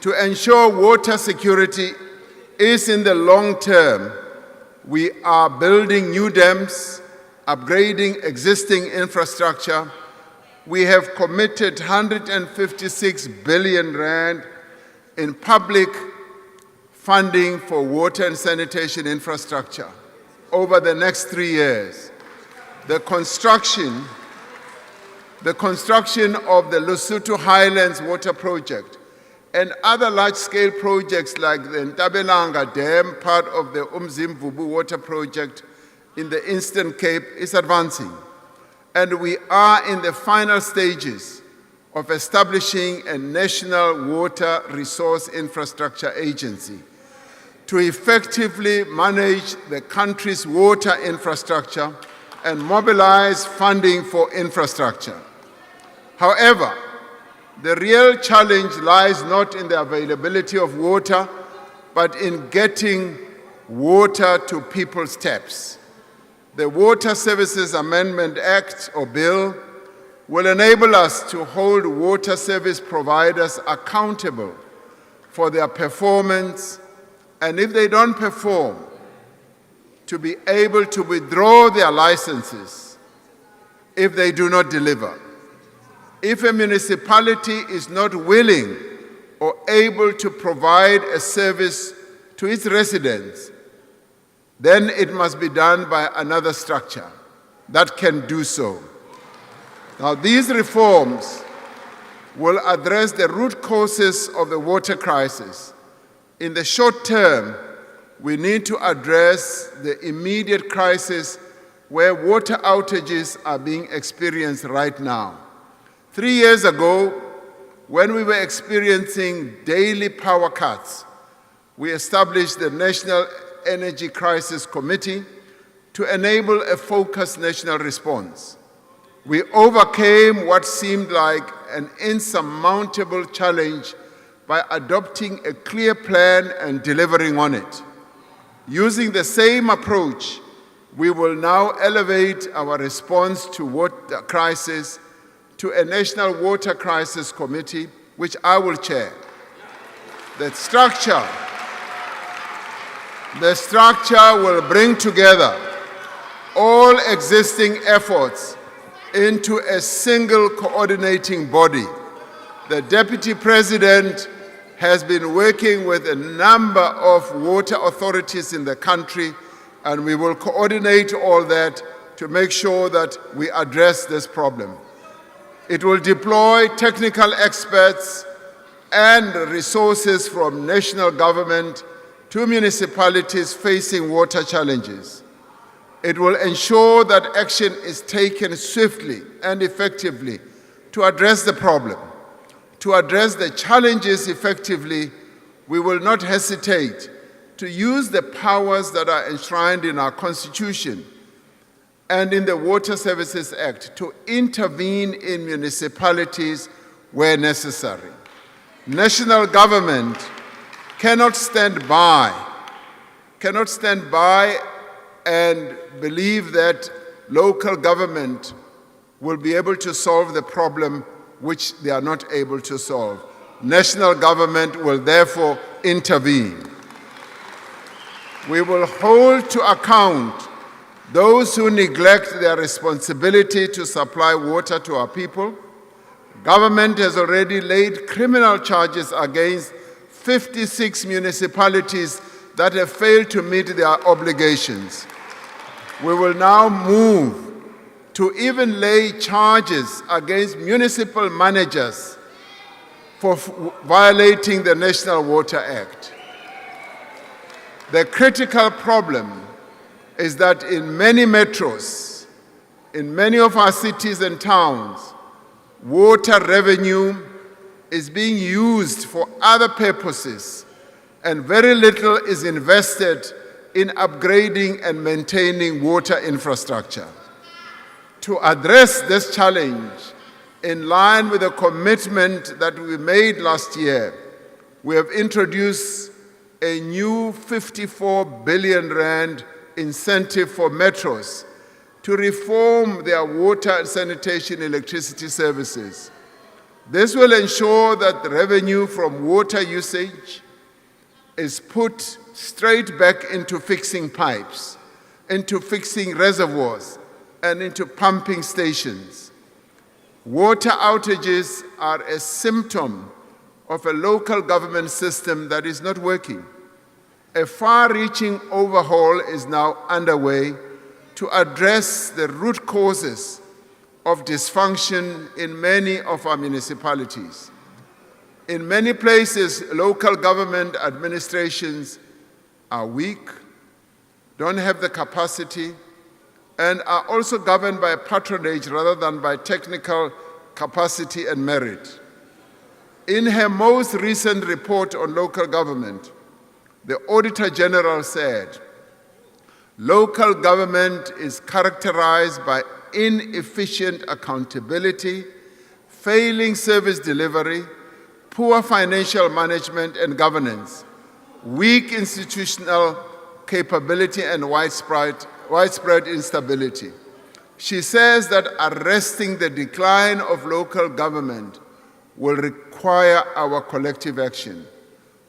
To ensure water security is in the long term, we are building new dams, upgrading existing infrastructure. We have committed 156 billion rand in public funding for water and sanitation infrastructure over the next 3 years. The construction of the Lesotho Highlands Water Project and other large-scale projects like the Ntabelanga Dam, part of the Umzimvubu Water Project in the Eastern Cape, is advancing. And we are in the final stages of establishing a national water resource infrastructure agency to effectively manage the country's water infrastructure and mobilize funding for infrastructure. However, The real challenge lies not in the availability of water, but in getting water to people's taps. The Water Services Amendment Act, or bill, will enable us to hold water service providers accountable for their performance, and if they don't perform, to be able to withdraw their licenses if they do not deliver. If a municipality is not willing or able to provide a service to its residents, then it must be done by another structure that can do so. Now, these reforms will address the root causes of the water crisis. In the short term, we need to address the immediate crisis where water outages are being experienced right now. 3 years ago, when we were experiencing daily power cuts, we established the National Energy Crisis Committee to enable a focused national response. We overcame what seemed like an insurmountable challenge by adopting a clear plan and delivering on it. Using the same approach, we will now elevate our response to water crisis to a National Water Crisis Committee, which I will chair. The structure will bring together all existing efforts into a single coordinating body. The Deputy President has been working with a number of water authorities in the country, and we will coordinate all that to make sure that we address this problem. It will deploy technical experts and resources from national government to municipalities facing water challenges. It will ensure that action is taken swiftly and effectively to address the problem. To address the challenges effectively, we will not hesitate to use the powers that are enshrined in our Constitution and in the Water Services Act to intervene in municipalities where necessary. National government cannot stand by and believe that local government will be able to solve the problem which they are not able to solve. National government will therefore intervene. We will hold to account those who neglect their responsibility to supply water to our people. Government has already laid criminal charges against 56 municipalities that have failed to meet their obligations. We will now move to even lay charges against municipal managers for violating the National Water Act. The critical problem is that in many metros, in many of our cities and towns, water revenue is being used for other purposes, and very little is invested in upgrading and maintaining water infrastructure. To address this challenge, in line with the commitment that we made last year, we have introduced a new 54 billion rand incentive for metros to reform their water and sanitation electricity services. This will ensure that the revenue from water usage is put straight back into fixing pipes, into fixing reservoirs, and into pumping stations. Water outages are a symptom of a local government system that is not working. A far-reaching overhaul is now underway to address the root causes of dysfunction in many of our municipalities. In many places, local government administrations are weak, don't have the capacity, and are also governed by patronage rather than by technical capacity and merit. In her most recent report on local government, the Auditor General said, local government is characterized by inefficient accountability, failing service delivery, poor financial management and governance, weak institutional capability and widespread instability. She says that arresting the decline of local government will require our collective action.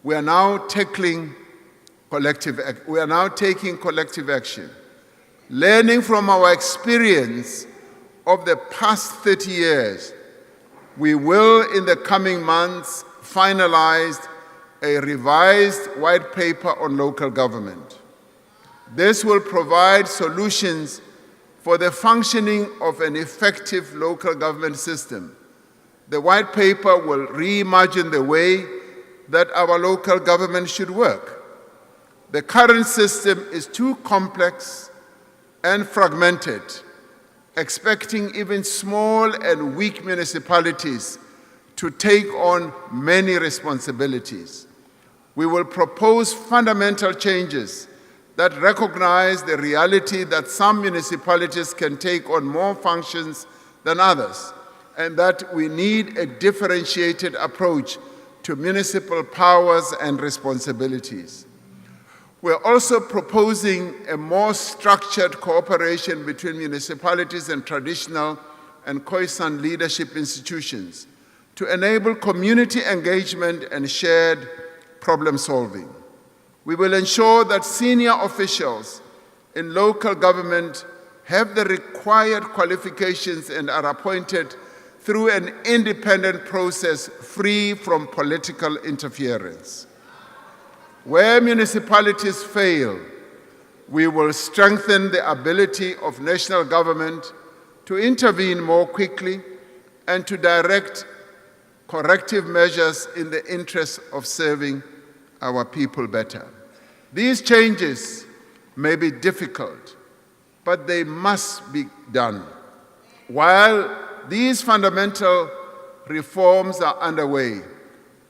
We are now taking collective action. Learning from our experience of the past 30 years, we will in the coming months finalize a revised white paper on local government. This will provide solutions for the functioning of an effective local government system. The white paper will reimagine the way that our local government should work. The current system is too complex and fragmented, expecting even small and weak municipalities to take on many responsibilities. We will propose fundamental changes that recognize the reality that some municipalities can take on more functions than others, and that we need a differentiated approach to municipal powers and responsibilities. We're also proposing a more structured cooperation between municipalities and traditional and Khoisan leadership institutions to enable community engagement and shared problem solving. We will ensure that senior officials in local government have the required qualifications and are appointed through an independent process free from political interference. Where municipalities fail, we will strengthen the ability of national government to intervene more quickly and to direct corrective measures in the interest of serving our people better. These changes may be difficult, but they must be done. While these fundamental reforms are underway,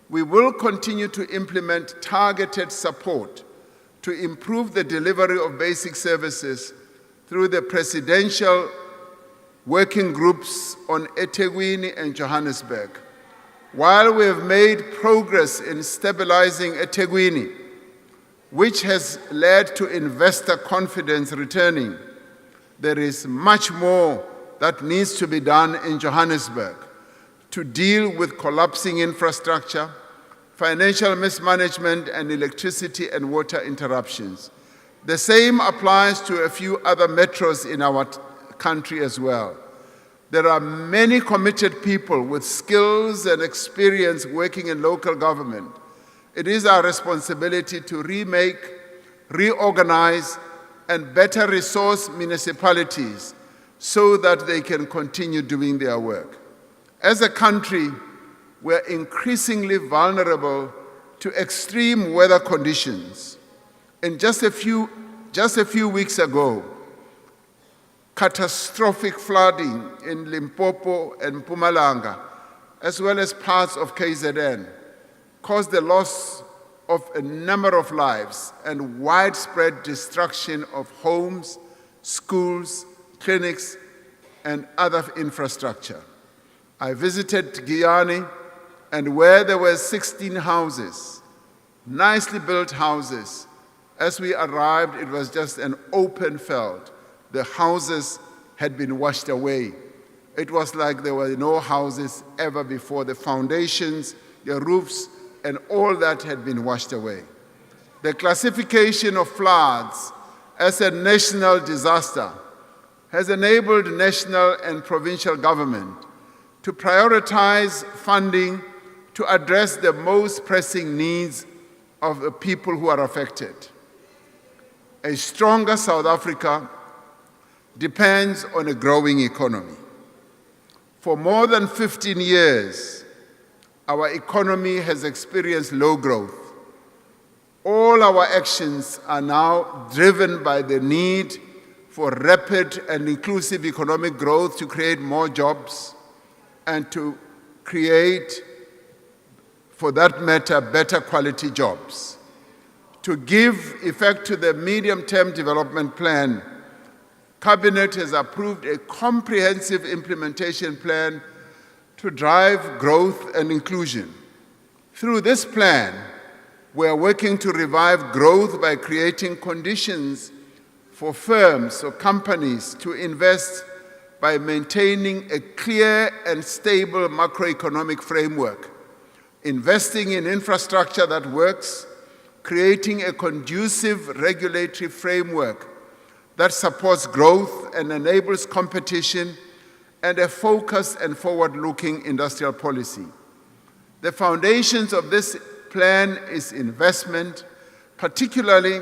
we will continue to implement targeted support to improve the delivery of basic services through the presidential working groups on eThekwini and Johannesburg. While we have made progress in stabilizing eThekwini, which has led to investor confidence returning, there is much more that needs to be done in Johannesburg to deal with collapsing infrastructure, financial mismanagement, and electricity and water interruptions. The same applies to a few other metros in our country as well. There are many committed people with skills and experience working in local government. It is our responsibility to remake, reorganize, and better resource municipalities so that they can continue doing their work. As a country, we're increasingly vulnerable to extreme weather conditions. And just a few weeks ago, catastrophic flooding in Limpopo and Mpumalanga, as well as parts of KZN, caused the loss of a number of lives and widespread destruction of homes, schools, clinics, and other infrastructure. I visited Giyani, and where there were 16 houses, nicely built houses, as we arrived, it was just an open field. The houses had been washed away. It was like there were no houses ever before. The foundations, the roofs, and all that had been washed away. The classification of floods as a national disaster has enabled national and provincial government to prioritize funding to address the most pressing needs of the people who are affected. A stronger South Africa depends on a growing economy. For more than 15 years, our economy has experienced low growth. All our actions are now driven by the need for rapid and inclusive economic growth to create more jobs and to create, for that matter, better quality jobs. To give effect to the medium-term development plan, Cabinet has approved a comprehensive implementation plan to drive growth and inclusion. Through this plan, we are working to revive growth by creating conditions for firms or companies to invest by maintaining a clear and stable macroeconomic framework, investing in infrastructure that works, creating a conducive regulatory framework that supports growth and enables competition, and a focused and forward-looking industrial policy. The foundations of this plan is investment, particularly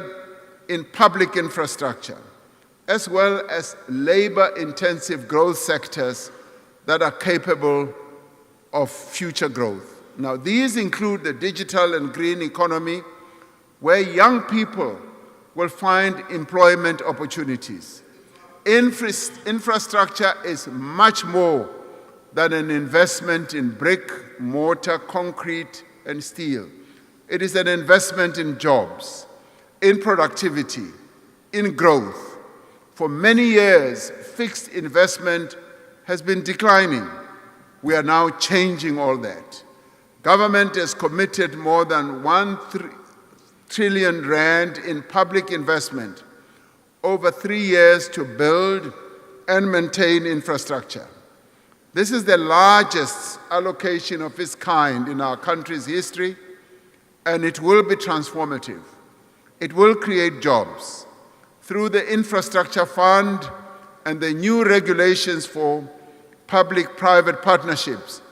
in public infrastructure, as well as labor-intensive growth sectors that are capable of future growth. Now, these include the digital and green economy, where young people will find employment opportunities. Infrastructure is much more than an investment in brick, mortar, concrete, and steel. It is an investment in jobs, in productivity, in growth. For many years, fixed investment has been declining. We are now changing all that. Government has committed more than 1 trillion rand in public investment over 3 years to build and maintain infrastructure. This is the largest allocation of its kind in our country's history, and it will be transformative. It will create jobs. Through the Infrastructure Fund and the new regulations for public-private partnerships,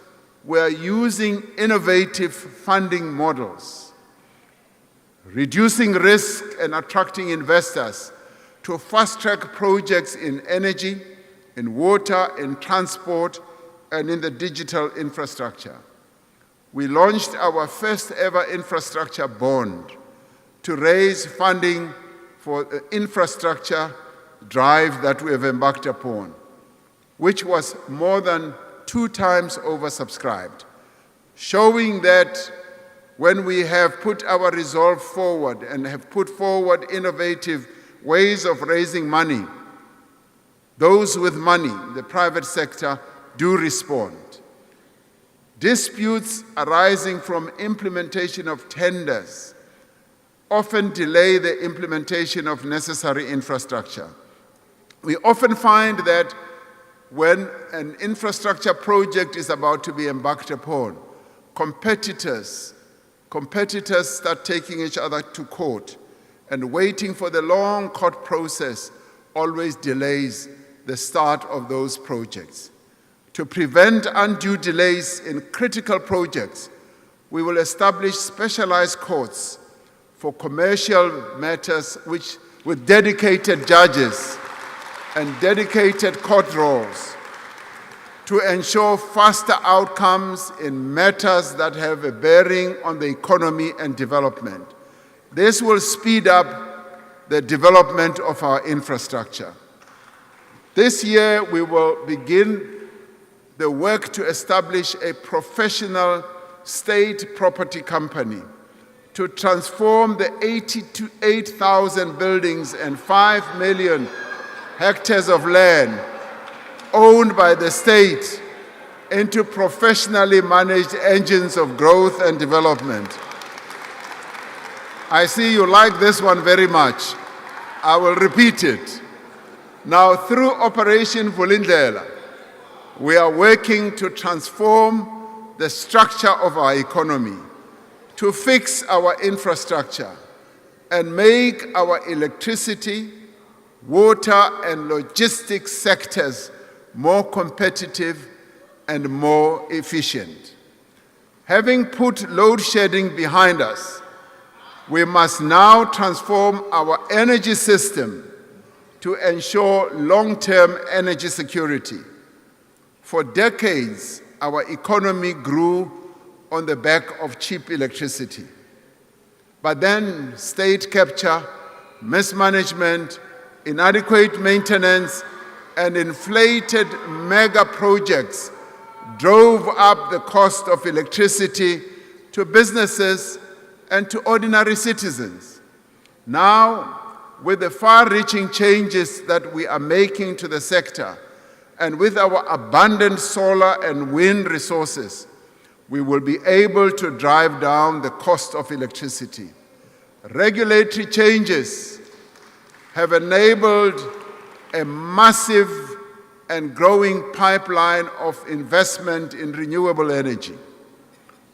we are using innovative funding models, reducing risk and attracting investors to fast-track projects in energy, in water, in transport, and in the digital infrastructure. We launched our first ever infrastructure bond to raise funding for the infrastructure drive that we have embarked upon, which was more than 2 times oversubscribed, showing that when we have put our resolve forward and have put forward innovative ways of raising money, those with money, the private sector, do respond. Disputes arising from implementation of tenders often delay the implementation of necessary infrastructure. We often find that when an infrastructure project is about to be embarked upon, competitors start taking each other to court, and waiting for the long court process always delays the start of those projects. To prevent undue delays in critical projects, we will establish specialized courts for commercial matters with dedicated judges and dedicated court roles to ensure faster outcomes in matters that have a bearing on the economy and development. This will speed up the development of our infrastructure. This year, we will begin the work to establish a professional state property company to transform the 88,000 buildings and 5 million hectares of land owned by the state into professionally managed engines of growth and development. I see you like this one very much. I will repeat it. Now, through Operation Vulindlela, we are working to transform the structure of our economy, to fix our infrastructure, and make our electricity, water, and logistics sectors more competitive and more efficient. Having put load shedding behind us, we must now transform our energy system to ensure long-term energy security. For decades, our economy grew on the back of cheap electricity. But then state capture, mismanagement, inadequate maintenance, and inflated mega projects drove up the cost of electricity to businesses and to ordinary citizens. Now, with the far-reaching changes that we are making to the sector, And with our abundant solar and wind resources, we will be able to drive down the cost of electricity. Regulatory changes have enabled a massive and growing pipeline of investment in renewable energy.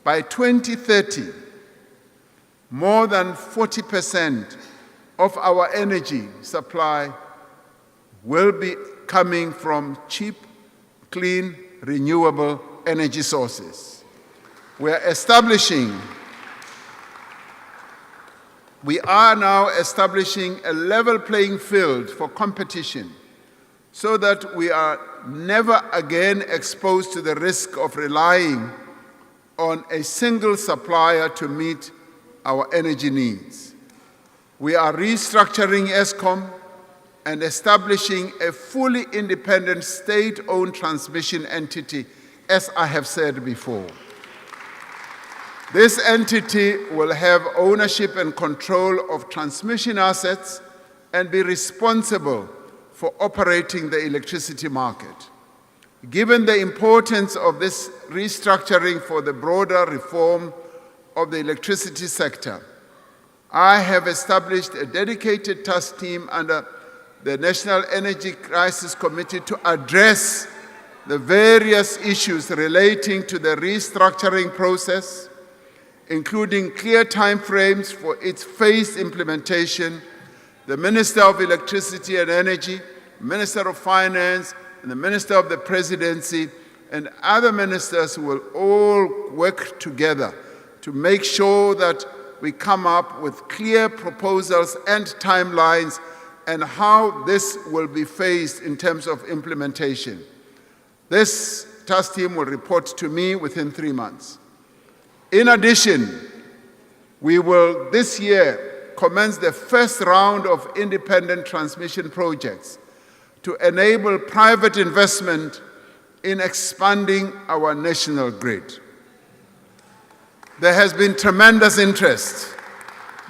By 2030, more than 40% of our energy supply will be coming from cheap, clean, renewable energy sources. We are now establishing a level playing field for competition so that we are never again exposed to the risk of relying on a single supplier to meet our energy needs. We are restructuring ESCOM and establishing a fully independent state-owned transmission entity, as I have said before. This entity will have ownership and control of transmission assets and be responsible for operating the electricity market. Given the importance of this restructuring for the broader reform of the electricity sector, I have established a dedicated task team under the National Energy Crisis Committee to address the various issues relating to the restructuring process, including clear timeframes for its phased implementation. The Minister of Electricity and Energy, Minister of Finance, and the Minister of the Presidency, and other ministers will all work together to make sure that we come up with clear proposals and timelines and how this will be phased in terms of implementation. This task team will report to me within 3 months. In addition, we will this year commence the first round of independent transmission projects to enable private investment in expanding our national grid. There has been tremendous interest.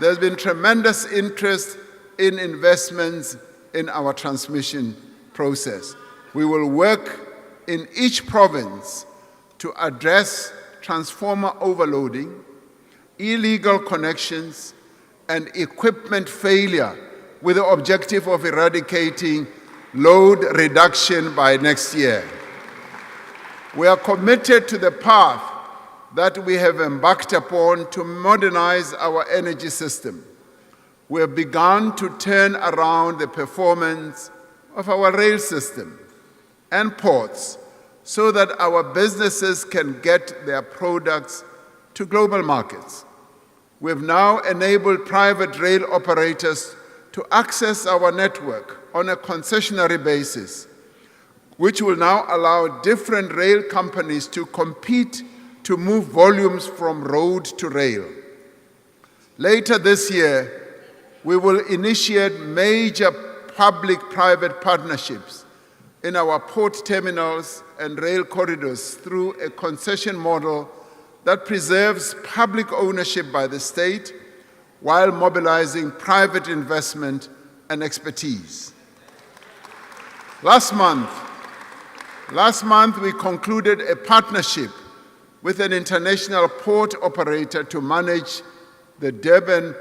There's been tremendous interest in investments in our transmission process. We will work in each province to address transformer overloading, illegal connections, and equipment failure with the objective of eradicating load reduction by next year. We are committed to the path that we have embarked upon to modernize our energy system. We have begun to turn around the performance of our rail system and ports so that our businesses can get their products to global markets. We have now enabled private rail operators to access our network on a concessionary basis, which will now allow different rail companies to compete to move volumes from road to rail. Later this year, we will initiate major public-private partnerships in our port terminals and rail corridors through a concession model that preserves public ownership by the state while mobilizing private investment and expertise. Last month, we concluded a partnership with an international port operator to manage the Durban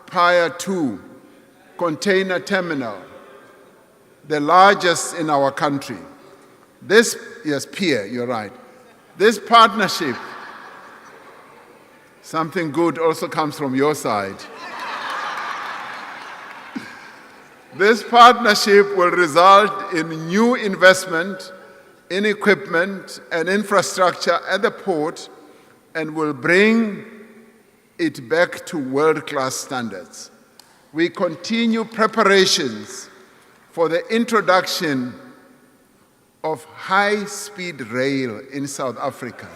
Pier 2 container terminal, the largest in our country. Pier, you're right. This partnership, something good also comes from your side. This partnership will result in new investment in equipment and infrastructure at the port and will bring it back to world-class standards. We continue preparations for the introduction of high-speed rail in South Africa.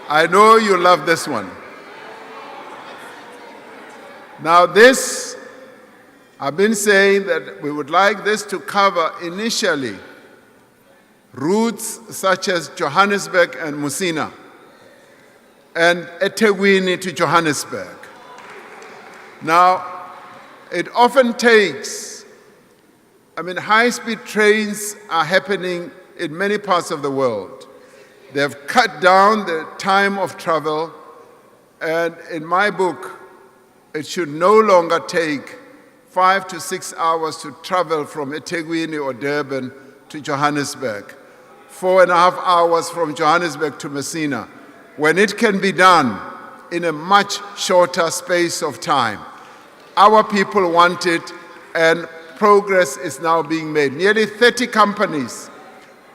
I know you love this one. Now I've been saying that we would like this to cover initially routes such as Johannesburg and Musina and eThekwini to Johannesburg. Now, It often takes, high-speed trains are happening in many parts of the world. They have cut down the time of travel, and in my book, it should no longer take 5 to 6 hours to travel from eThekwini or Durban to Johannesburg, 4.5 hours from Johannesburg to Messina, when it can be done in a much shorter space of time. Our people want it, and progress is now being made. Nearly 30 companies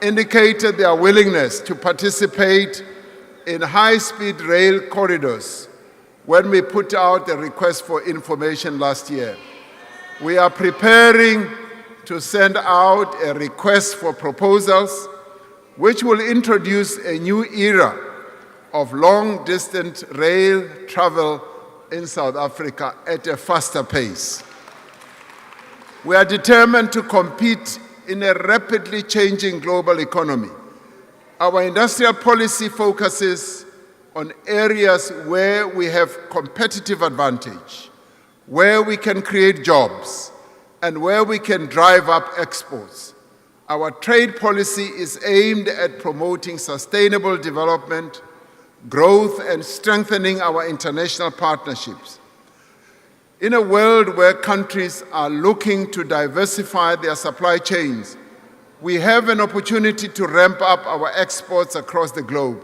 indicated their willingness to participate in high-speed rail corridors when we put out the request for information last year. We are preparing to send out a request for proposals which will introduce a new era of long-distance rail travel in South Africa at a faster pace. We are determined to compete in a rapidly changing global economy. Our industrial policy focuses on areas where we have competitive advantage, where we can create jobs, and where we can drive up exports. Our trade policy is aimed at promoting sustainable development, growth, and strengthening our international partnerships. In a world where countries are looking to diversify their supply chains, we have an opportunity to ramp up our exports across the globe.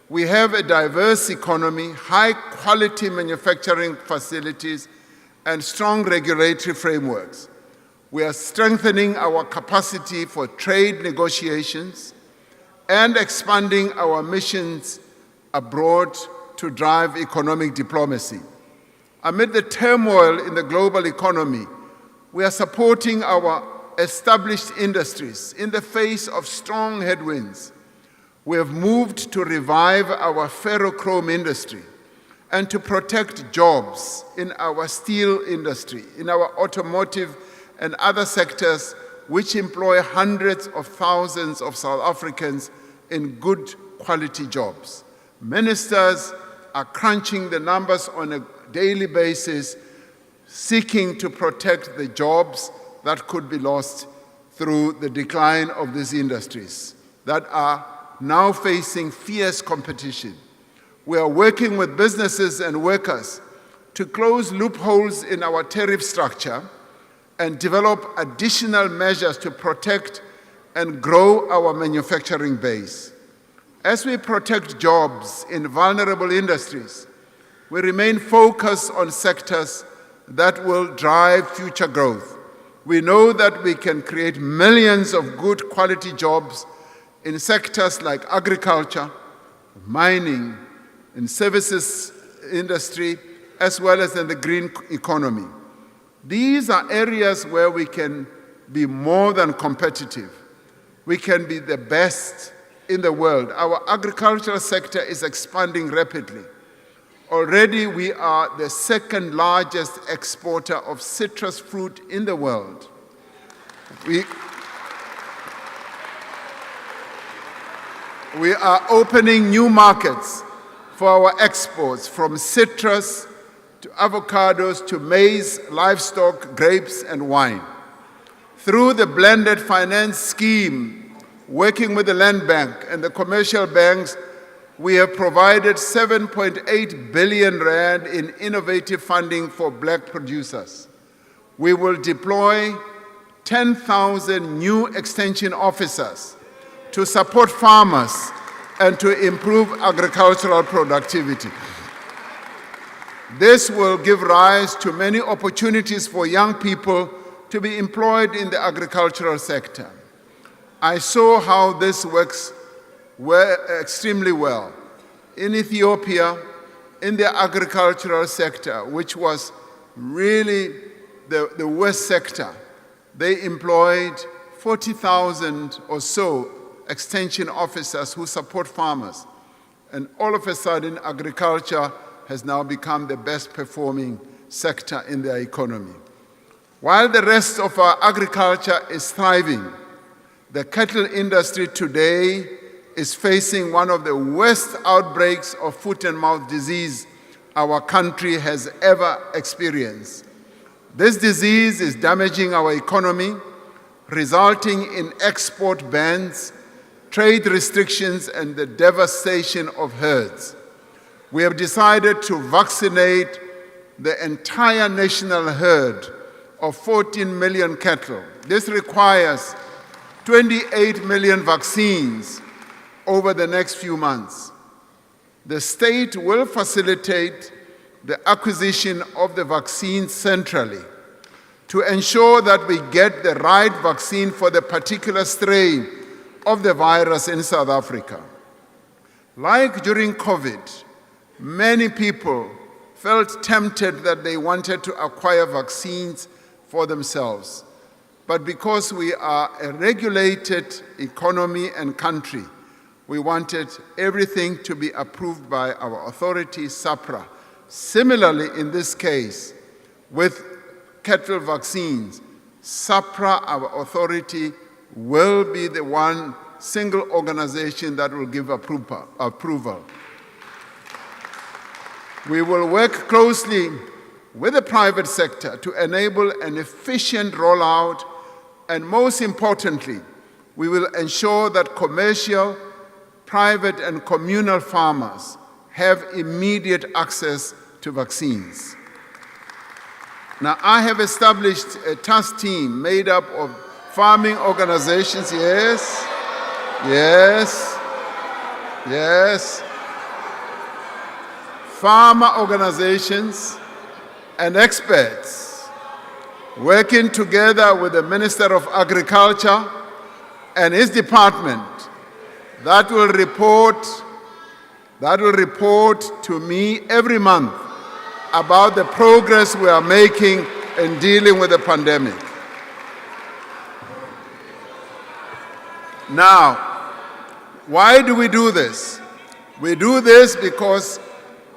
We have a diverse economy, high-quality manufacturing facilities, and strong regulatory frameworks. We are strengthening our capacity for trade negotiations and expanding our missions abroad to drive economic diplomacy. Amid the turmoil in the global economy, we are supporting our established industries in the face of strong headwinds. We have moved to revive our ferrochrome industry and to protect jobs in our steel industry, in our automotive and other sectors which employ hundreds of thousands of South Africans in good quality jobs. Ministers are crunching the numbers on a daily basis, seeking to protect the jobs that could be lost through the decline of these industries that are now facing fierce competition. We are working with businesses and workers to close loopholes in our tariff structure and develop additional measures to protect and grow our manufacturing base. As we protect jobs in vulnerable industries, we remain focused on sectors that will drive future growth. We know that we can create millions of good quality jobs in sectors like agriculture, mining, in services industry, as well as in the green economy. These are areas where we can be more than competitive. We can be the best in the world. Our agricultural sector is expanding rapidly. Already we are the second largest exporter of citrus fruit in the world. We are opening new markets for our exports, from citrus to avocados to maize, livestock, grapes, and wine. Through the blended finance scheme, working with the Land Bank and the commercial banks, we have provided 7.8 billion rand in innovative funding for black producers. We will deploy 10,000 new extension officers to support farmers and to improve agricultural productivity. This will give rise to many opportunities for young people to be employed in the agricultural sector. I saw how this works extremely well in Ethiopia, in the agricultural sector, which was really the worst sector. They employed 40,000 or so extension officers who support farmers. And all of a sudden, agriculture has now become the best performing sector in their economy. While the rest of our agriculture is thriving, the cattle industry today is facing one of the worst outbreaks of foot and mouth disease our country has ever experienced. This disease is damaging our economy, resulting in export bans, trade restrictions, and the devastation of herds. We have decided to vaccinate the entire national herd of 14 million cattle. This requires 28 million vaccines over the next few months. The state will facilitate the acquisition of the vaccine centrally to ensure that we get the right vaccine for the particular strain of the virus in South Africa. Like during COVID, many people felt tempted that they wanted to acquire vaccines for themselves. But because we are a regulated economy and country, we wanted everything to be approved by our authority, SAPRA. Similarly, in this case, with cattle vaccines, SAPRA, our authority, will be the one single organization that will give approval. We will work closely with the private sector to enable an efficient rollout, and most importantly, we will ensure that commercial, private, and communal farmers have immediate access to vaccines. Now, I have established a task team made up of farming organizations, yes, farmer organizations and experts working together with the Minister of Agriculture and his department that will report to me every month about the progress we are making in dealing with the pandemic. Now, why do we do this? We do this because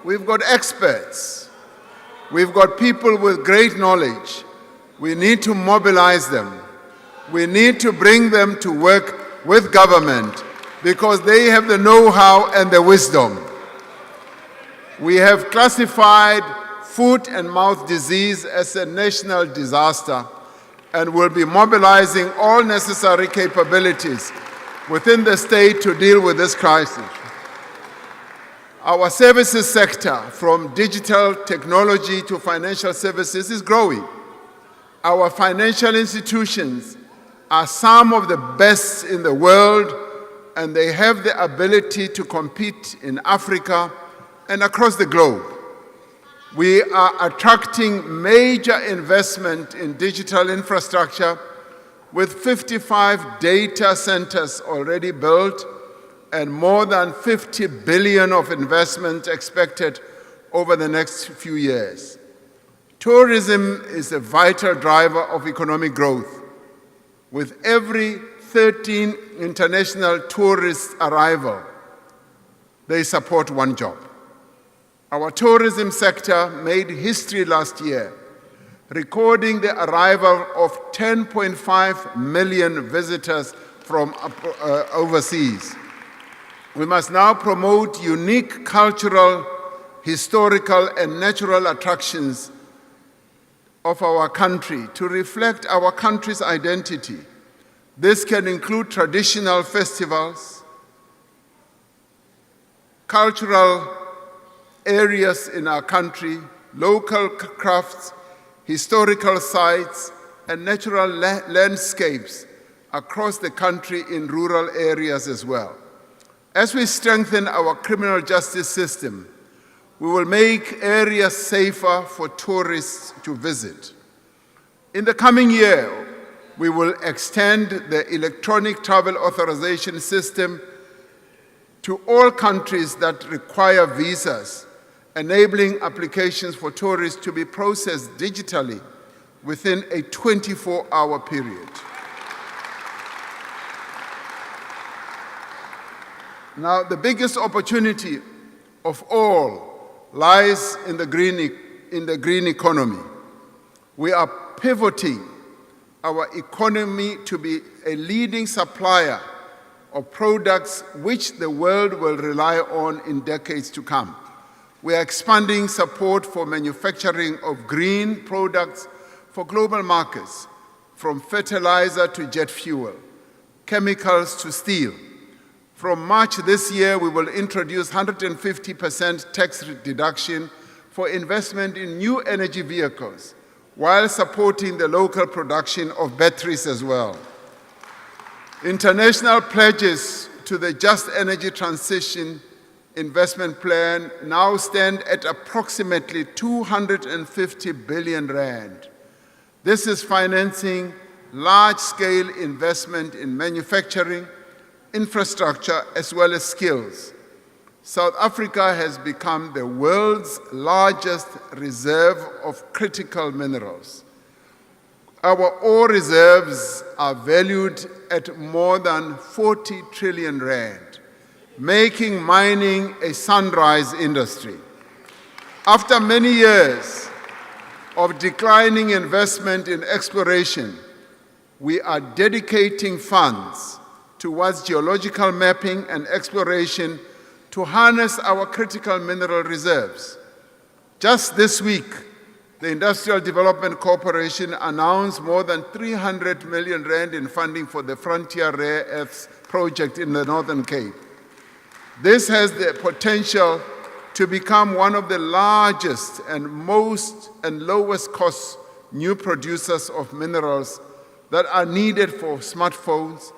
we've got experts. We've got people with great knowledge. We need to mobilize them. We need to bring them to work with government because they have the know-how and the wisdom. We have classified foot and mouth disease as a national disaster and will be mobilizing all necessary capabilities within the state to deal with this crisis. Our services sector, from digital technology to financial services, is growing. Our financial institutions are some of the best in the world, and they have the ability to compete in Africa and across the globe. We are attracting major investment in digital infrastructure with 55 data centers already built and more than 50 billion of investment expected over the next few years. Tourism is a vital driver of economic growth. With every 13 international tourist arrival, they support one job. Our tourism sector made history last year, recording the arrival of 10.5 million visitors from overseas. We must now promote unique cultural, historical, and natural attractions of our country to reflect our country's identity. This can include traditional festivals, cultural areas in our country, local crafts, historical sites, and natural landscapes across the country in rural areas as well. As we strengthen our criminal justice system, we will make areas safer for tourists to visit. In the coming year, we will extend the electronic travel authorization system to all countries that require visas, enabling applications for tourists to be processed digitally within a 24-hour period. Now, the biggest opportunity of all lies in the green economy. We are pivoting our economy to be a leading supplier of products which the world will rely on in decades to come. We are expanding support for manufacturing of green products for global markets, from fertilizer to jet fuel, chemicals to steel. From March this year, we will introduce 150% tax deduction for investment in new energy vehicles, while supporting the local production of batteries as well. International pledges to the Just Energy Transition Investment Plan now stand at approximately 250 billion rand. This is financing large-scale investment in manufacturing, infrastructure, as well as skills. South Africa has become the world's largest reserve of critical minerals. Our ore reserves are valued at more than 40 trillion rand, making mining a sunrise industry. After many years of declining investment in exploration, we are dedicating funds towards geological mapping and exploration to harness our critical mineral reserves. Just this week, the Industrial Development Corporation announced more than 300 million rand in funding for the Frontier Rare Earths project in the Northern Cape. This has the potential to become one of the largest and lowest cost new producers of minerals that are needed for smartphones,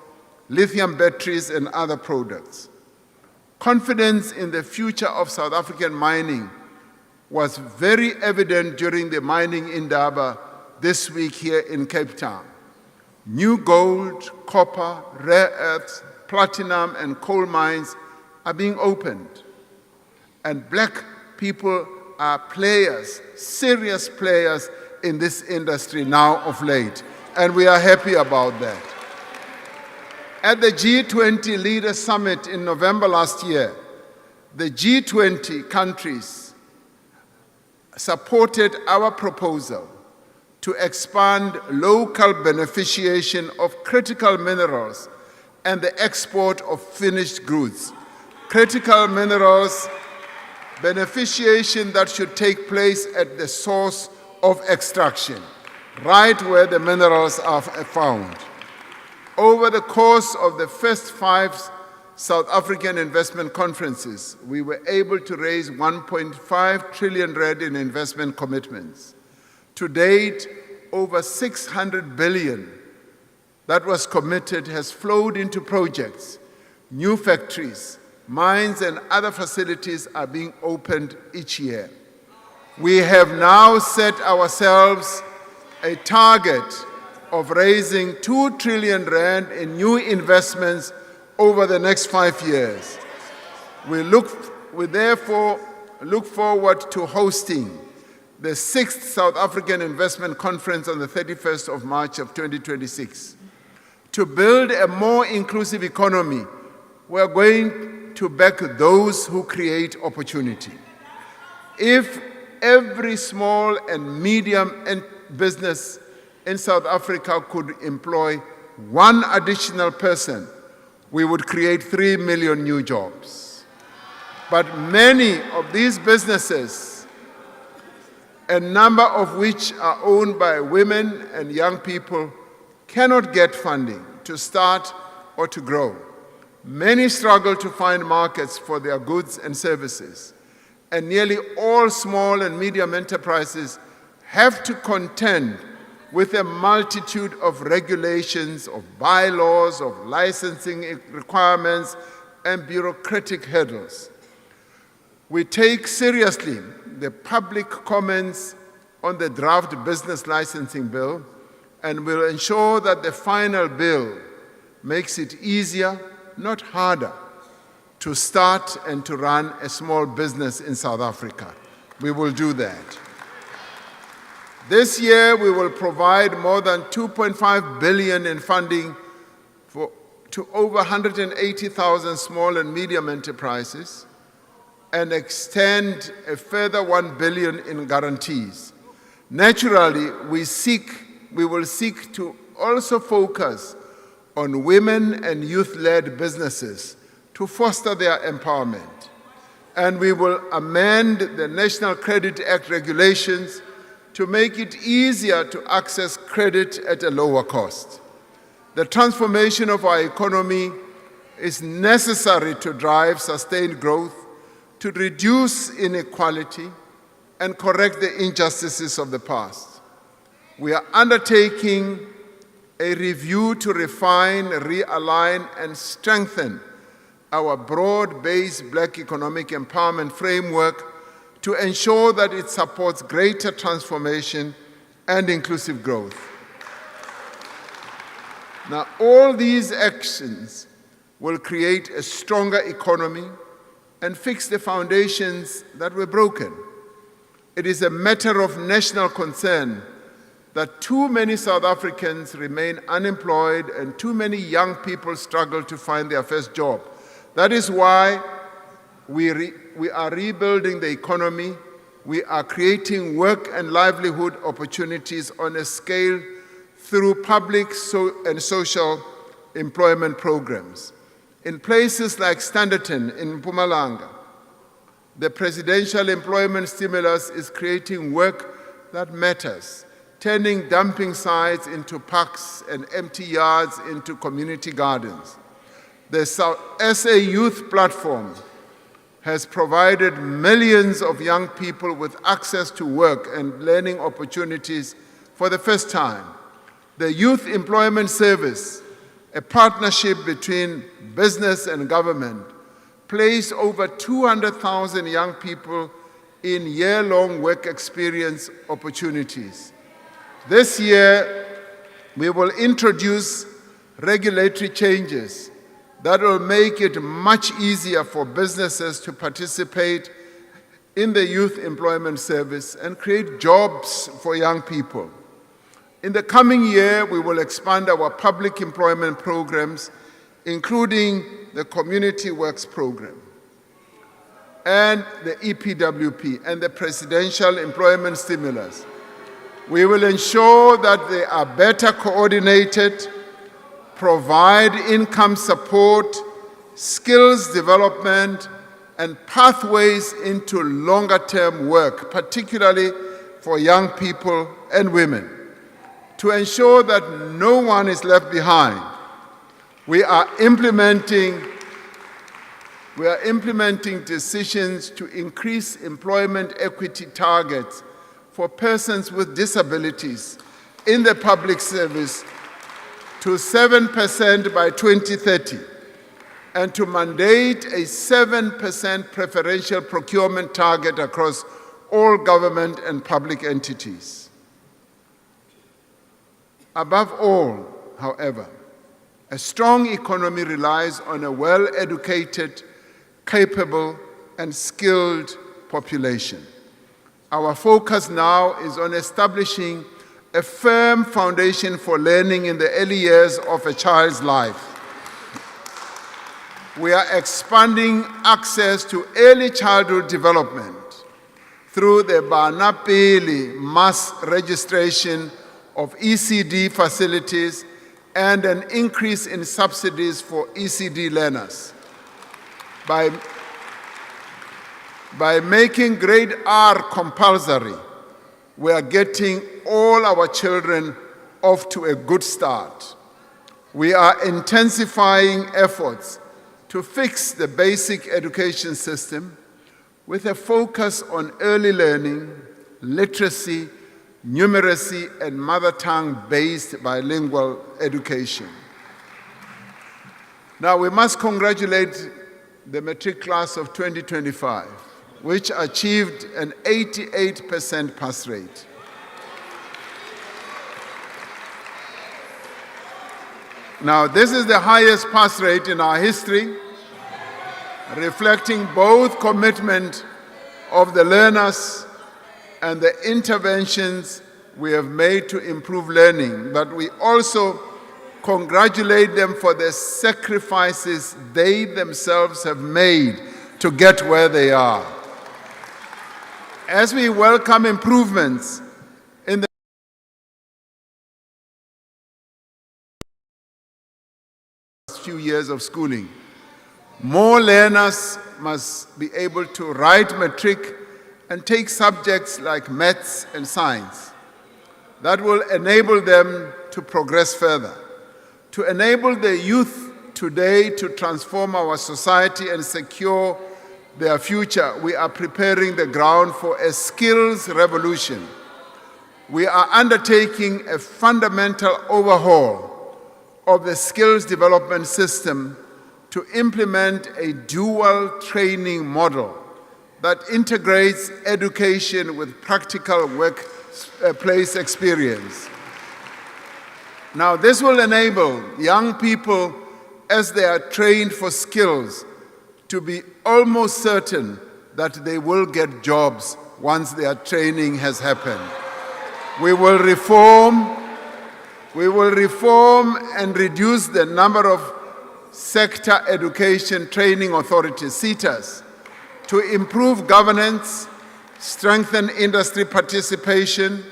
lithium batteries, and other products. Confidence in the future of South African mining was very evident during the mining indaba this week here in Cape Town. New gold, copper, rare earths, platinum, and coal mines are being opened. And black people are players, serious players in this industry now of late. And we are happy about that. At the G20 Leaders Summit in November last year, the G20 countries supported our proposal to expand local beneficiation of critical minerals and the export of finished goods. Critical minerals beneficiation that should take place at the source of extraction, right where the minerals are found. Over the course of the first 5 South African investment conferences, we were able to raise 1.5 trillion rand in investment commitments. To date, over 600 billion that was committed has flowed into projects. New factories, mines, and other facilities are being opened each year. We have now set ourselves a target of raising 2 trillion rand in new investments over the next 5 years. We therefore look forward to hosting the 6th South African Investment Conference on the 31st of March of 2026. To build a more inclusive economy, we are going to back those who create opportunity. If every small and medium business in South Africa could employ 1 additional person, we would create 3 million new jobs. But many of these businesses, a number of which are owned by women and young people, cannot get funding to start or to grow. Many struggle to find markets for their goods and services, and nearly all small and medium enterprises have to contend with a multitude of regulations, of bylaws, of licensing requirements, and bureaucratic hurdles. We take seriously the public comments on the draft business licensing bill and will ensure that the final bill makes it easier, not harder, to start and to run a small business in South Africa. We will do that. This year, we will provide more than 2.5 billion in funding to over 180,000 small and medium enterprises and extend a further 1 billion in guarantees. Naturally, we will seek to also focus on women and youth-led businesses to foster their empowerment. And we will amend the National Credit Act regulations to make it easier to access credit at a lower cost. The transformation of our economy is necessary to drive sustained growth, to reduce inequality, and correct the injustices of the past. We are undertaking a review to refine, realign, and strengthen our broad-based Black economic empowerment framework to ensure that it supports greater transformation and inclusive growth. Now, all these actions will create a stronger economy and fix the foundations that were broken. It is a matter of national concern that too many South Africans remain unemployed and too many young people struggle to find their first job. That is why we are rebuilding the economy. We are creating work and livelihood opportunities on a scale through public and social employment programs. In places like Standerton in Mpumalanga, the presidential employment stimulus is creating work that matters, turning dumping sites into parks and empty yards into community gardens. The SA Youth Platform has provided millions of young people with access to work and learning opportunities for the first time. The Youth Employment Service, a partnership between business and government, placed over 200,000 young people in year-long work experience opportunities. This year, we will introduce regulatory changes that will make it much easier for businesses to participate in the Youth Employment Service and create jobs for young people. In the coming year, we will expand our public employment programs, including the Community Works Program and the EPWP and the Presidential Employment Stimulus. We will ensure that they are better coordinated, provide income support, skills development, and pathways into longer-term work, particularly for young people and women. To ensure that no one is left behind, we are implementing decisions to increase employment equity targets for persons with disabilities in the public service to 7% by 2030, and to mandate a 7% preferential procurement target across all government and public entities. Above all, however, a strong economy relies on a well-educated, capable, and skilled population. Our focus now is on establishing a firm foundation for learning in the early years of a child's life. We are expanding access to early childhood development through the Bana Pele mass registration of ECD facilities and an increase in subsidies for ECD learners. By making grade R compulsory, we are getting all our children off to a good start. We are intensifying efforts to fix the basic education system with a focus on early learning, literacy, numeracy, and mother tongue-based bilingual education. Now, we must congratulate the matric class of 2025, which achieved an 88% pass rate. Now, this is the highest pass rate in our history, reflecting both commitment of the learners and the interventions we have made to improve learning, but we also congratulate them for the sacrifices they themselves have made to get where they are. As we welcome improvements in the few years of schooling, more learners must be able to write matric and take subjects like maths and science that will enable them to progress further. To enable the youth today to transform our society and secure their future, we are preparing the ground for a skills revolution. We are undertaking a fundamental overhaul of the skills development system to implement a dual training model that integrates education with practical workplace experience. Now, this will enable young people, as they are trained for skills, to be almost certain that they will get jobs once their training has happened. We will reform and reduce the number of sector education training authorities, SETAs, to improve governance, strengthen industry participation,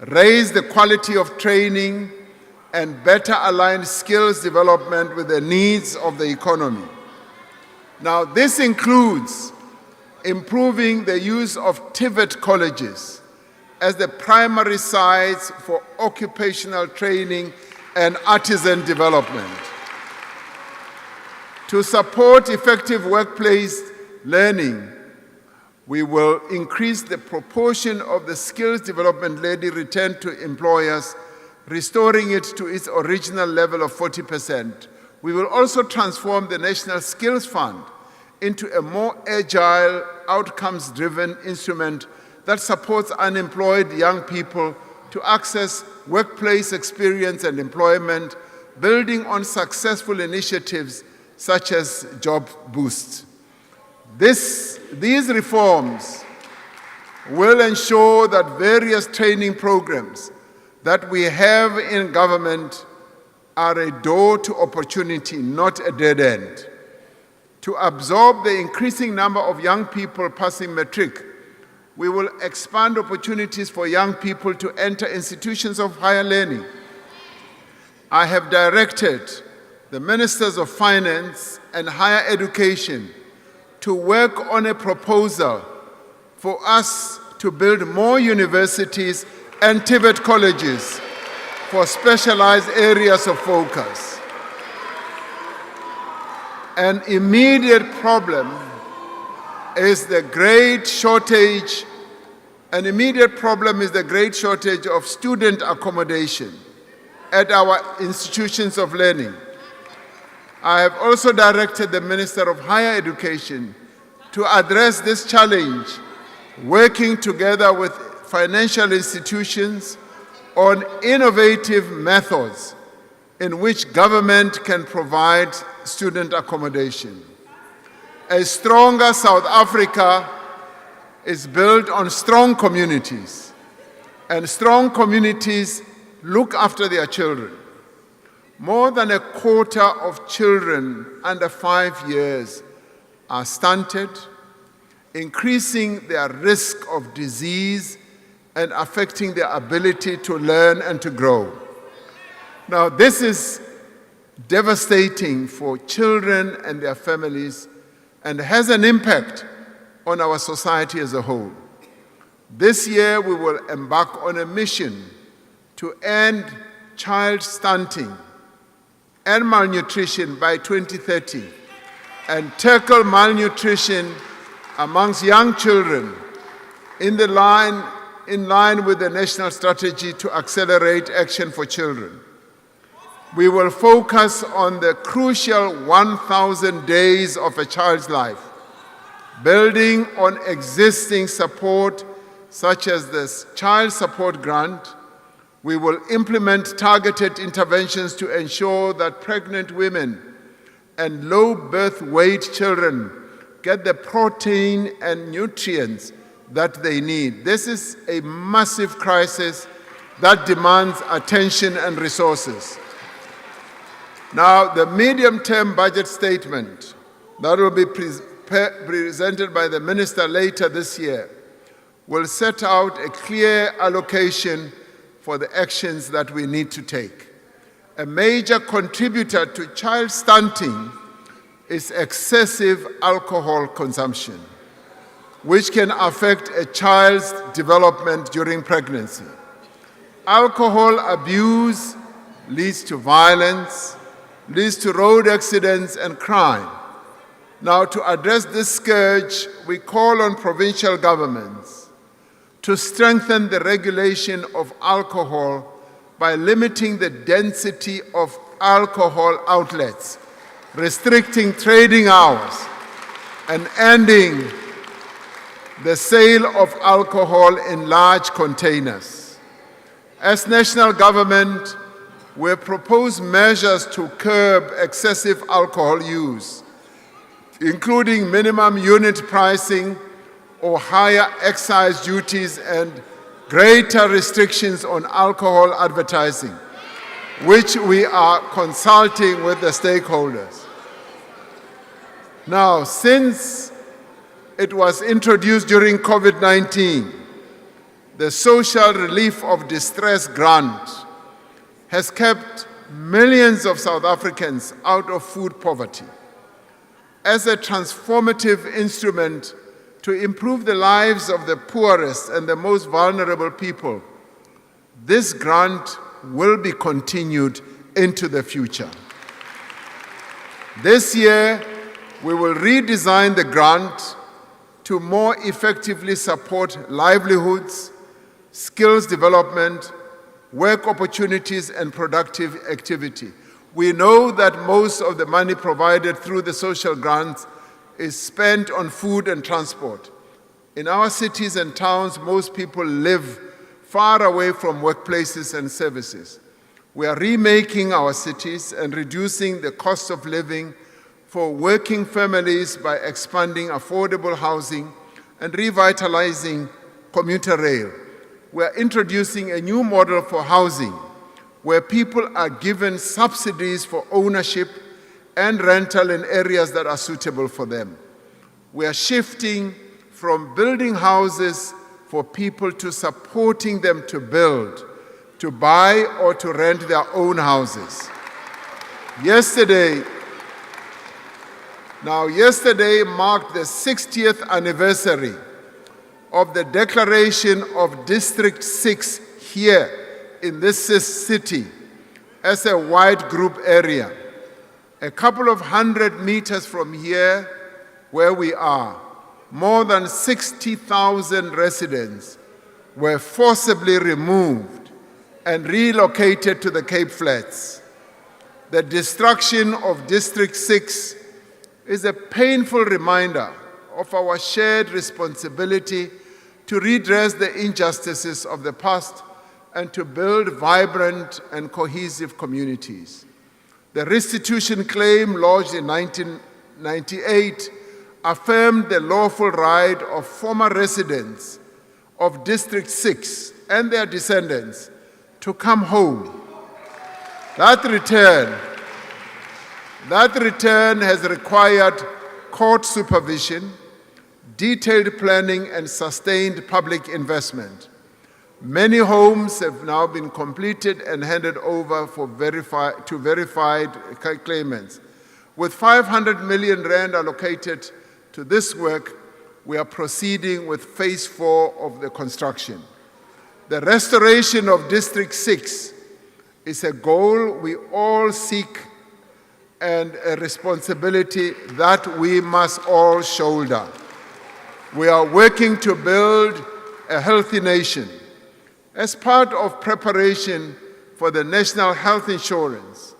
raise the quality of training, and better align skills development with the needs of the economy. Now, this includes improving the use of TVET colleges as the primary sites for occupational training and artisan development. To support effective workplace learning, we will increase the proportion of the skills development levy returned to employers, restoring it to its original level of 40%. We will also transform the National Skills Fund into a more agile, outcomes-driven instrument that supports unemployed young people to access workplace experience and employment, building on successful initiatives such as Job Boost. These reforms will ensure that various training programs that we have in government are a door to opportunity, not a dead end. To absorb the increasing number of young people passing matric, we will expand opportunities for young people to enter institutions of higher learning. I have directed the Ministers of Finance and Higher Education to work on a proposal for us to build more universities and TVET colleges for specialized areas of focus. An immediate problem is the great shortage of student accommodation at our institutions of learning. I have also directed the Minister of Higher Education to address this challenge, working together with financial institutions on innovative methods in which government can provide student accommodation. A stronger South Africa is built on strong communities, and strong communities look after their children. More than a quarter of children under 5 years are stunted, increasing their risk of disease and affecting their ability to learn and to grow. Now, this is devastating for children and their families and has an impact on our society as a whole. This year, we will embark on a mission to end child stunting and malnutrition by 2030 and tackle malnutrition amongst young children in line with the national strategy to accelerate action for children. We will focus on the crucial 1,000 days of a child's life, building on existing support such as the Child Support Grant. We will implement targeted interventions to ensure that pregnant women and low birth weight children get the protein and nutrients that they need. This is a massive crisis that demands attention and resources. Now, the medium-term budget statement that will be presented by the Minister later this year will set out a clear allocation for the actions that we need to take. A major contributor to child stunting is excessive alcohol consumption. which can affect a child's development during pregnancy. Alcohol abuse leads to violence, leads to road accidents and crime. Now, to address this scourge, we call on provincial governments to strengthen the regulation of alcohol by limiting the density of alcohol outlets, restricting trading hours, and ending the sale of alcohol in large containers. As national government, we propose measures to curb excessive alcohol use, including minimum unit pricing or higher excise duties and greater restrictions on alcohol advertising, which we are consulting with the stakeholders. Now, since it was introduced during COVID-19, the Social Relief of Distress Grant has kept millions of South Africans out of food poverty. As a transformative instrument to improve the lives of the poorest and the most vulnerable people, this grant will be continued into the future. This year, we will redesign the grant to more effectively support livelihoods, skills development, work opportunities, and productive activity. We know that most of the money provided through the social grants is spent on food and transport. In our cities and towns, most people live far away from workplaces and services. We are remaking our cities and reducing the cost of living for working families by expanding affordable housing and revitalizing commuter rail. We are introducing a new model for housing where people are given subsidies for ownership and rental in areas that are suitable for them. We are shifting from building houses for people to supporting them to build, to buy or to rent their own houses. Yesterday marked the 60th anniversary of the declaration of District 6 here in this city as a white group area. A couple of 100 meters from here where we are, more than 60,000 residents were forcibly removed and relocated to the Cape Flats. The destruction of District 6 is a painful reminder of our shared responsibility to redress the injustices of the past and to build vibrant and cohesive communities. The restitution claim lodged in 1998 affirmed the lawful right of former residents of District 6 and their descendants to come home. That return has required court supervision, detailed planning, and sustained public investment. Many homes have now been completed and handed over to verified claimants. With 500 million rand allocated to this work, we are proceeding with phase 4 of the construction. The restoration of District 6 is a goal we all seek and a responsibility that we must all shoulder. We are working to build a healthy nation. As part of preparation for the National Health Insurance,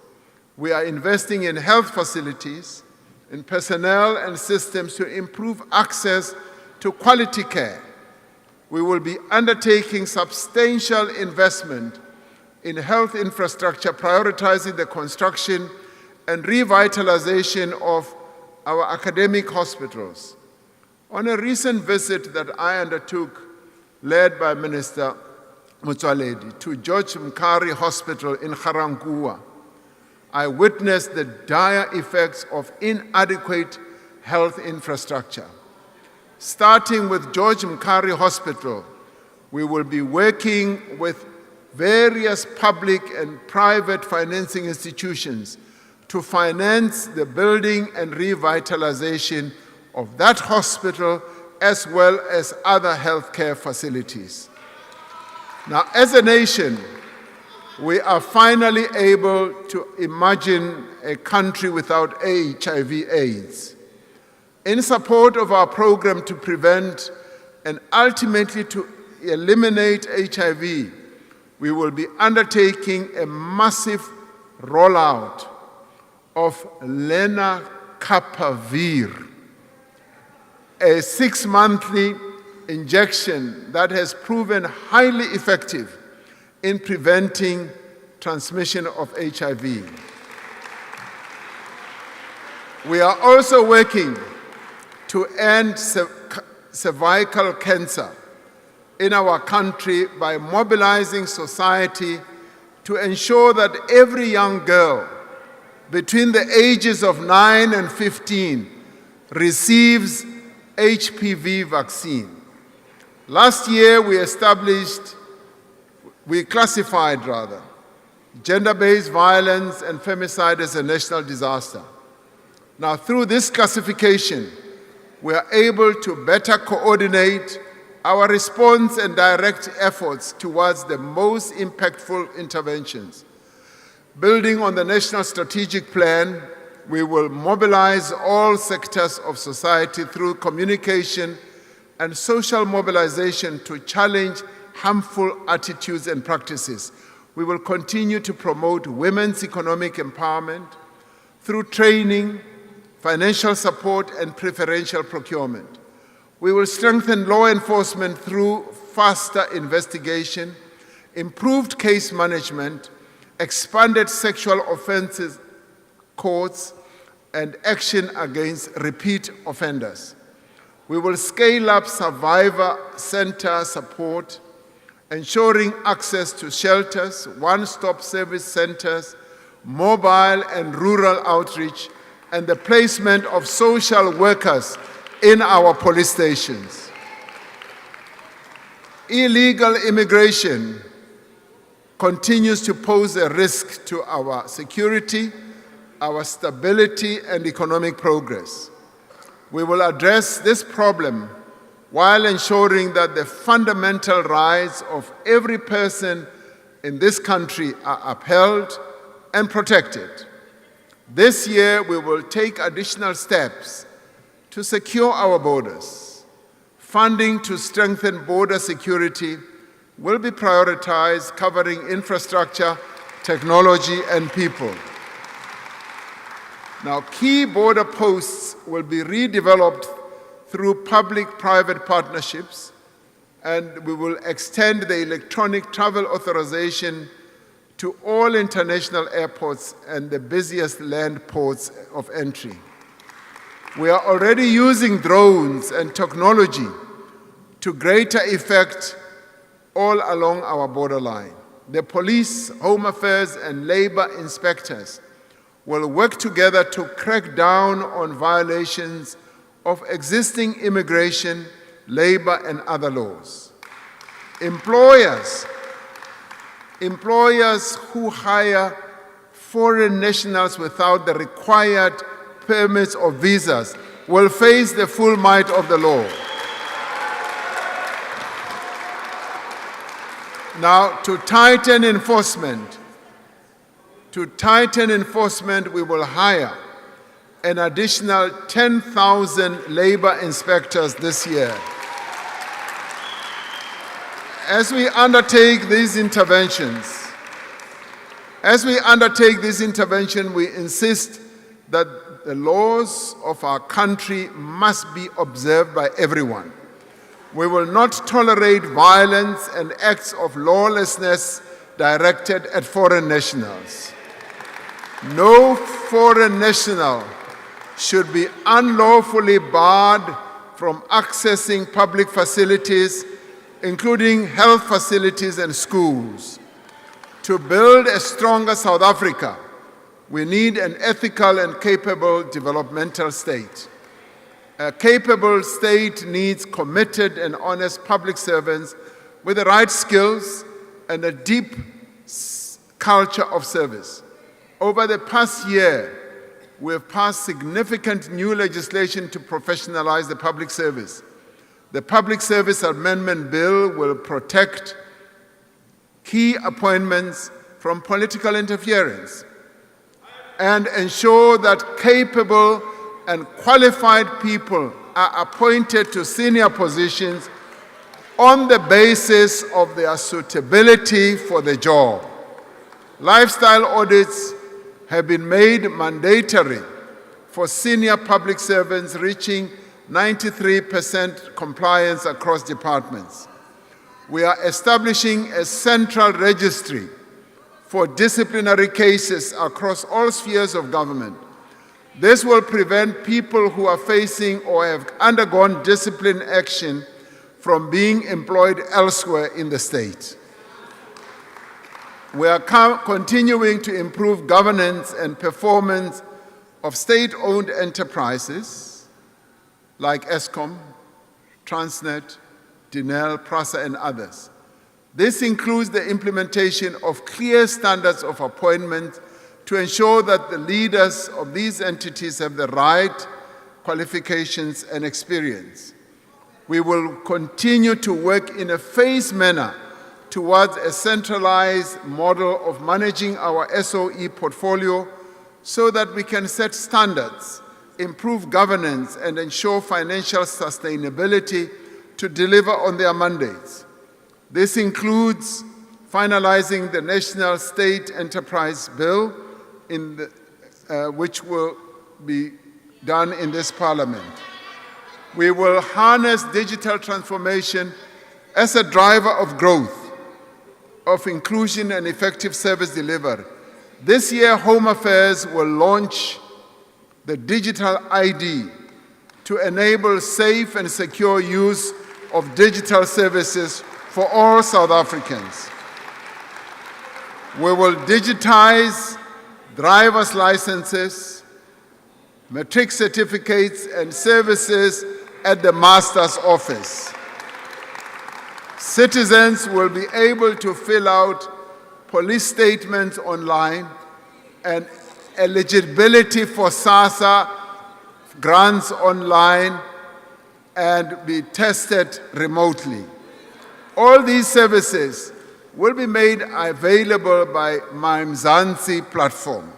we are investing in health facilities, in personnel and systems to improve access to quality care. We will be undertaking substantial investment in health infrastructure, prioritizing the construction and revitalization of our academic hospitals. On a recent visit that I undertook, led by Minister Motsoaledi, to George Mkhari Hospital in Ga-Rankuwa, I witnessed the dire effects of inadequate health infrastructure. Starting with George Mkhari Hospital, we will be working with various public and private financing institutions to finance the building and revitalization of that hospital as well as other healthcare facilities. Now, as a nation, we are finally able to imagine a country without HIV/AIDS. In support of our program to prevent and ultimately to eliminate HIV, we will be undertaking a massive rollout of lenacapavir, a 6-monthly injection that has proven highly effective in preventing transmission of HIV. We are also working to end cervical cancer in our country by mobilizing society to ensure that every young girl between the ages of 9 and 15 receives HPV vaccine. Last year we classified gender-based violence and femicide as a national disaster. Now, through this classification, we are able to better coordinate our response and direct efforts towards the most impactful interventions. Building on the National Strategic Plan, we will mobilize all sectors of society through communication and social mobilization to challenge harmful attitudes and practices. We will continue to promote women's economic empowerment through training, financial support, and preferential procurement. We will strengthen law enforcement through faster investigation, improved case management, expanded sexual offenses courts, and action against repeat offenders. We will scale up survivor center support, ensuring access to shelters, one-stop service centers, mobile and rural outreach, and the placement of social workers in our police stations. Illegal immigration continues to pose a risk to our security, our stability, and economic progress. We will address this problem while ensuring that the fundamental rights of every person in this country are upheld and protected. This year, we will take additional steps to secure our borders. Funding to strengthen border security will be prioritized, covering infrastructure, technology, and people. Now, key border posts will be redeveloped through public-private partnerships, and we will extend the electronic travel authorization to all international airports and the busiest land ports of entry. We are already using drones and technology to greater effect all along our borderline. The police, home affairs, and labor inspectors will work together to crack down on violations of existing immigration, labor, and other laws. Employers who hire foreign nationals without the required permits or visas will face the full might of the law. Now, to tighten enforcement, we will hire an additional 10,000 labor inspectors this year. As we undertake these interventions, we insist that the laws of our country must be observed by everyone. We will not tolerate violence and acts of lawlessness directed at foreign nationals. No foreign national should be unlawfully barred from accessing public facilities, including health facilities and schools. To build a stronger South Africa, we need an ethical and capable developmental state. A capable state needs committed and honest public servants with the right skills and a deep culture of service. Over the past year, we have passed significant new legislation to professionalize the public service. The Public Service Amendment Bill will protect key appointments from political interference and ensure that capable and qualified people are appointed to senior positions on the basis of their suitability for the job. Lifestyle audits have been made mandatory for senior public servants, reaching 93% compliance across departments. We are establishing a central registry for disciplinary cases across all spheres of government. This will prevent people who are facing or have undergone discipline action from being employed elsewhere in the state. We are continuing to improve governance and performance of state-owned enterprises like Eskom, Transnet, Dinel, Prasa, and others. This includes the implementation of clear standards of appointment to ensure that the leaders of these entities have the right qualifications and experience. We will continue to work in a phased manner towards a centralized model of managing our SOE portfolio so that we can set standards, improve governance, and ensure financial sustainability to deliver on their mandates. This includes finalizing the National State Enterprise Bill, which will be done in this Parliament. We will harness digital transformation as a driver of growth, of inclusion and effective service delivery. This year, Home Affairs will launch the Digital ID to enable safe and secure use of digital services for all South Africans. We will digitize driver's licenses, matric certificates, and services at the Master's Office. Citizens will be able to fill out police statements online, and eligibility for SASSA grants online, and be tested remotely. All these services will be made available by my Mzansi platform.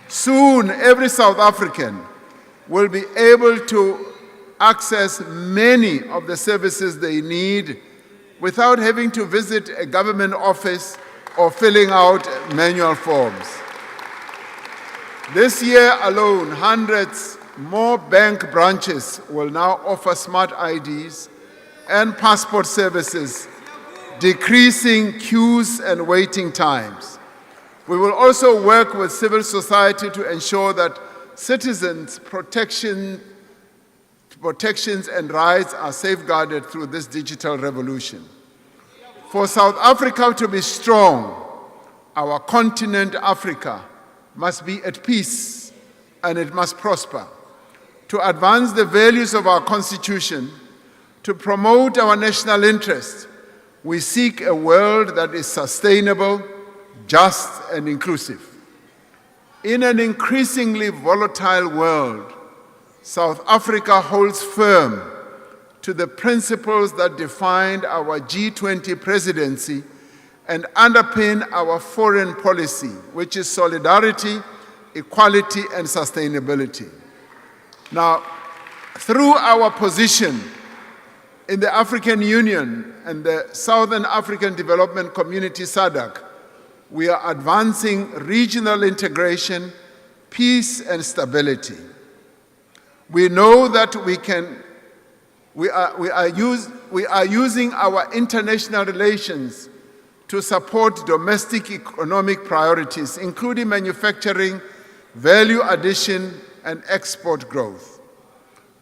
Soon, every South African will be able to access many of the services they need without having to visit a government office or filling out manual forms. This year alone, hundreds more bank branches will now offer smart IDs and passport services, decreasing queues and waiting times. We will also work with civil society to ensure that citizens' protections and rights are safeguarded through this digital revolution. For South Africa to be strong, our continent, Africa, must be at peace and it must prosper. To advance the values of our Constitution, to promote our national interest, we seek a world that is sustainable, just, and inclusive. In an increasingly volatile world, South Africa holds firm to the principles that defined our G20 presidency and underpin our foreign policy, which is solidarity, equality, and sustainability. Now, through our position in the African Union and the Southern African Development Community, SADC, we are advancing regional integration, peace, and stability. We know that we are using our international relations to support domestic economic priorities, including manufacturing, value addition, and export growth.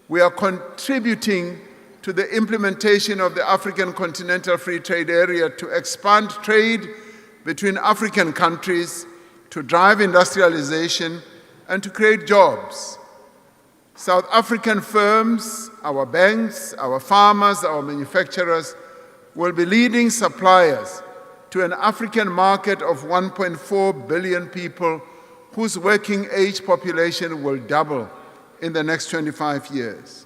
We are contributing to the implementation of the African Continental Free Trade Area to expand trade between African countries, to drive industrialization, and to create jobs. South African firms, our banks, our farmers, our manufacturers will be leading suppliers to an African market of 1.4 billion people whose working age population will double in the next 25 years.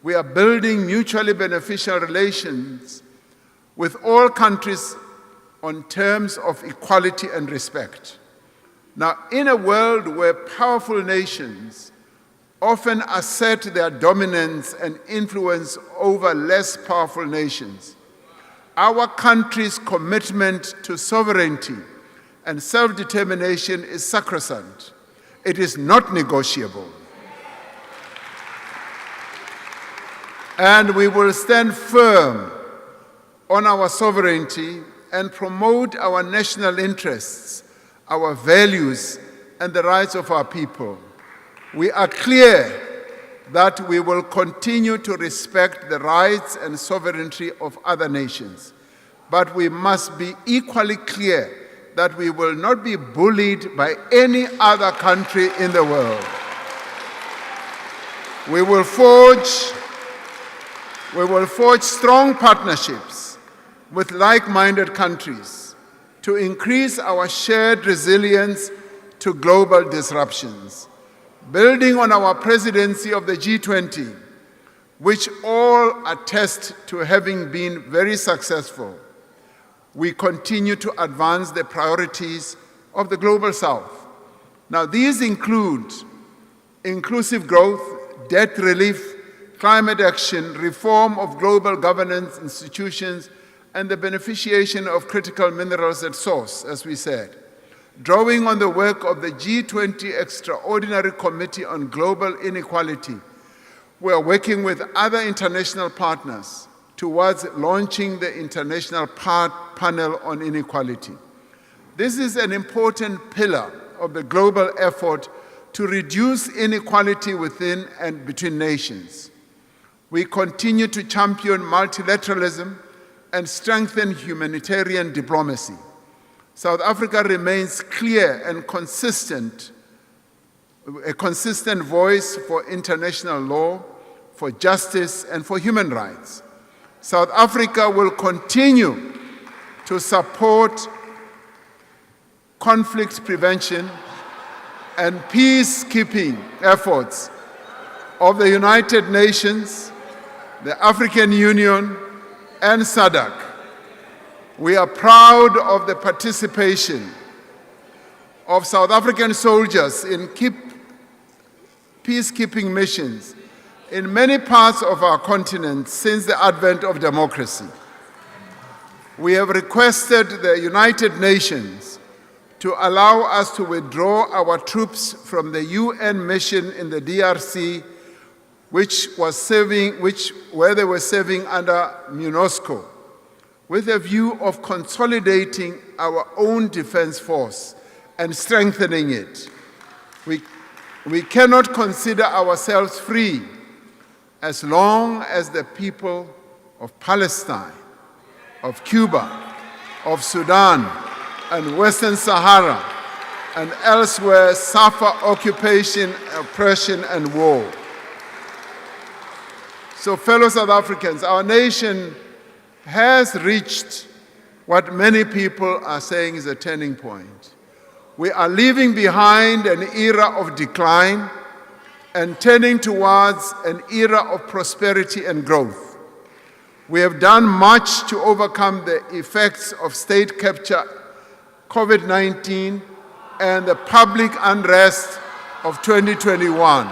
We are building mutually beneficial relations with all countries on terms of equality and respect. Now, in a world where powerful nations often assert their dominance and influence over less powerful nations, our country's commitment to sovereignty and self-determination is sacrosanct. It is not negotiable. And we will stand firm on our sovereignty and promote our national interests, our values, and the rights of our people. We are clear that we will continue to respect the rights and sovereignty of other nations. But we must be equally clear that we will not be bullied by any other country in the world. We will forge strong partnerships with like-minded countries to increase our shared resilience to global disruptions. Building on our presidency of the G20, which all attest to having been very successful, we continue to advance the priorities of the Global South. Now, these include inclusive growth, debt relief, climate action, reform of global governance institutions, and the beneficiation of critical minerals at source, as we said. Drawing on the work of the G20 Extraordinary Committee on Global Inequality, we are working with other international partners towards launching the International Panel on Inequality. This is an important pillar of the global effort to reduce inequality within and between nations. We continue to champion multilateralism and strengthen humanitarian diplomacy. South Africa remains clear and a consistent voice for international law, for justice, and for human rights. South Africa will continue to support conflict prevention and peacekeeping efforts of the United Nations, the African Union, and SADC. We are proud of the participation of South African soldiers in peacekeeping missions in many parts of our continent since the advent of democracy. We have requested the United Nations to allow us to withdraw our troops from the UN mission in the DRC, where they were serving under MONUSCO, with a view of consolidating our own defense force and strengthening it. We cannot consider ourselves free as long as the people of Palestine, of Cuba, of Sudan, and Western Sahara, and elsewhere suffer occupation, oppression, and war. So, fellow South Africans, our nation has reached what many people are saying is a turning point. We are leaving behind an era of decline and turning towards an era of prosperity and growth. We have done much to overcome the effects of state capture, COVID-19, and the public unrest of 2021,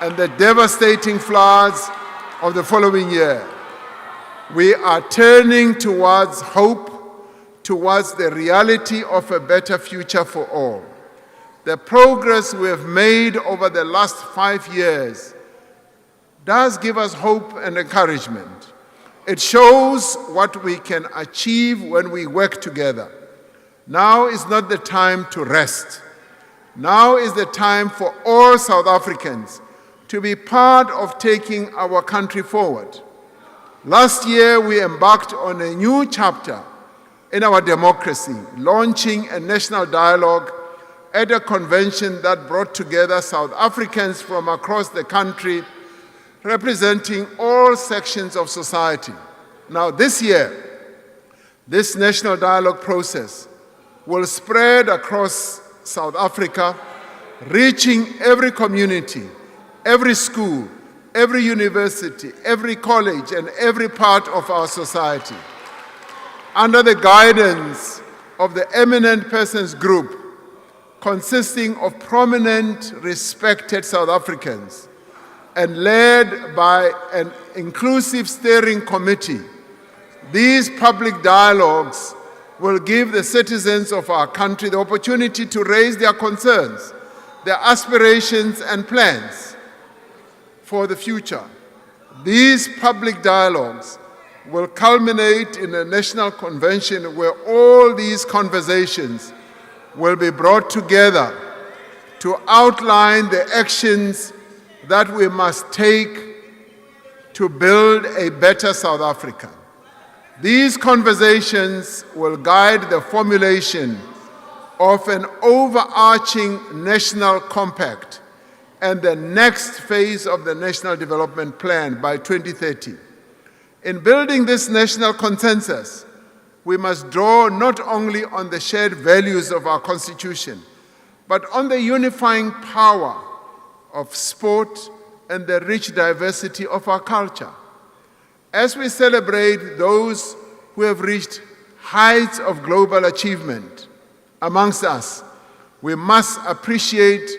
and the devastating floods of the following year. We are turning towards hope, towards the reality of a better future for all. The progress we have made over the last 5 years does give us hope and encouragement. It shows what we can achieve when we work together. Now is not the time to rest. Now is the time for all South Africans to be part of taking our country forward. Last year, we embarked on a new chapter in our democracy, launching a national dialogue at a convention that brought together South Africans from across the country, representing all sections of society. Now, this year, this national dialogue process will spread across South Africa, reaching every community, every school, every university, every college, and every part of our society. Under the guidance of the Eminent Persons Group, consisting of prominent, respected South Africans, and led by an inclusive steering committee, these public dialogues will give the citizens of our country the opportunity to raise their concerns, their aspirations and plans for the future. These public dialogues will culminate in a national convention where all these conversations will be brought together to outline the actions that we must take to build a better South Africa. These conversations will guide the formulation of an overarching national compact and the next phase of the National Development Plan by 2030. In building this national consensus, we must draw not only on the shared values of our Constitution, but on the unifying power of sport and the rich diversity of our culture. As we celebrate those who have reached heights of global achievement amongst us, we must appreciate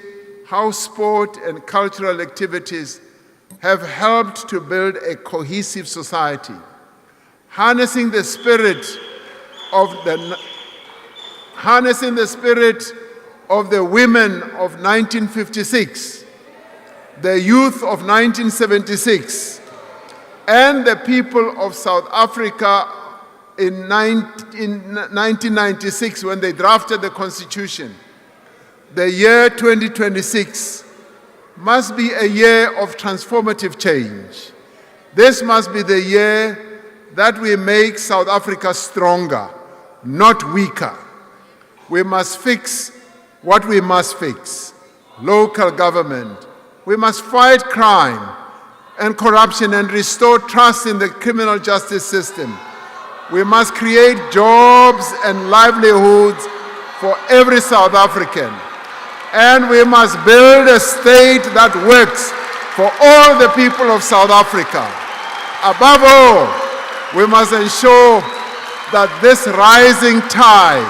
how sport and cultural activities have helped to build a cohesive society. Harnessing the spirit of the women of 1956, the youth of 1976, and the people of South Africa in 1996 when they drafted the Constitution. The year 2026 must be a year of transformative change. This must be the year that we make South Africa stronger, not weaker. We must fix what we must fix. Local government. We must fight crime and corruption and restore trust in the criminal justice system. We must create jobs and livelihoods for every South African. And we must build a state that works for all the people of South Africa. Above all, we must ensure that this rising tide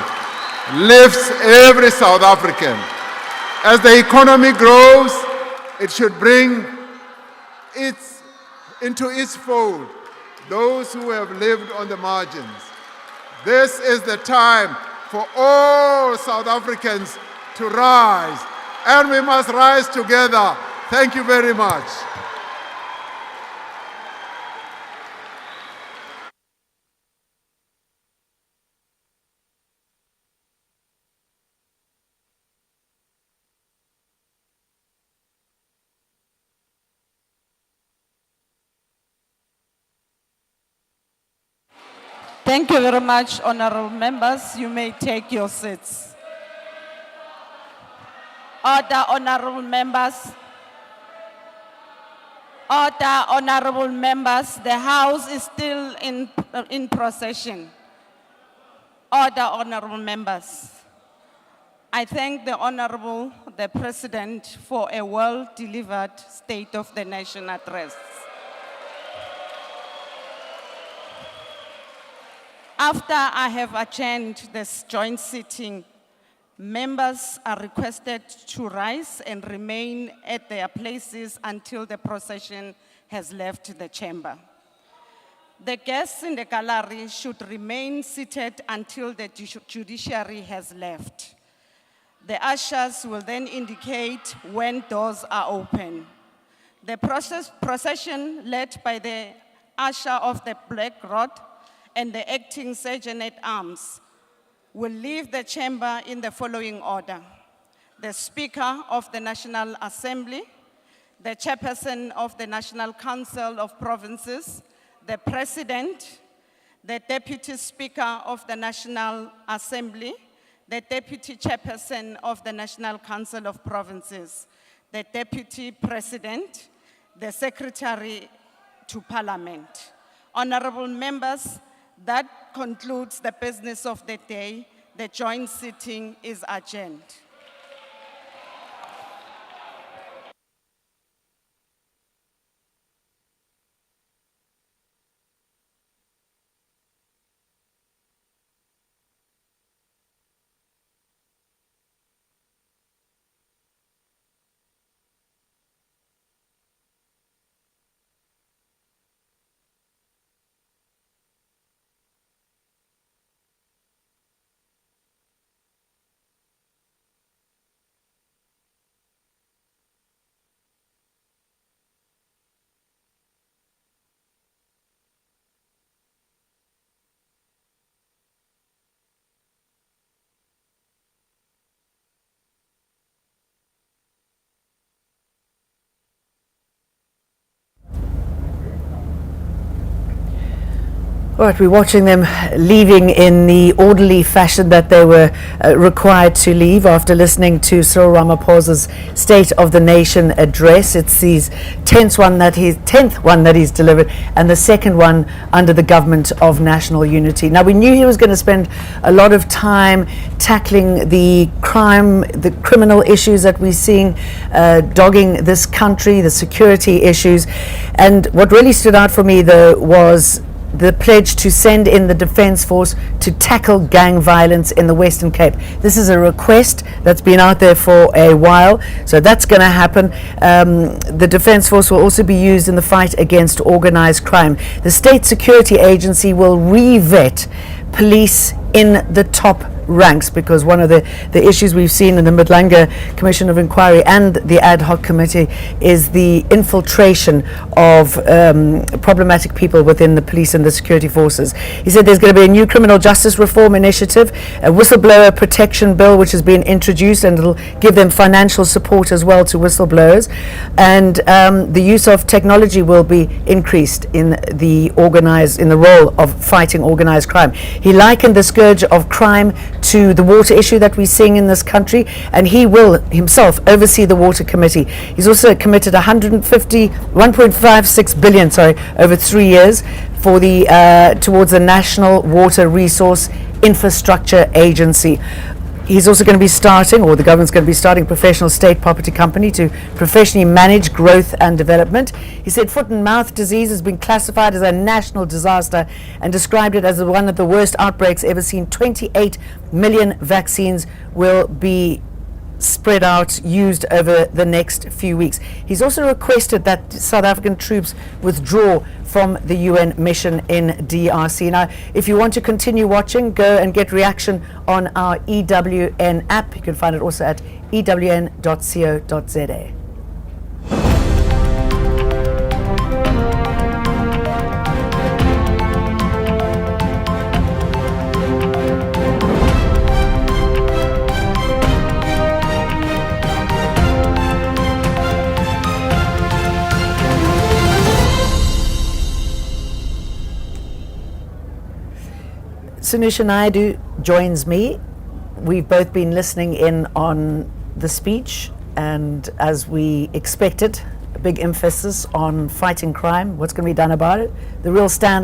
lifts every South African. As the economy grows, it should bring into its fold those who have lived on the margins. This is the time for all South Africans to rise, and we must rise together. Thank you very much. Thank you very much, honorable members. You may take your seats. Order, honorable members. Order, honorable members. The House is still in procession. Order, honorable members. I thank the President for a well-delivered State of the Nation address. After I have adjourned this joint sitting, members are requested to rise and remain at their places until the procession has left the chamber. The guests in the gallery should remain seated until the judiciary has left. The ushers will then indicate when doors are open. The procession led by the usher of the Black Rod and the acting Sergeant-at-Arms will leave the chamber in the following order: the Speaker of the National Assembly, the Chairperson of the National Council of Provinces, the President, the Deputy Speaker of the National Assembly, the Deputy Chairperson of the National Council of Provinces, the Deputy President, the Secretary to Parliament. Honorable members, that concludes the business of the day. The joint sitting is adjourned. All right, we're watching them leaving in the orderly fashion that they were required to leave after listening to Cyril Ramaphosa's State of the Nation address. It's his 10th one that he's delivered, and the second one under the government of national unity. Now, we knew he was going to spend a lot of time tackling the crime, the criminal issues that we're seeing dogging this country, the security issues. And what really stood out for me, though, was the pledge to send in the Defence Force to tackle gang violence in the Western Cape. This is a request that's been out there for a while, so that's going to happen. The Defence Force will also be used in the fight against organised crime. The State Security Agency will re-vet police in the top ranks, because one of the issues we've seen in the Madlanga Commission of Inquiry and the ad hoc committee is the infiltration of problematic people within the police and the security forces. He said there's going to be a new criminal justice reform initiative, a whistleblower protection bill which has been introduced, and it'll give them financial support as well to whistleblowers, and the use of technology will be increased in the role of fighting organized crime. He likened the scourge of crime to the water issue that we're seeing in this country, and he will himself oversee the water committee. He's also committed 1.56 billion over 3 years for towards the National Water Resource Infrastructure Agency. He's also going to be starting, or the government's going to be starting, a professional state property company to professionally manage growth and development. He said foot and mouth disease has been classified as a national disaster and described it as one of the worst outbreaks ever seen. 28 million vaccines will be spread out, used over the next few weeks. He's also requested that South African troops withdraw from the UN mission in DRC. Now, if you want to continue watching, go and get reaction on our EWN app. You can find it also at ewn.co.za. Sunusha Naidu joins me. We've both been listening in on the speech, and as we expected, a big emphasis on fighting crime, what's going to be done about it. The real stand